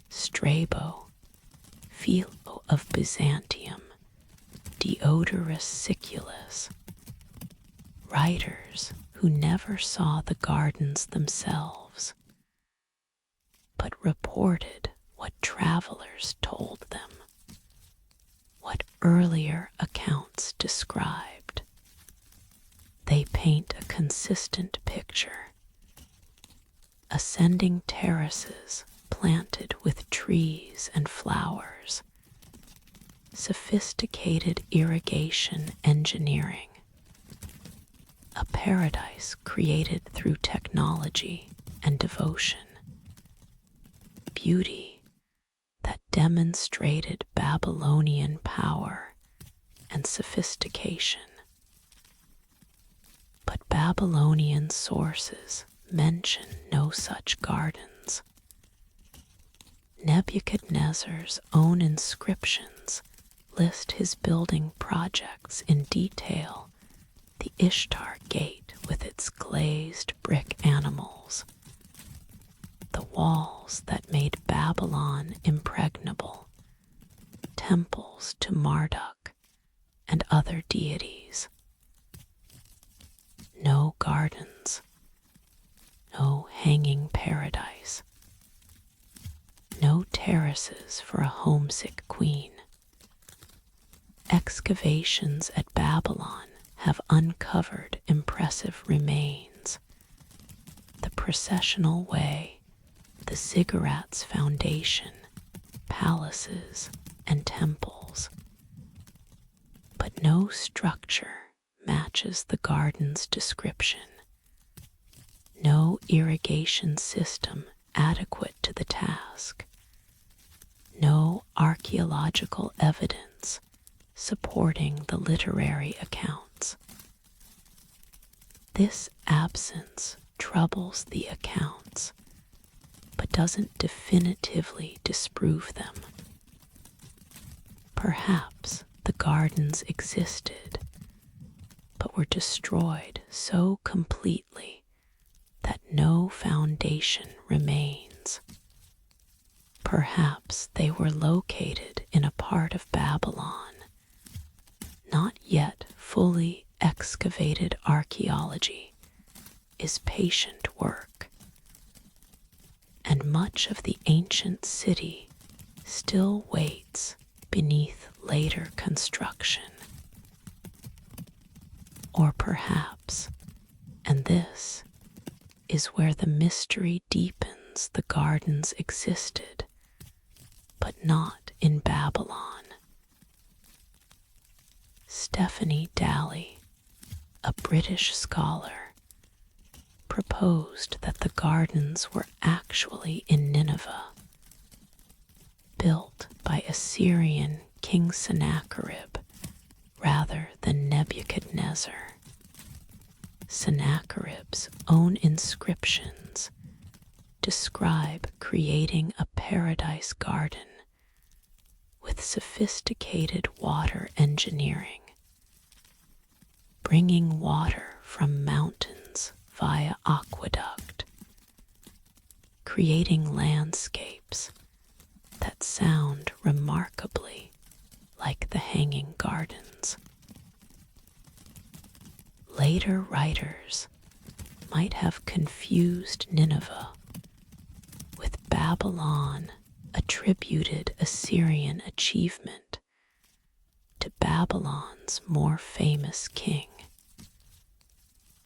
Strabo, Philo of Byzantium, Diodorus Siculus, writers who never saw the gardens themselves, but reported what travelers told them, what earlier accounts described. They paint a consistent picture. Ascending terraces planted with trees and flowers, sophisticated irrigation engineering, a paradise created through technology and devotion, beauty that demonstrated Babylonian power and sophistication. But Babylonian sources mention no such gardens. Nebuchadnezzar's own inscriptions list his building projects in detail: the Ishtar Gate with its glazed brick animals, the walls that made Babylon impregnable, temples to Marduk and other deities. No gardens, no hanging paradise, no terraces for a homesick queen. Excavations at Babylon have uncovered impressive remains: the processional way, the ziggurats foundation, palaces, and temples. But no structure matches the garden's description. No irrigation system adequate to the task. No archaeological evidence supporting the literary accounts. This absence troubles the accounts, but doesn't definitively disprove them. Perhaps the gardens existed, but were destroyed so completely that no foundation remains. Perhaps they were located in a part of Babylon not yet fully excavated. Archaeology is patient work, and much of the ancient city still waits beneath later construction. Or perhaps, and this is where the mystery deepens, the gardens existed, but not in Babylon. Stephanie Daly, a British scholar, proposed that the gardens were actually in Nineveh, built by Assyrian King Sennacherib rather than Nebuchadnezzar. Sennacherib's own inscriptions describe creating a paradise garden with sophisticated water engineering, bringing water from mountains via aqueduct, creating landscapes that sound remarkably like the Hanging Gardens. Later writers might have confused Nineveh with Babylon, attributed Assyrian achievement to Babylon's more famous king,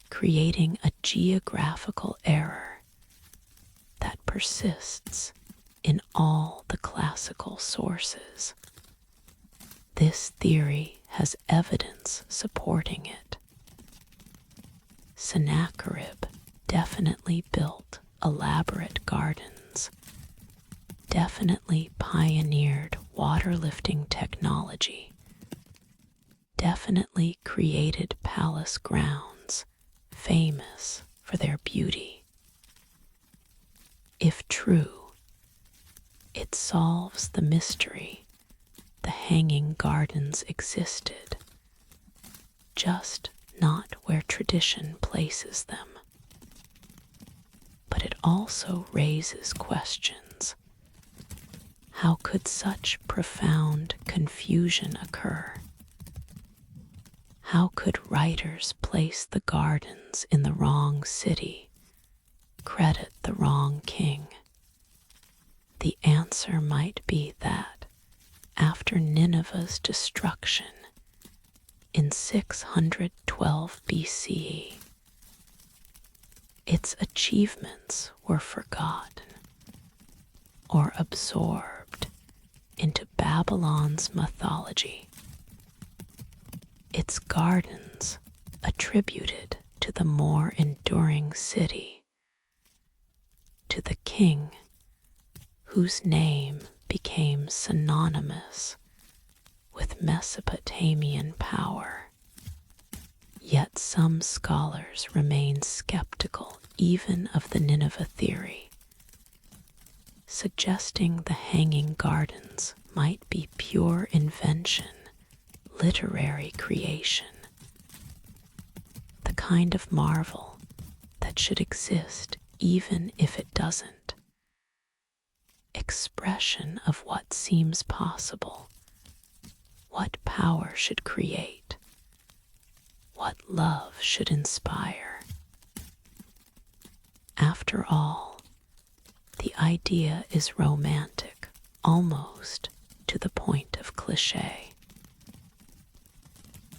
creating a geographical error that persists in all the classical sources. This theory has evidence supporting it. Sennacherib definitely built elaborate gardens, definitely pioneered water lifting technology, definitely created palace grounds famous for their beauty. If true, it solves the mystery: the Hanging Gardens existed, just not where tradition places them. But it also raises questions. How could such profound confusion occur? How could writers place the gardens in the wrong city, credit the wrong king? The answer might be that, after Nineveh's destruction in 612 BCE, its achievements were forgotten or absorbed into Babylon's mythology. Its gardens attributed to the more enduring city, to the king whose name became synonymous with Mesopotamian power. Yet some scholars remain skeptical even of the Nineveh theory, suggesting the Hanging Gardens might be pure invention, literary creation, the kind of marvel that should exist even if it doesn't. Expression of what seems possible, what power should create, what love should inspire. After all, the idea is romantic, almost to the point of cliché.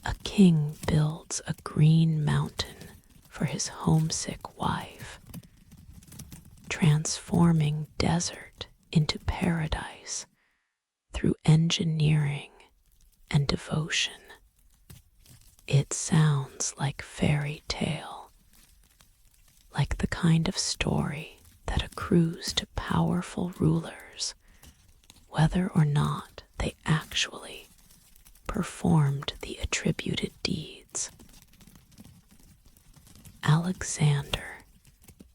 A king builds a green mountain for his homesick wife, transforming desert into paradise through engineering and devotion. It sounds like fairy tale, like the kind of story that accrues to powerful rulers, whether or not they actually performed the attributed deeds. Alexander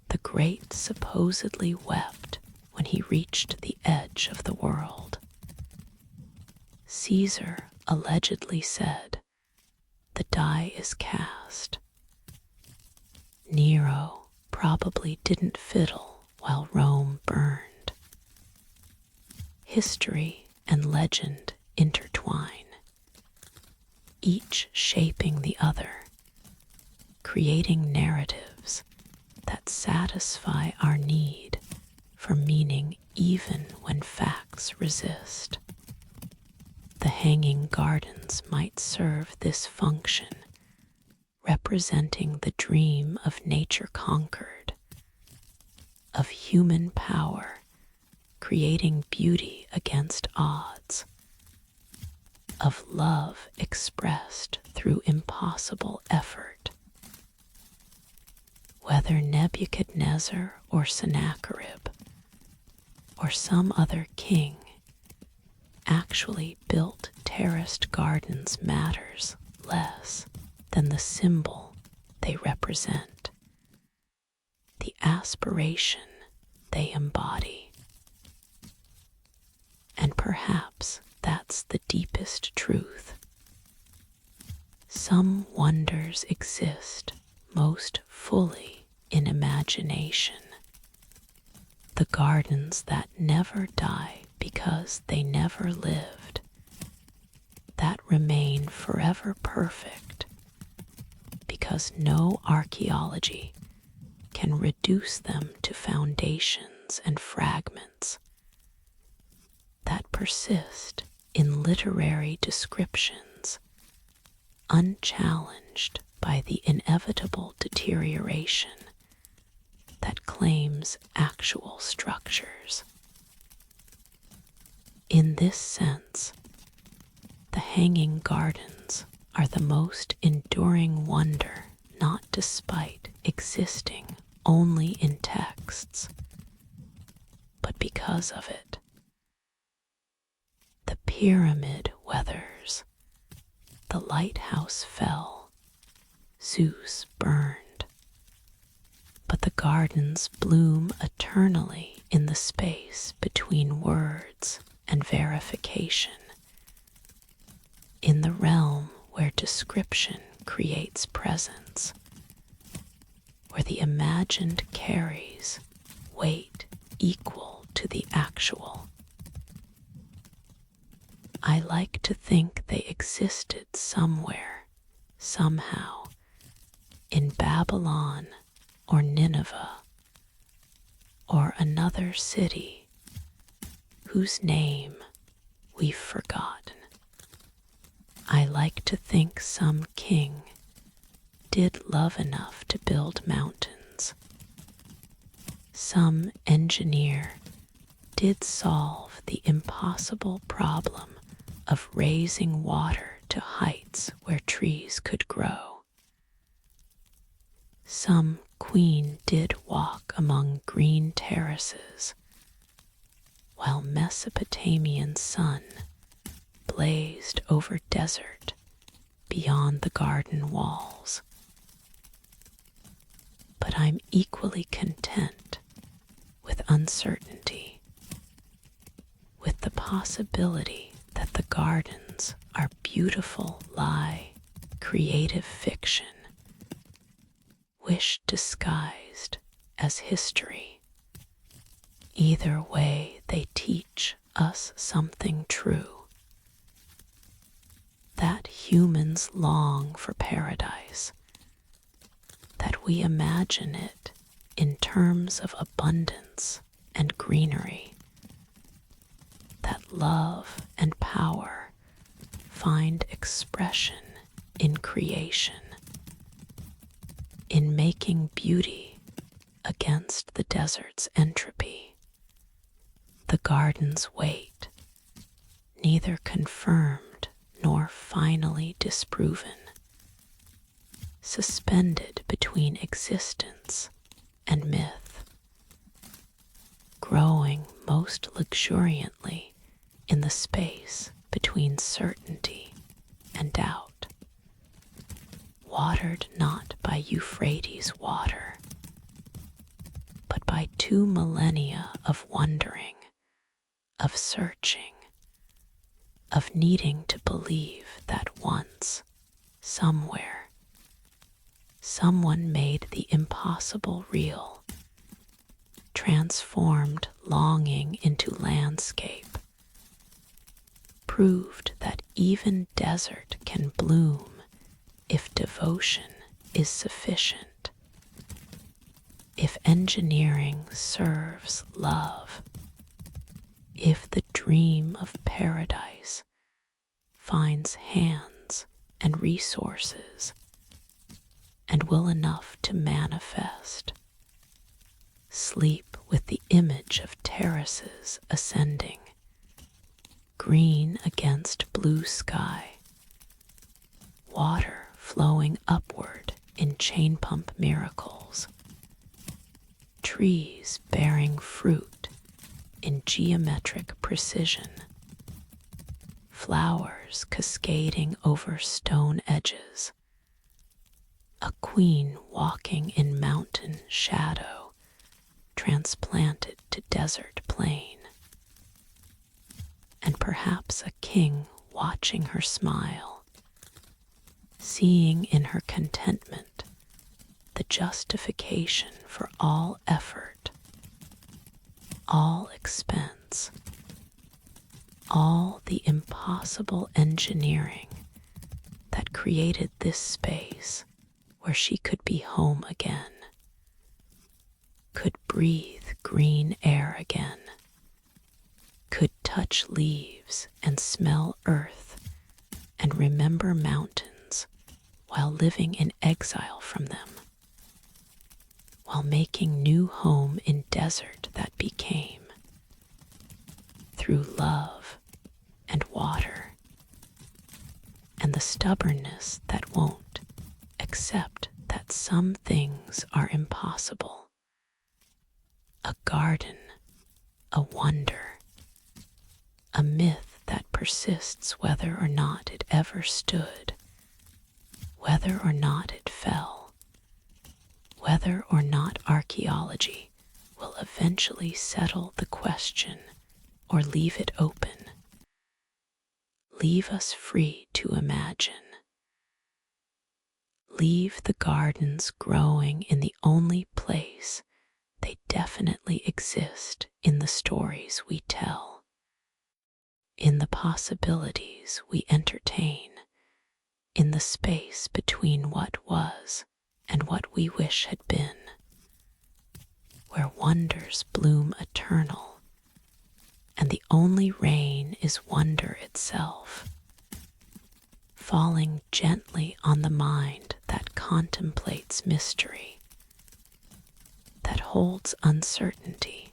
the Great supposedly wept when he reached the edge of the world. Caesar allegedly said, "The die is cast." Nero probably didn't fiddle while Rome burned. History and legend intertwine, each shaping the other, creating narratives that satisfy our need for meaning even when facts resist. The Hanging Gardens might serve this function, representing the dream of nature conquered, of human power creating beauty against odds, of love expressed through impossible effort. Whether Nebuchadnezzar or Sennacherib or some other king actually built terraced gardens matters less than the symbol they represent, the aspiration they embody. And perhaps that's the deepest truth. Some wonders exist most fully in imagination, the gardens that never die because they never lived, that remain forever perfect because no archaeology can reduce them to foundations and fragments, that persist in literary descriptions, unchallenged by the inevitable deterioration that claims actual structures. In this sense, the Hanging Gardens are the most enduring wonder, not despite existing only in texts, but because of it. The pyramid weathers, the lighthouse fell, Zeus burned, but the gardens bloom eternally in the space between words and verification, in the realm where description creates presence, where the imagined carries weight equal to the actual. I like to think they existed somewhere, somehow, in Babylon or Nineveh, or another city whose name we've forgotten. I like to think some king did love enough to build mountains. Some engineer did solve the impossible problem of raising water to heights where trees could grow. Some queen did walk among green terraces, while Mesopotamian sun blazed over desert beyond the garden walls. But I'm equally content with uncertainty, with the possibility that the gardens are beautiful lie, creative fiction, wish disguised as history. Either way, they teach us something true, that humans long for paradise, that we imagine it in terms of abundance and greenery, that love and power find expression in creation, in making beauty against the desert's entropy. The garden's weight, neither confirmed nor finally disproven, suspended between existence and myth, growing most luxuriantly in the space between certainty and doubt, watered not by Euphrates water, but by 2 millennia of wondering, of searching, of needing to believe that once, somewhere, someone made the impossible real, transformed longing into landscape, proved that even desert can bloom if devotion is sufficient, if engineering serves love, if the dream of paradise finds hands and resources and will enough to manifest. Sleep with the image of terraces ascending, green against blue sky, water flowing upward in chain pump miracles, trees bearing fruit in geometric precision, flowers cascading over stone edges, a queen walking in mountain shadow transplanted to desert plain, and perhaps a king watching her smile, seeing in her contentment the justification for all effort, all expense, all the impossible engineering that created this space where she could be home again, could breathe green air again, could touch leaves and smell earth and remember mountains while living in exile from them, while making new home in desert that became, through love and water, and the stubbornness that won't accept that some things are impossible. A garden, a wonder, a myth that persists whether or not it ever stood, whether or not it fell, whether or not archaeology will eventually settle the question or leave it open. Leave us free to imagine. Leave the gardens growing in the only place they definitely exist in the stories we tell, in the possibilities we entertain, in the space between what was and what we wish had been, where wonders bloom eternal, and the only rain is wonder itself, falling gently on the mind that contemplates mystery, that holds uncertainty,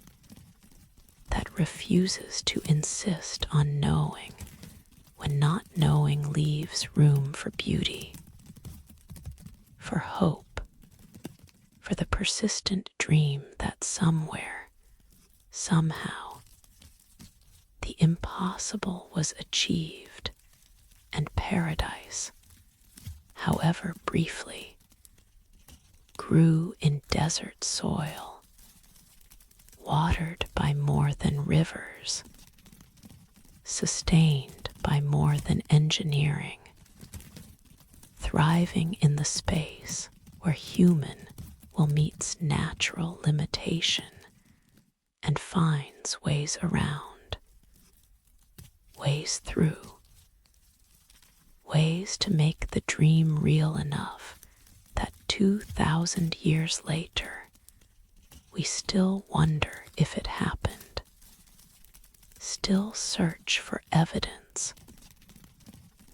that refuses to insist on knowing when not knowing leaves room for beauty, for hope, for the persistent dream that somewhere, somehow, the impossible was achieved, and paradise, however briefly, grew in desert soil, watered by more than rivers, sustained by more than engineering, thriving in the space where human will meets natural limitation and finds ways around, ways through, ways to make the dream real enough that 2,000 years later we still wonder if it happened, still search for evidence,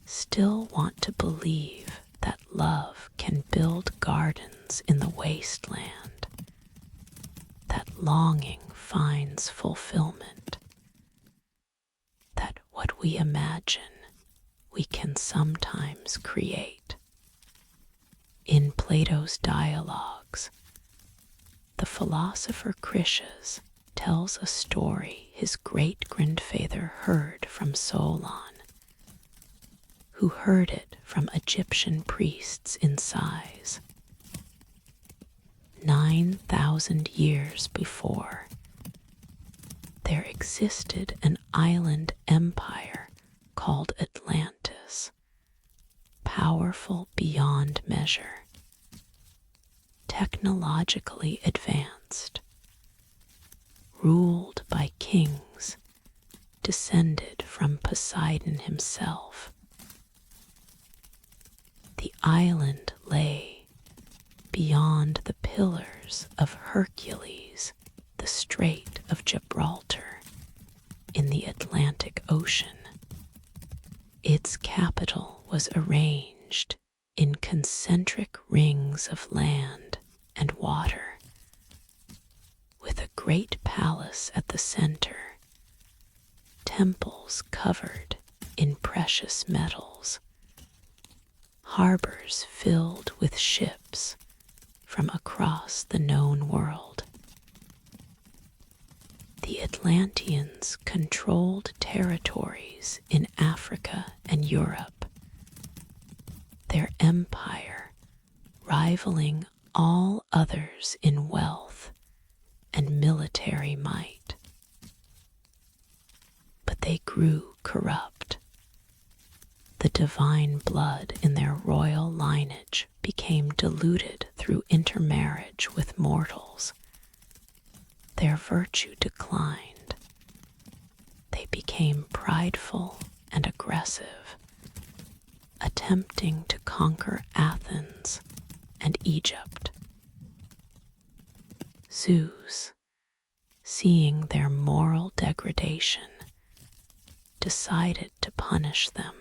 still want to believe that love can build gardens in the wasteland, that longing finds fulfillment, that what we imagine we can sometimes create. In Plato's dialogues, the philosopher Critias tells a story his great-grandfather heard from Solon, who heard it from Egyptian priests in sighs. 9,000 years before, there existed an island empire called Atlantis, powerful beyond measure, technologically advanced, ruled by kings descended from Poseidon himself. The island lay beyond the pillars of Hercules, the Strait of Gibraltar, in the Atlantic Ocean. Its capital was arranged in concentric rings of land and water, with a great palace at the center, temples covered in precious metals, harbors filled with ships from across the known world. The Atlanteans controlled territories in Africa and Europe, their empire rivaling all others in wealth and military might. But they grew corrupt. The divine blood in their royal lineage became diluted through intermarriage with mortals. Their virtue declined. They became prideful and aggressive, attempting to conquer Athens and Egypt. Zeus, seeing their moral degradation, decided to punish them.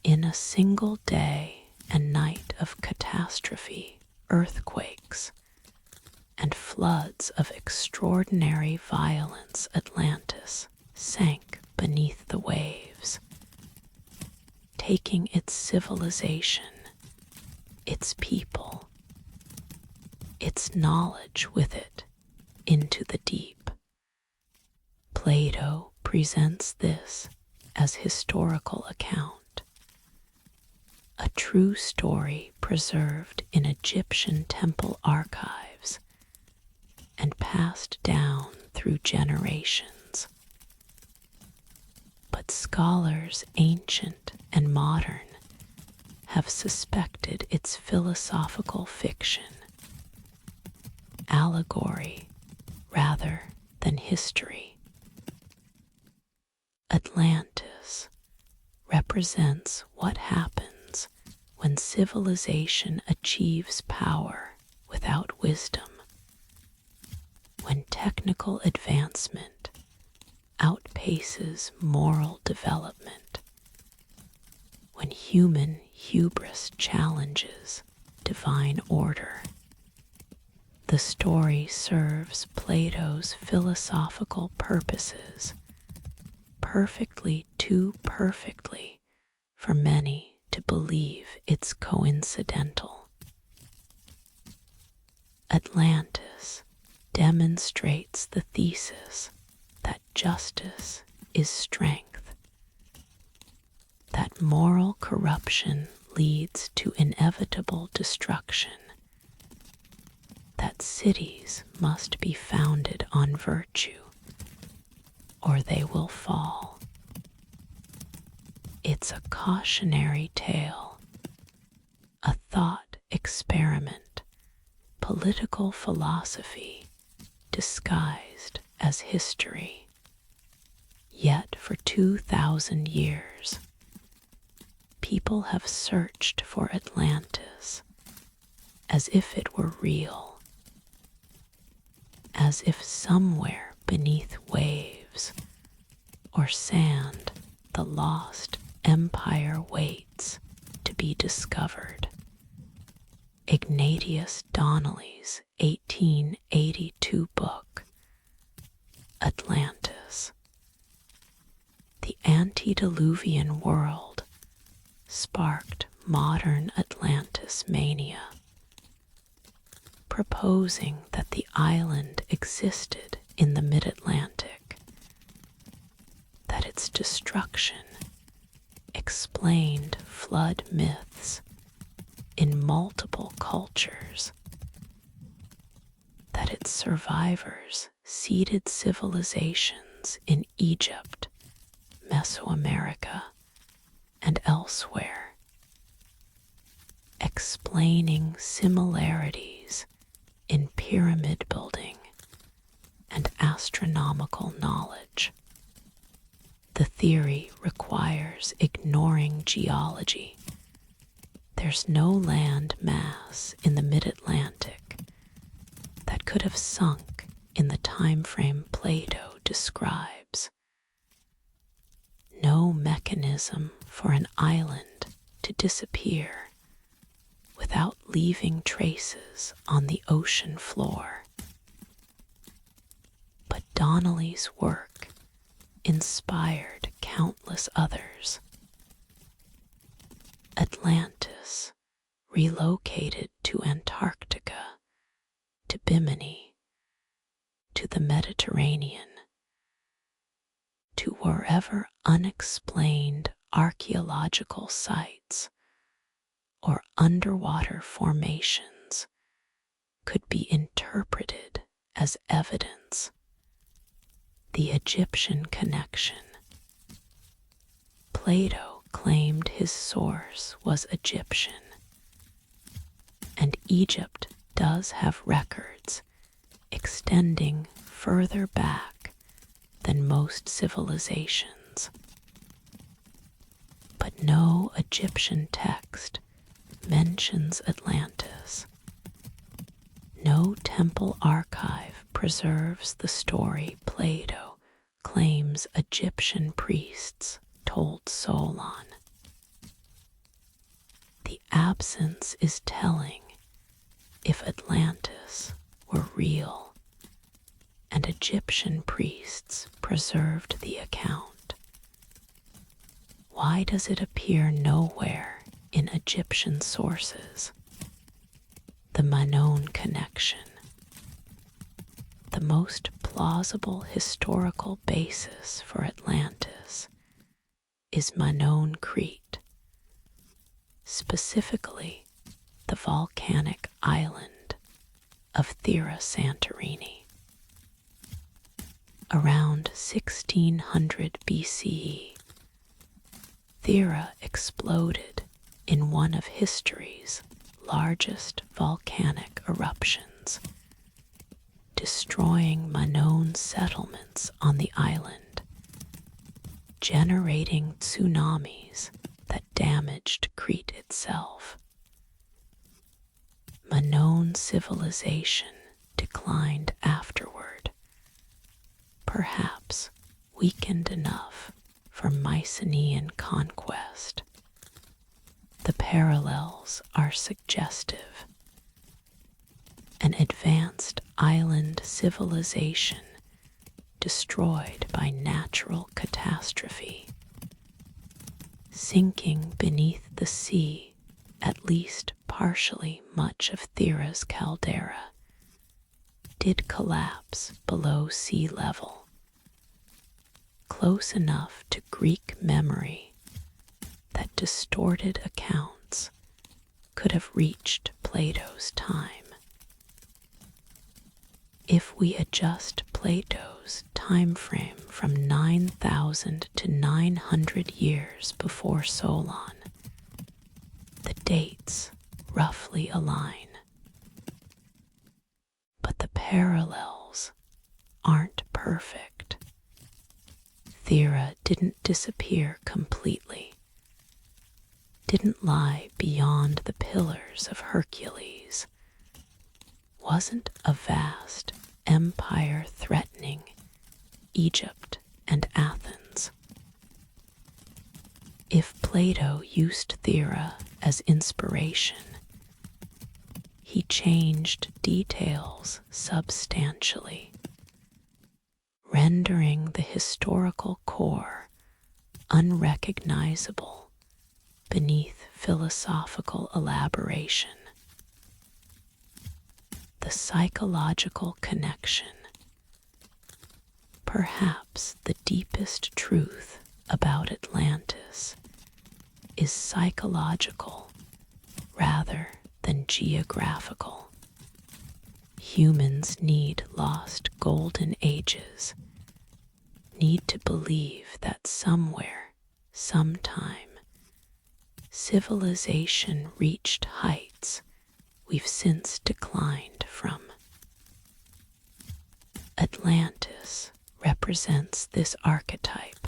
In a single day and night of catastrophe, earthquakes, and floods of extraordinary violence, Atlantis sank beneath the waves, taking its civilization, its people, its knowledge with it into the deep. Plato presents this as historical account, a true story preserved in Egyptian temple archives and passed down through generations. But scholars ancient and modern have suspected its philosophical fiction, allegory rather than history. Atlantis represents what happens when civilization achieves power without wisdom, when technical advancement outpaces moral development, when human hubris challenges divine order. The story serves Plato's philosophical purposes too perfectly for many to believe it's coincidental. Atlantis demonstrates the thesis that justice is strength, that moral corruption leads to inevitable destruction, that cities must be founded on virtue or they will fall. It's a cautionary tale, a thought experiment, political philosophy disguised as history. Yet for 2,000 years, people have searched for Atlantis as if it were real, as if somewhere beneath waves or sand the lost empire waits to be discovered. Ignatius Donnelly's 1882 book, Atlantis. The antediluvian world sparked modern Atlantis mania, proposing that the island existed in the mid-Atlantic, that its destruction explained flood myths in multiple cultures, that its survivors seeded civilizations in Egypt, Mesoamerica, and elsewhere, explaining similarities in pyramid building and astronomical knowledge. The theory requires ignoring geology. There's no land mass in the mid-Atlantic that could have sunk in the time frame Plato describes. No mechanism for an island to disappear without leaving traces on the ocean floor. But Donnelly's work inspired countless others. Atlantis relocated to Antarctica, to Bimini, to the Mediterranean, to wherever unexplained archaeological sites or underwater formations could be interpreted as evidence. The Egyptian connection. Plato claimed his source was Egyptian, and Egypt does have records extending further back than most civilizations. But no Egyptian text mentions Atlantis. No temple archive preserves the story Plato claims Egyptian priests told Solon. The absence is telling. If Atlantis were real and Egyptian priests preserved the account, why does it appear nowhere in Egyptian sources? The Minoan connection. The most plausible historical basis for Atlantis is Minoan Crete, specifically the volcanic island of Thera Santorini. Around 1600 BCE, Thera exploded in one of history's largest volcanic eruptions, destroying Minoan settlements on the island, generating tsunamis that damaged Crete itself. Minoan civilization declined afterward, perhaps weakened enough for Mycenaean conquest. The parallels are suggestive. An advanced island civilization destroyed by natural catastrophe, sinking beneath the sea, at least partially much of Thera's caldera did collapse below sea level, close enough to Greek memory that distorted accounts could have reached Plato's time. If we adjust Plato's time frame from 9,000 to 900 years before Solon, the dates roughly align. But the parallels aren't perfect. Thera didn't disappear completely, didn't lie beyond the pillars of Hercules, wasn't a vast empire threatening Egypt and Athens. If Plato used Thera as inspiration, he changed details substantially, rendering the historical core unrecognizable beneath philosophical elaboration. The psychological connection, perhaps the deepest truth about Atlantis, is psychological rather than geographical. Humans need lost golden ages, need to believe that somewhere, sometime, civilization reached heights we've since declined from. Atlantis represents this archetype,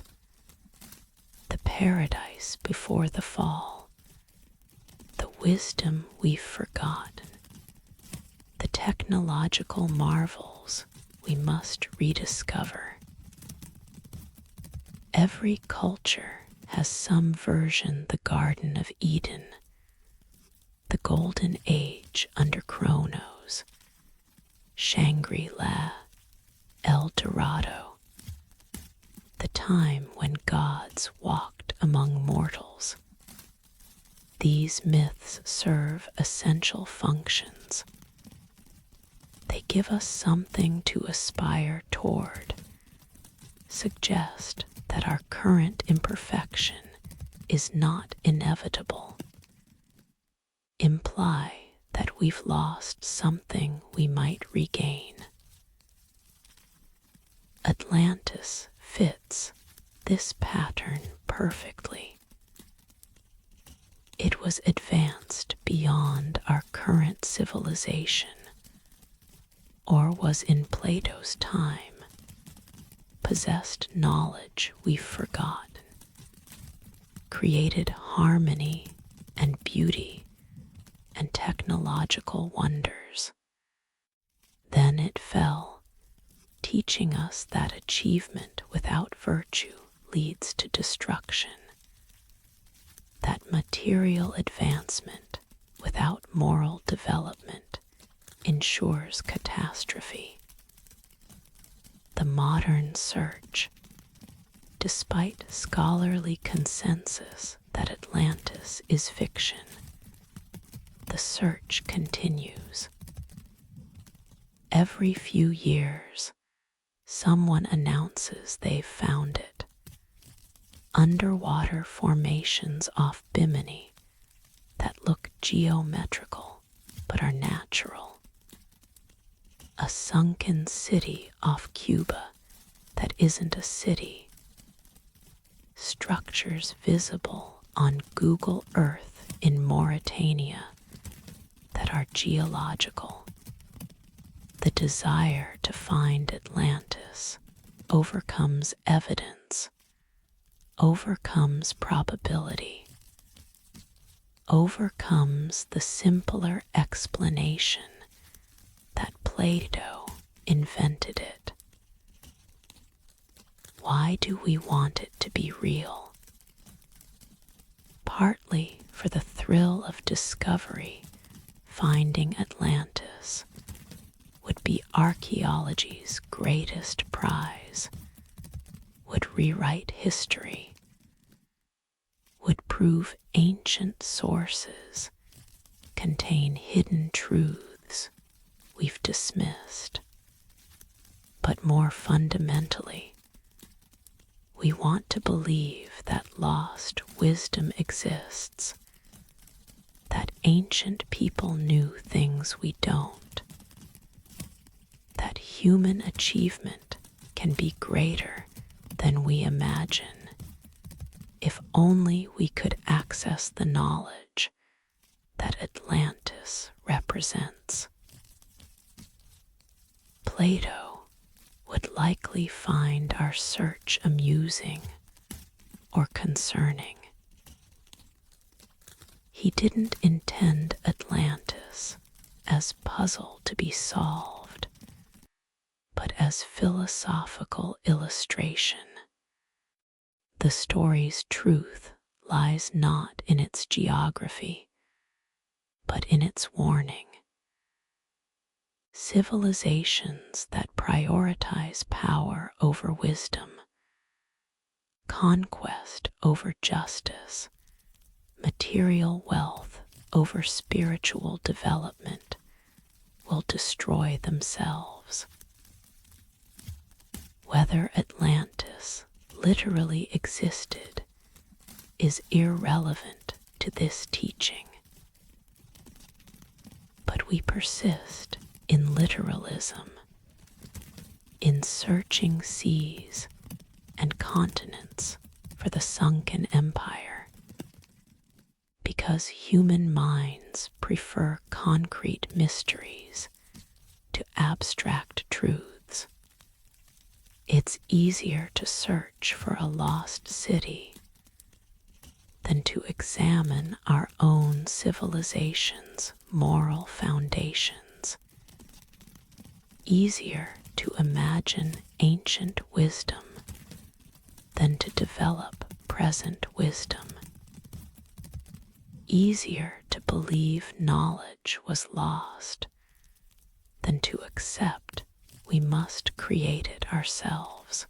the paradise before the fall, the wisdom we've forgotten, the technological marvels we must rediscover. Every culture has some version the Garden of Eden, the Golden Age under Kronos, Shangri-La, El Dorado, the time when gods walked among mortals. These myths serve essential functions. They give us something to aspire toward, suggest that our current imperfection is not inevitable, imply that we've lost something we might regain. Atlantis fits this pattern perfectly. It was advanced beyond our current civilization, or was in Plato's time, possessed knowledge we've forgotten, created harmony and beauty and technological wonders. Then it fell, teaching us that achievement without virtue leads to destruction, that material advancement without moral development ensures catastrophe. The modern search, despite scholarly consensus that Atlantis is fiction, the search continues. Every few years, someone announces they've found it. Underwater formations off Bimini that look geometrical but are natural. A sunken city off Cuba that isn't a city. Structures visible on Google Earth in Mauritania that are geological. The desire to find Atlantis overcomes evidence, overcomes probability, overcomes the simpler explanation that Plato invented it. Why do we want it to be real? Partly for the thrill of discovery. Finding Atlantis would be archaeology's greatest prize, would rewrite history, would prove ancient sources contain hidden truths we've dismissed. But more fundamentally, we want to believe that lost wisdom exists, that ancient people knew things we don't, that human achievement can be greater than we imagine if only we could access the knowledge that Atlantis represents. Plato would likely find our search amusing or concerning. He didn't intend Atlantis as puzzle to be solved, but as philosophical illustration. The story's truth lies not in its geography, but in its warning. Civilizations that prioritize power over wisdom, conquest over justice, material wealth over spiritual development will destroy themselves. Whether Atlantis literally existed is irrelevant to this teaching. But we persist in literalism, in searching seas and continents for the sunken empire, because human minds prefer concrete mysteries to abstract truths. It's easier to search for a lost city than to examine our own civilization's moral foundations. Easier to imagine ancient wisdom than to develop present wisdom. Easier to believe knowledge was lost than to accept we must create it ourselves.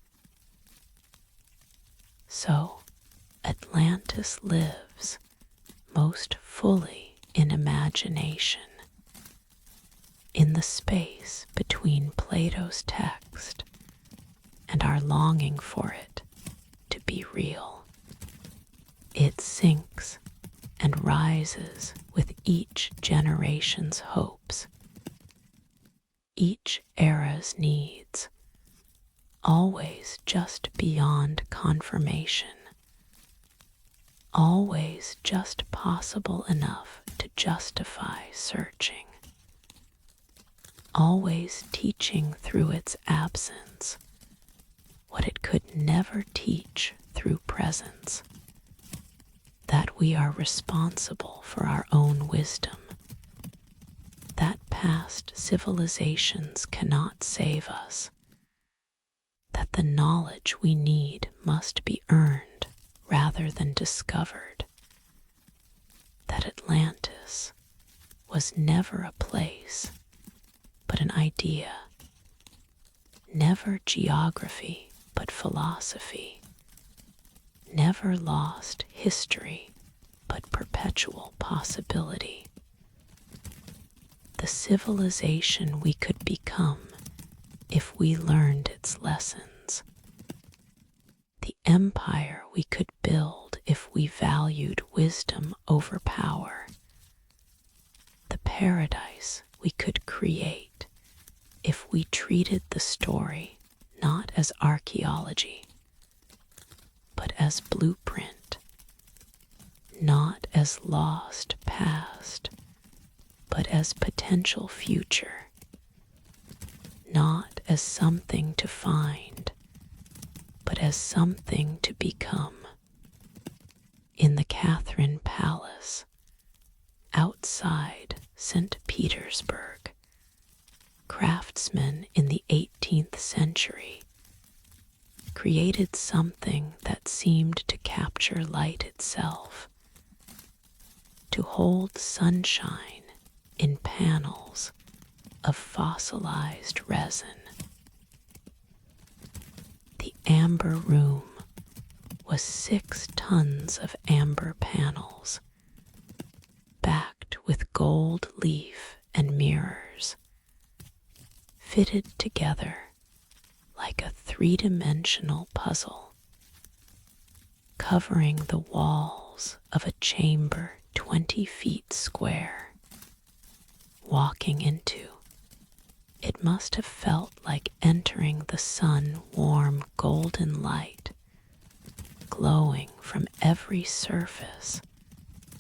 So, Atlantis lives most fully in imagination, in the space between Plato's text and our longing for it to be real. It sinks and rises with each generation's hopes, each era's needs, always just beyond confirmation, always just possible enough to justify searching, always teaching through its absence what it could never teach through presence, that we are responsible for our own wisdom, that past civilizations cannot save us, that the knowledge we need must be earned rather than discovered, that Atlantis was never a place but an idea, never geography but philosophy, never lost history but perpetual possibility. The civilization we could become if we learned its lessons, the empire we could build if we valued wisdom over power, the paradise we could create if we treated the story not as archaeology, but as blueprint, not as lost past, but as potential future, not as something to find, but as something to become. In the Catherine Palace, outside St. Petersburg, craftsmen in the 18th century created something that seemed to capture light itself, to hold sunshine in panels of fossilized resin. The amber room was 6 tons of amber panels, backed with gold leaf and mirrors, fitted together like a 3-dimensional puzzle, covering the walls of a chamber 20 feet square. Walking into, it must have felt like entering the sun-warm golden light, glowing from every surface,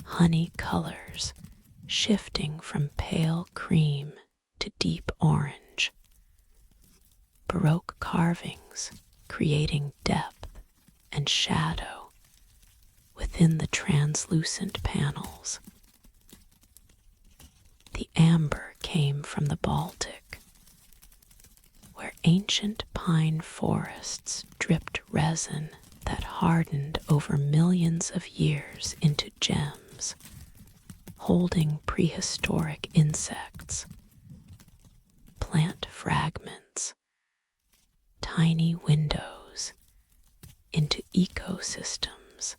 honey colors shifting from pale cream to deep orange, Baroque carvings creating depth and shadow within the translucent panels. The amber came from the Baltic, where ancient pine forests dripped resin that hardened over millions of years into gems, holding prehistoric insects, plant fragments, tiny windows into ecosystems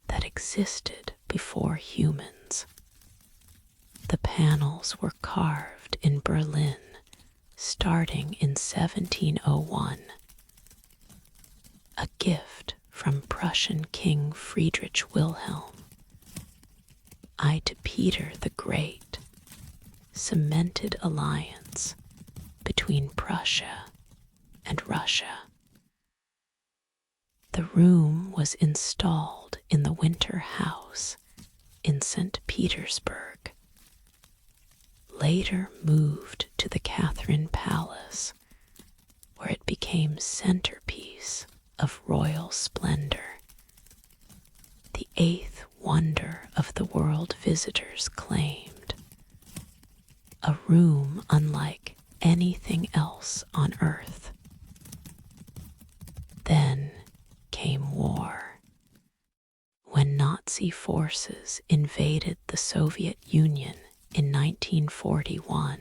that existed before humans. The panels were carved in Berlin starting in 1701, a gift from Prussian King Friedrich Wilhelm I to Peter the Great, cemented alliance between Prussia and Russia. The room was installed in the Winter House in St. Petersburg, later moved to the Catherine Palace, where it became centerpiece of royal splendor, the 8th wonder of the world visitors claimed, a room unlike anything else on Earth. Then came war. When Nazi forces invaded the Soviet Union in 1941,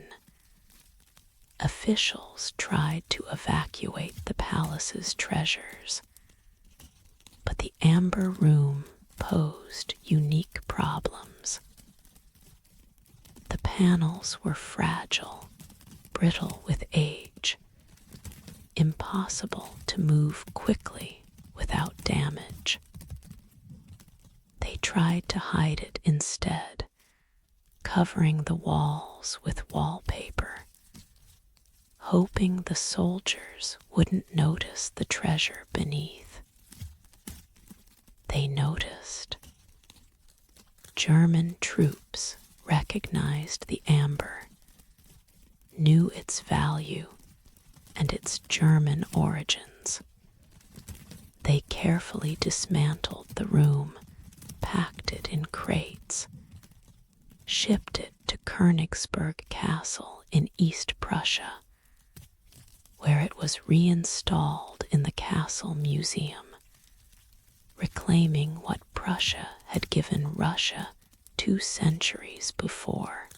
officials tried to evacuate the palace's treasures, but the amber room posed unique problems. The panels were fragile, brittle with age, impossible to move quickly without damage. They tried to hide it instead, covering the walls with wallpaper, hoping the soldiers wouldn't notice the treasure beneath. They noticed. German troops recognized the amber, knew its value and its German origins. They carefully dismantled the room, packed it in crates, shipped it to Königsberg Castle in East Prussia, where it was reinstalled in the castle museum, reclaiming what Prussia had given Russia 2 centuries before.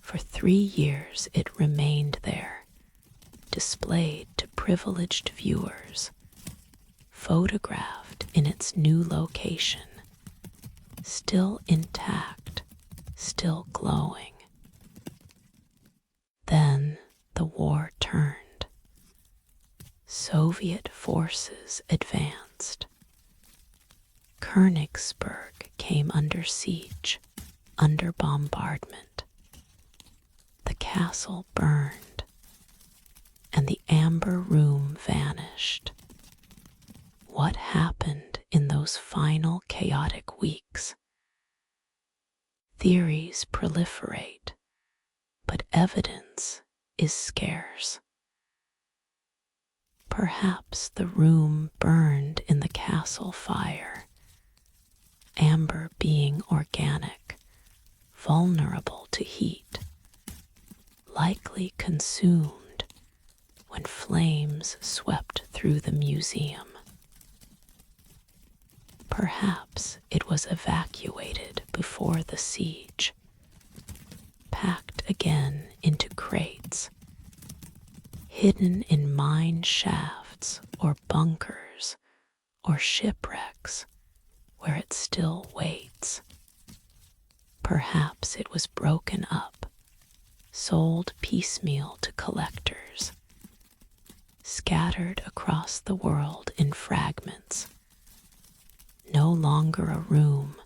For 3 years it remained there, displayed to privileged viewers, photographed in its new location, still intact, still glowing. Then the war turned. Soviet forces advanced. Königsberg came under siege, under bombardment. The castle burned, and the amber room vanished. What happened in those final chaotic proliferate, but evidence is scarce. Perhaps the room burned in the castle fire, amber being organic, vulnerable to heat, likely consumed when flames swept through the museum. Perhaps it was evacuated before the siege, packed again into crates, hidden in mine shafts or bunkers or shipwrecks where it still waits. Perhaps it was broken up, sold piecemeal to collectors, scattered across the world in fragments, no longer a room,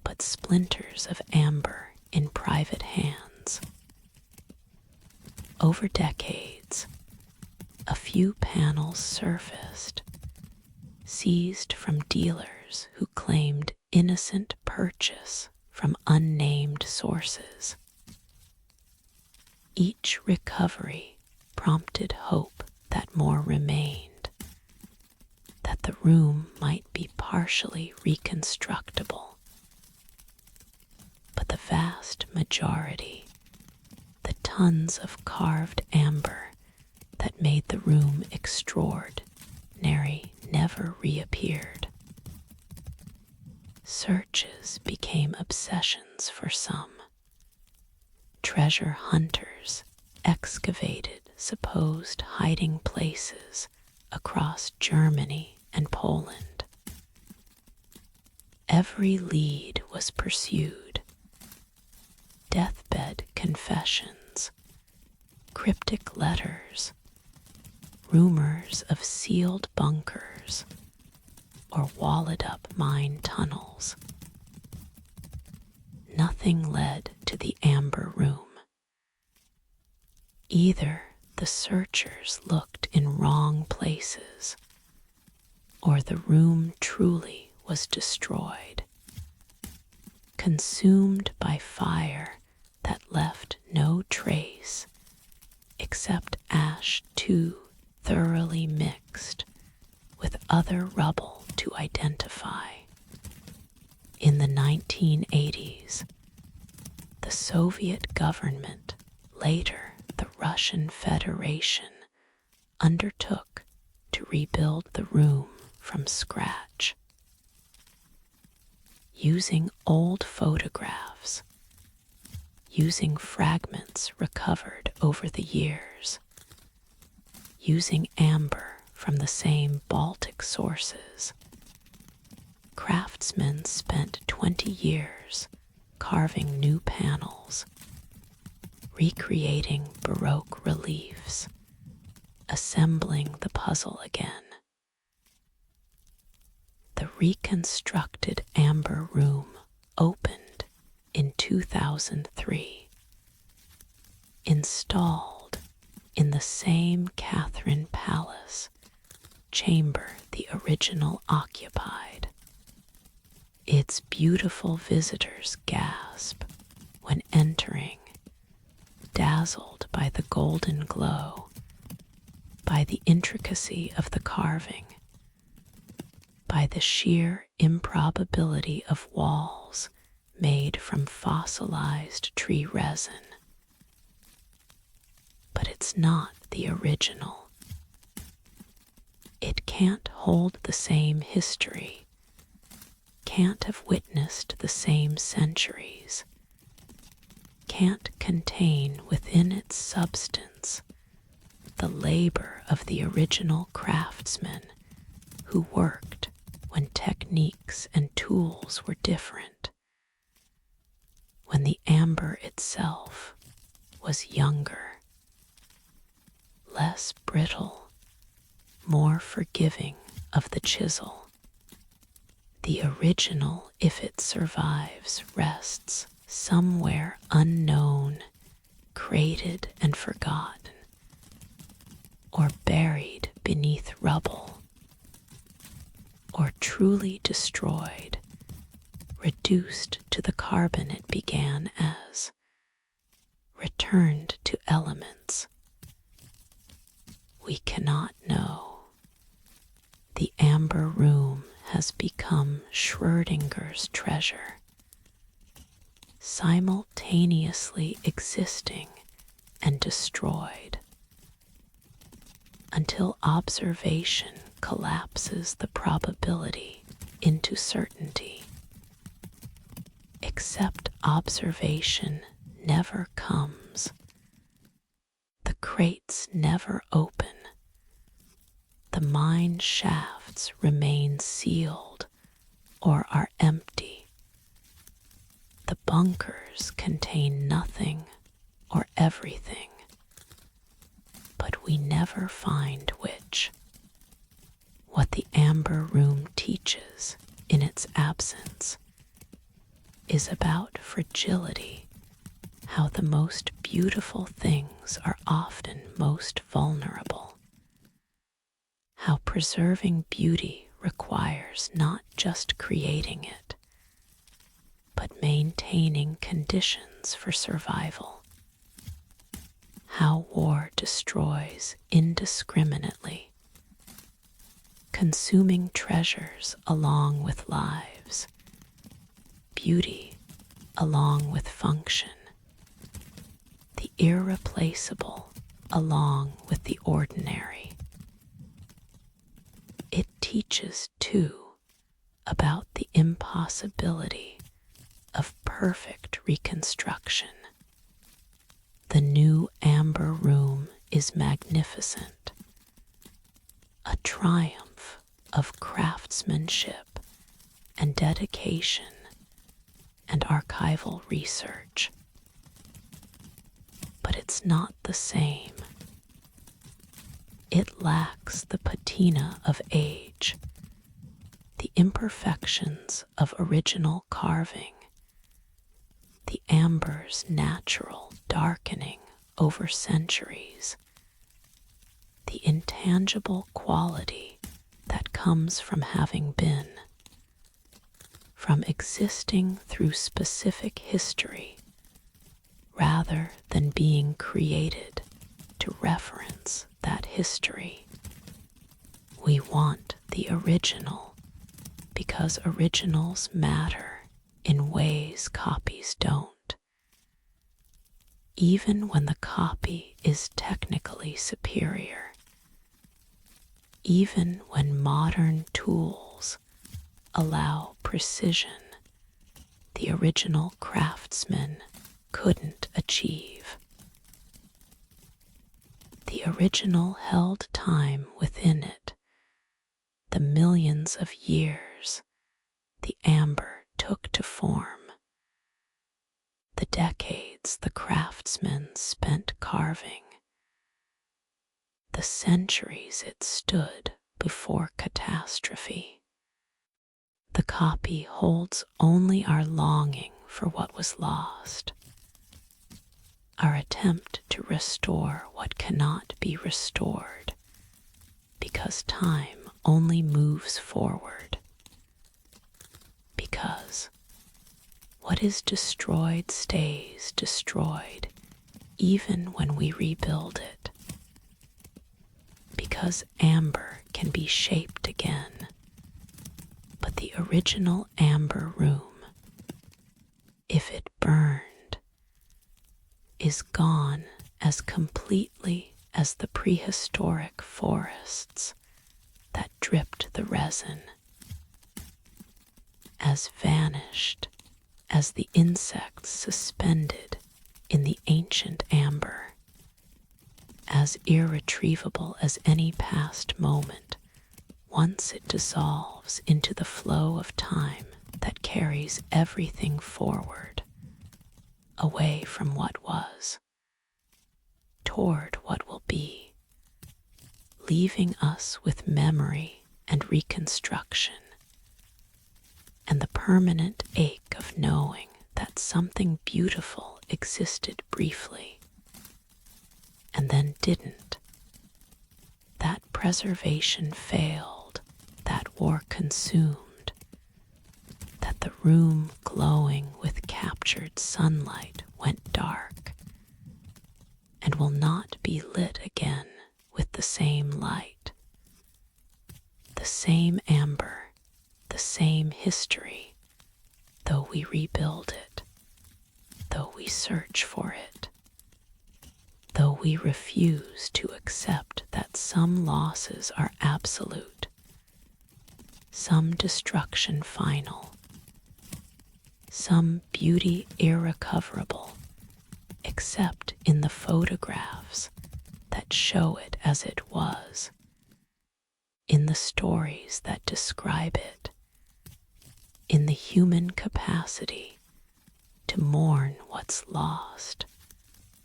but splinters of amber in private hands. Over decades, a few panels surfaced, seized from dealers who claimed innocent purchase from unnamed sources. Each recovery prompted hope that more remained, that the room might be partially reconstructible. But the vast majority, the tons of carved amber that made the room extraordinary, never reappeared. Searches became obsessions for some. Treasure hunters excavated supposed hiding places across Germany and Poland. Every lead was pursued. Deathbed confessions, cryptic letters, rumors of sealed bunkers or walled-up mine tunnels. Nothing led to the amber room. Either the searchers looked in wrong places, or the room truly was destroyed, consumed by fire that left no trace except ash too thoroughly mixed with other rubble to identify. In the 1980s, the Soviet government, later the Russian Federation, undertook to rebuild the room from scratch. Using old photographs, using fragments recovered over the years, using amber from the same Baltic sources, craftsmen spent 20 years carving new panels, recreating Baroque reliefs, assembling the puzzle again. The reconstructed amber room opened in 2003, installed in the same Catherine Palace chamber the original occupied. Its beautiful visitors gasp when entering, dazzled by the golden glow, by the intricacy of the carving, by the sheer improbability of walls made from fossilized tree resin. But it's not the original. It can't hold the same history, can't have witnessed the same centuries, can't contain within its substance the labor of the original craftsmen who worked when techniques and tools were different, when the amber itself was younger, less brittle, more forgiving of the chisel. The original, if it survives, rests somewhere unknown, crated and forgotten, or buried beneath rubble, or truly destroyed, reduced to the carbon it began as, returned to elements. We cannot know. The amber room has become Schrödinger's treasure, simultaneously existing and destroyed, until observation collapses the probability into certainty. Except observation never comes. The crates never open. The mine shafts remain sealed or are empty. The bunkers contain nothing or everything, but we never find which. What the amber room teaches in its absence is about fragility, how the most beautiful things are often most vulnerable, how preserving beauty requires not just creating it, but maintaining conditions for survival, how war destroys indiscriminately, consuming treasures along with lives, beauty along with function, the irreplaceable along with the ordinary. It teaches, too, about the impossibility of perfect reconstruction. The new amber room is magnificent, a triumph of craftsmanship and dedication and archival research. But it's not the same. It lacks the patina of age, the imperfections of original carving, the amber's natural darkening over centuries, the intangible quality that comes from having been, from existing through specific history rather than being created to reference that history. We want the original because originals matter in ways copies don't. Even when the copy is technically superior, even when modern tools allow precision the original craftsman couldn't achieve. The original held time within it, the millions of years the amber took to form, the decades the craftsman spent carving, the centuries it stood before catastrophe. The copy holds only our longing for what was lost, our attempt to restore what cannot be restored, because time only moves forward, because what is destroyed stays destroyed even when we rebuild it, because amber can be shaped again, but the original amber room, if it burned, is gone as completely as the prehistoric forests that dripped the resin, as vanished as the insects suspended in the ancient amber, as irretrievable as any past moment once it dissolves into the flow of time that carries everything forward, away from what was, toward what will be, leaving us with memory and reconstruction, and the permanent ache of knowing that something beautiful existed briefly, and then didn't, that preservation failed, that war consumed, that the room glowing with captured sunlight went dark, and will not be lit again with the same light. The same amber, the same history, though we rebuild it, though we search for it, though we refuse to accept that some losses are absolute, some destruction final, some beauty irrecoverable, except in the photographs that show it as it was, in the stories that describe it, in the human capacity to mourn what's lost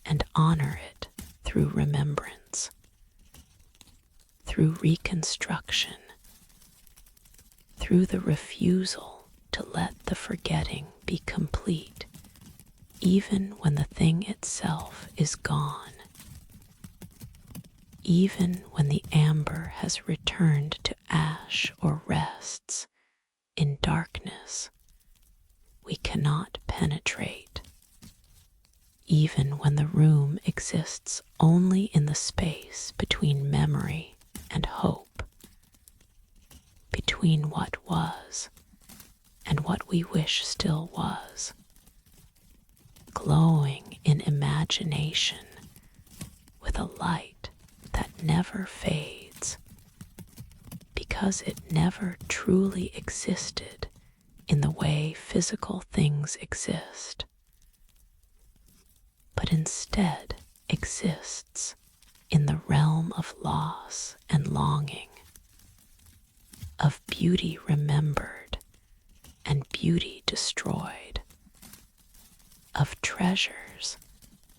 and honor it through remembrance, through reconstruction, through the refusal to let the forgetting be complete, even when the thing itself is gone, even when the amber has returned to ash or rests in darkness we cannot penetrate, even when the room exists only in the space between memory and hope, between what was and what we wish still was, glowing in imagination with a light that never fades, because it never truly existed in the way physical things exist, but instead exists in the realm of loss and longing, of beauty remembered and beauty destroyed, of treasures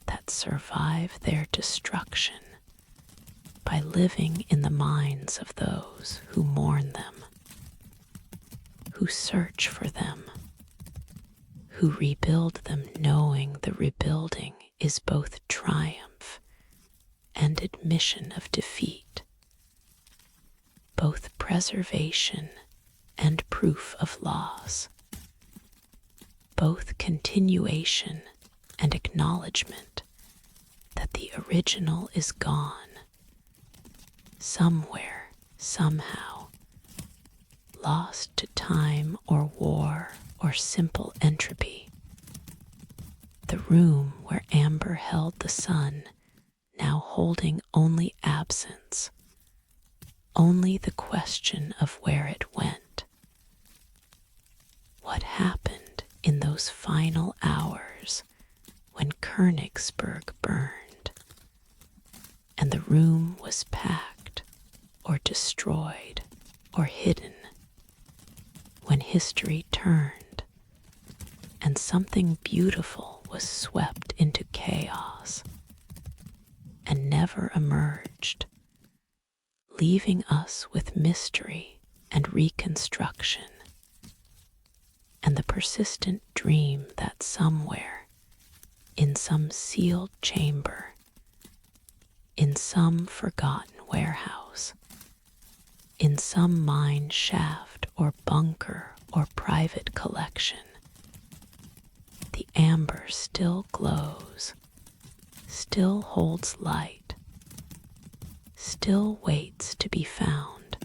that survive their destruction by living in the minds of those who mourn them, who search for them, who rebuild them knowing the rebuilding is both triumph and admission of defeat, both preservation and proof of loss, both continuation and acknowledgement that the original is gone, somewhere, somehow, lost to time or war or simple entropy. The room where amber held the sun, now holding only absence, only the question of where it went. What happened in those final hours when Königsberg burned, and the room was packed or destroyed or hidden, when history turned and something beautiful was swept into chaos and never emerged, leaving us with mystery and reconstruction, and the persistent dream that somewhere, in some sealed chamber, in some forgotten warehouse, in some mine shaft or bunker or private collection, the amber still glows, still holds light, still waits to be found,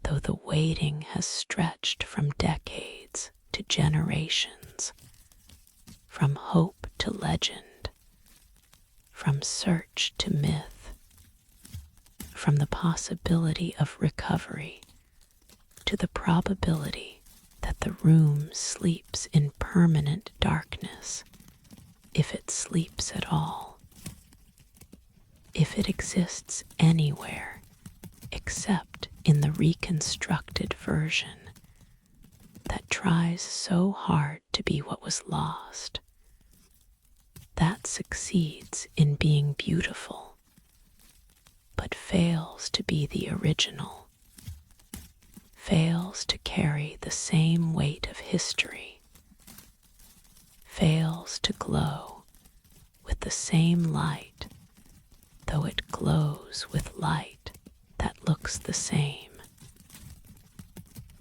though the waiting has stretched from decades to generations, from hope to legend, from search to myth, from the possibility of recovery to the probability that the room sleeps in permanent darkness, if it sleeps at all, if it exists anywhere except in the reconstructed version that tries so hard to be what was lost, that succeeds in being beautiful, but fails to be the original, fails to carry the same weight of history, fails to glow with the same light, though it glows with light that looks the same,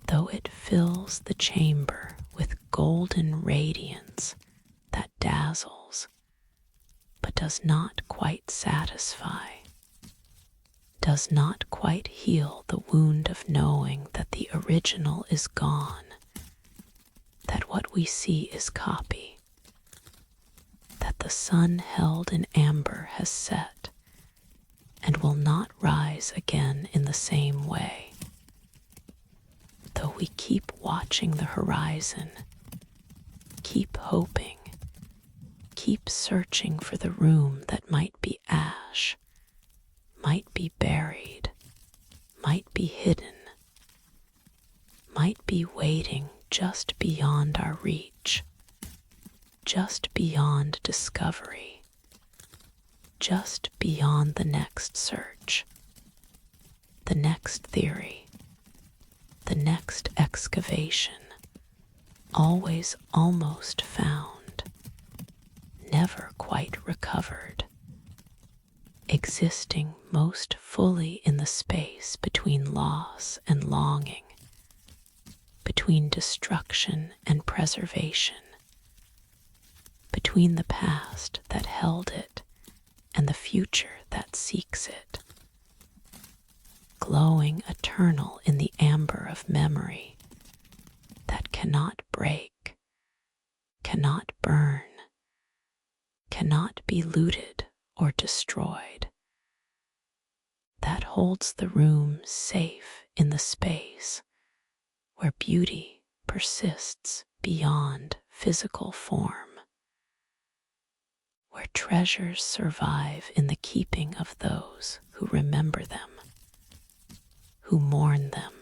though it fills the chamber with golden radiance that dazzles, but does not quite satisfy, does not quite heal the wound of knowing that the original is gone, that what we see is copy, that the sun held in amber has set and will not rise again in the same way. Though we keep watching the horizon, keep hoping, keep searching for the room that might be ash, might be buried, might be hidden, might be waiting just beyond our reach, just beyond discovery, just beyond the next search, the next theory, the next excavation, always almost found, never quite recovered, existing most fully in the space between loss and longing, between destruction and preservation, between the past that held it and the future that seeks it, glowing eternal in the amber of memory that cannot break, cannot burn, cannot be looted or destroyed, that holds the room safe in the space where beauty persists beyond physical form, where treasures survive in the keeping of those who remember them, who mourn them,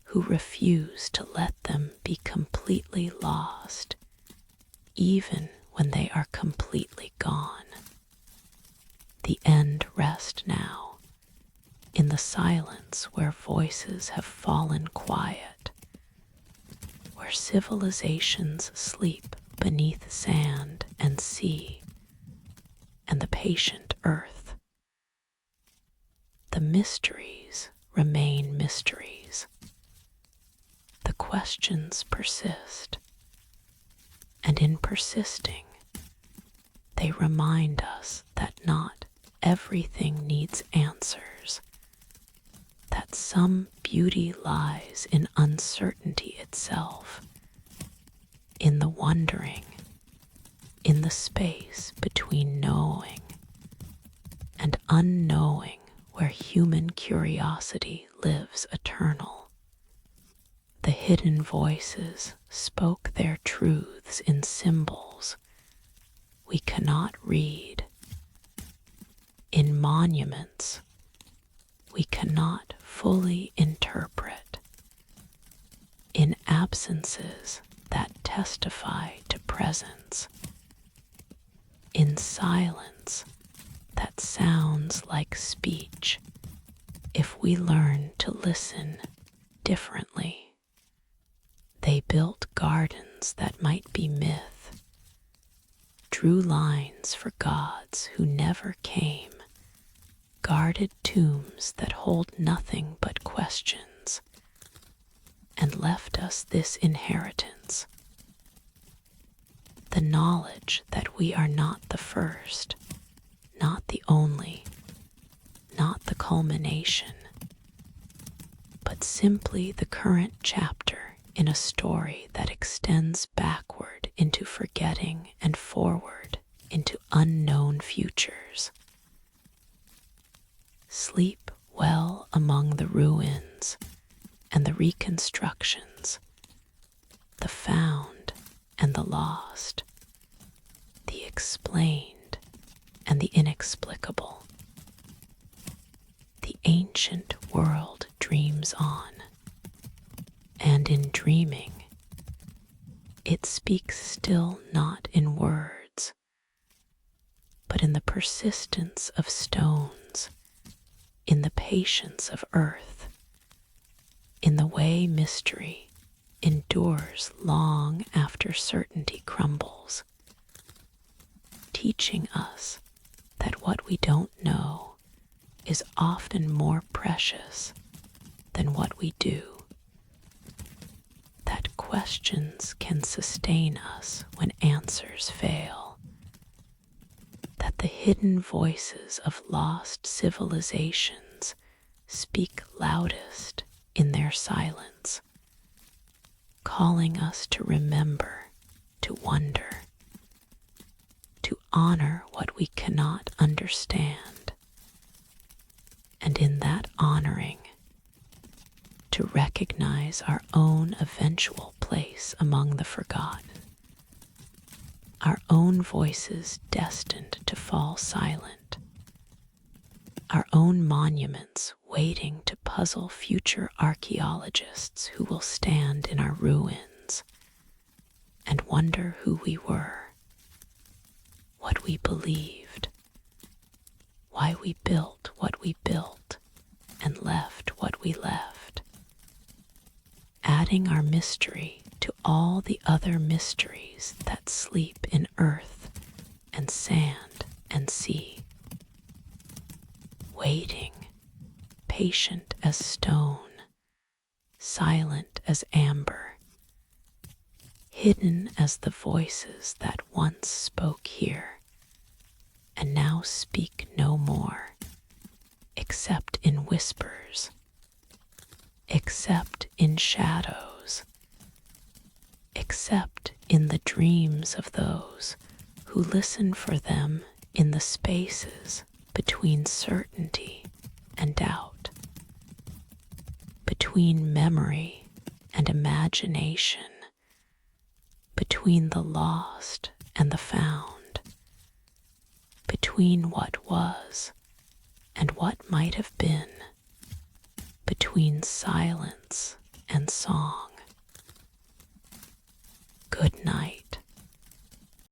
who refuse to let them be completely lost, even when they are completely gone. The end rests now, in the silence where voices have fallen quiet, where civilizations sleep beneath sand and sea and the patient earth. The mysteries remain mysteries. The questions persist, and in persisting, they remind us that not everything needs answers, that some beauty lies in uncertainty itself, in the wondering, in the space between knowing and unknowing, where human curiosity lives eternal. The hidden voices spoke their truths in symbols we cannot read, in monuments we cannot fully interpret, in absences that testify to presence, in silence that sounds like speech if we learn to listen differently. They built gardens that might be myth, drew lines for gods who never came, guarded tombs that hold nothing but questions, and left us this inheritance: the knowledge that we are not the first, not the only, not the culmination, but simply the current chapter in a story that extends backward into forgetting and forward into unknown futures. Sleep well among the ruins and the reconstructions, the found and the lost, the explained and the inexplicable. The ancient world dreams on, and in dreaming, it speaks still not in words, but in the persistence of stones, in the patience of earth, in the way mystery endures long after certainty crumbles, teaching us that what we don't know is often more precious than what we do, that questions can sustain us when answers fail, the hidden voices of lost civilizations speak loudest in their silence, calling us to remember, to wonder, to honor what we cannot understand, and in that honoring, to recognize our own eventual place among the forgotten, our own voices destined to fall silent, our own monuments waiting to puzzle future archaeologists who will stand in our ruins and wonder who we were, what we believed, why we built what we built and left what we left, adding our mystery to all the other mysteries that sleep in earth and sand and sea, waiting, patient as stone, silent as amber, hidden as the voices that once spoke here and now speak no more, except in whispers, except in shadows, except in the dreams of those who listen for them in the spaces between certainty and doubt, between memory and imagination, between the lost and the found, between what was and what might have been, between silence and song. Good night.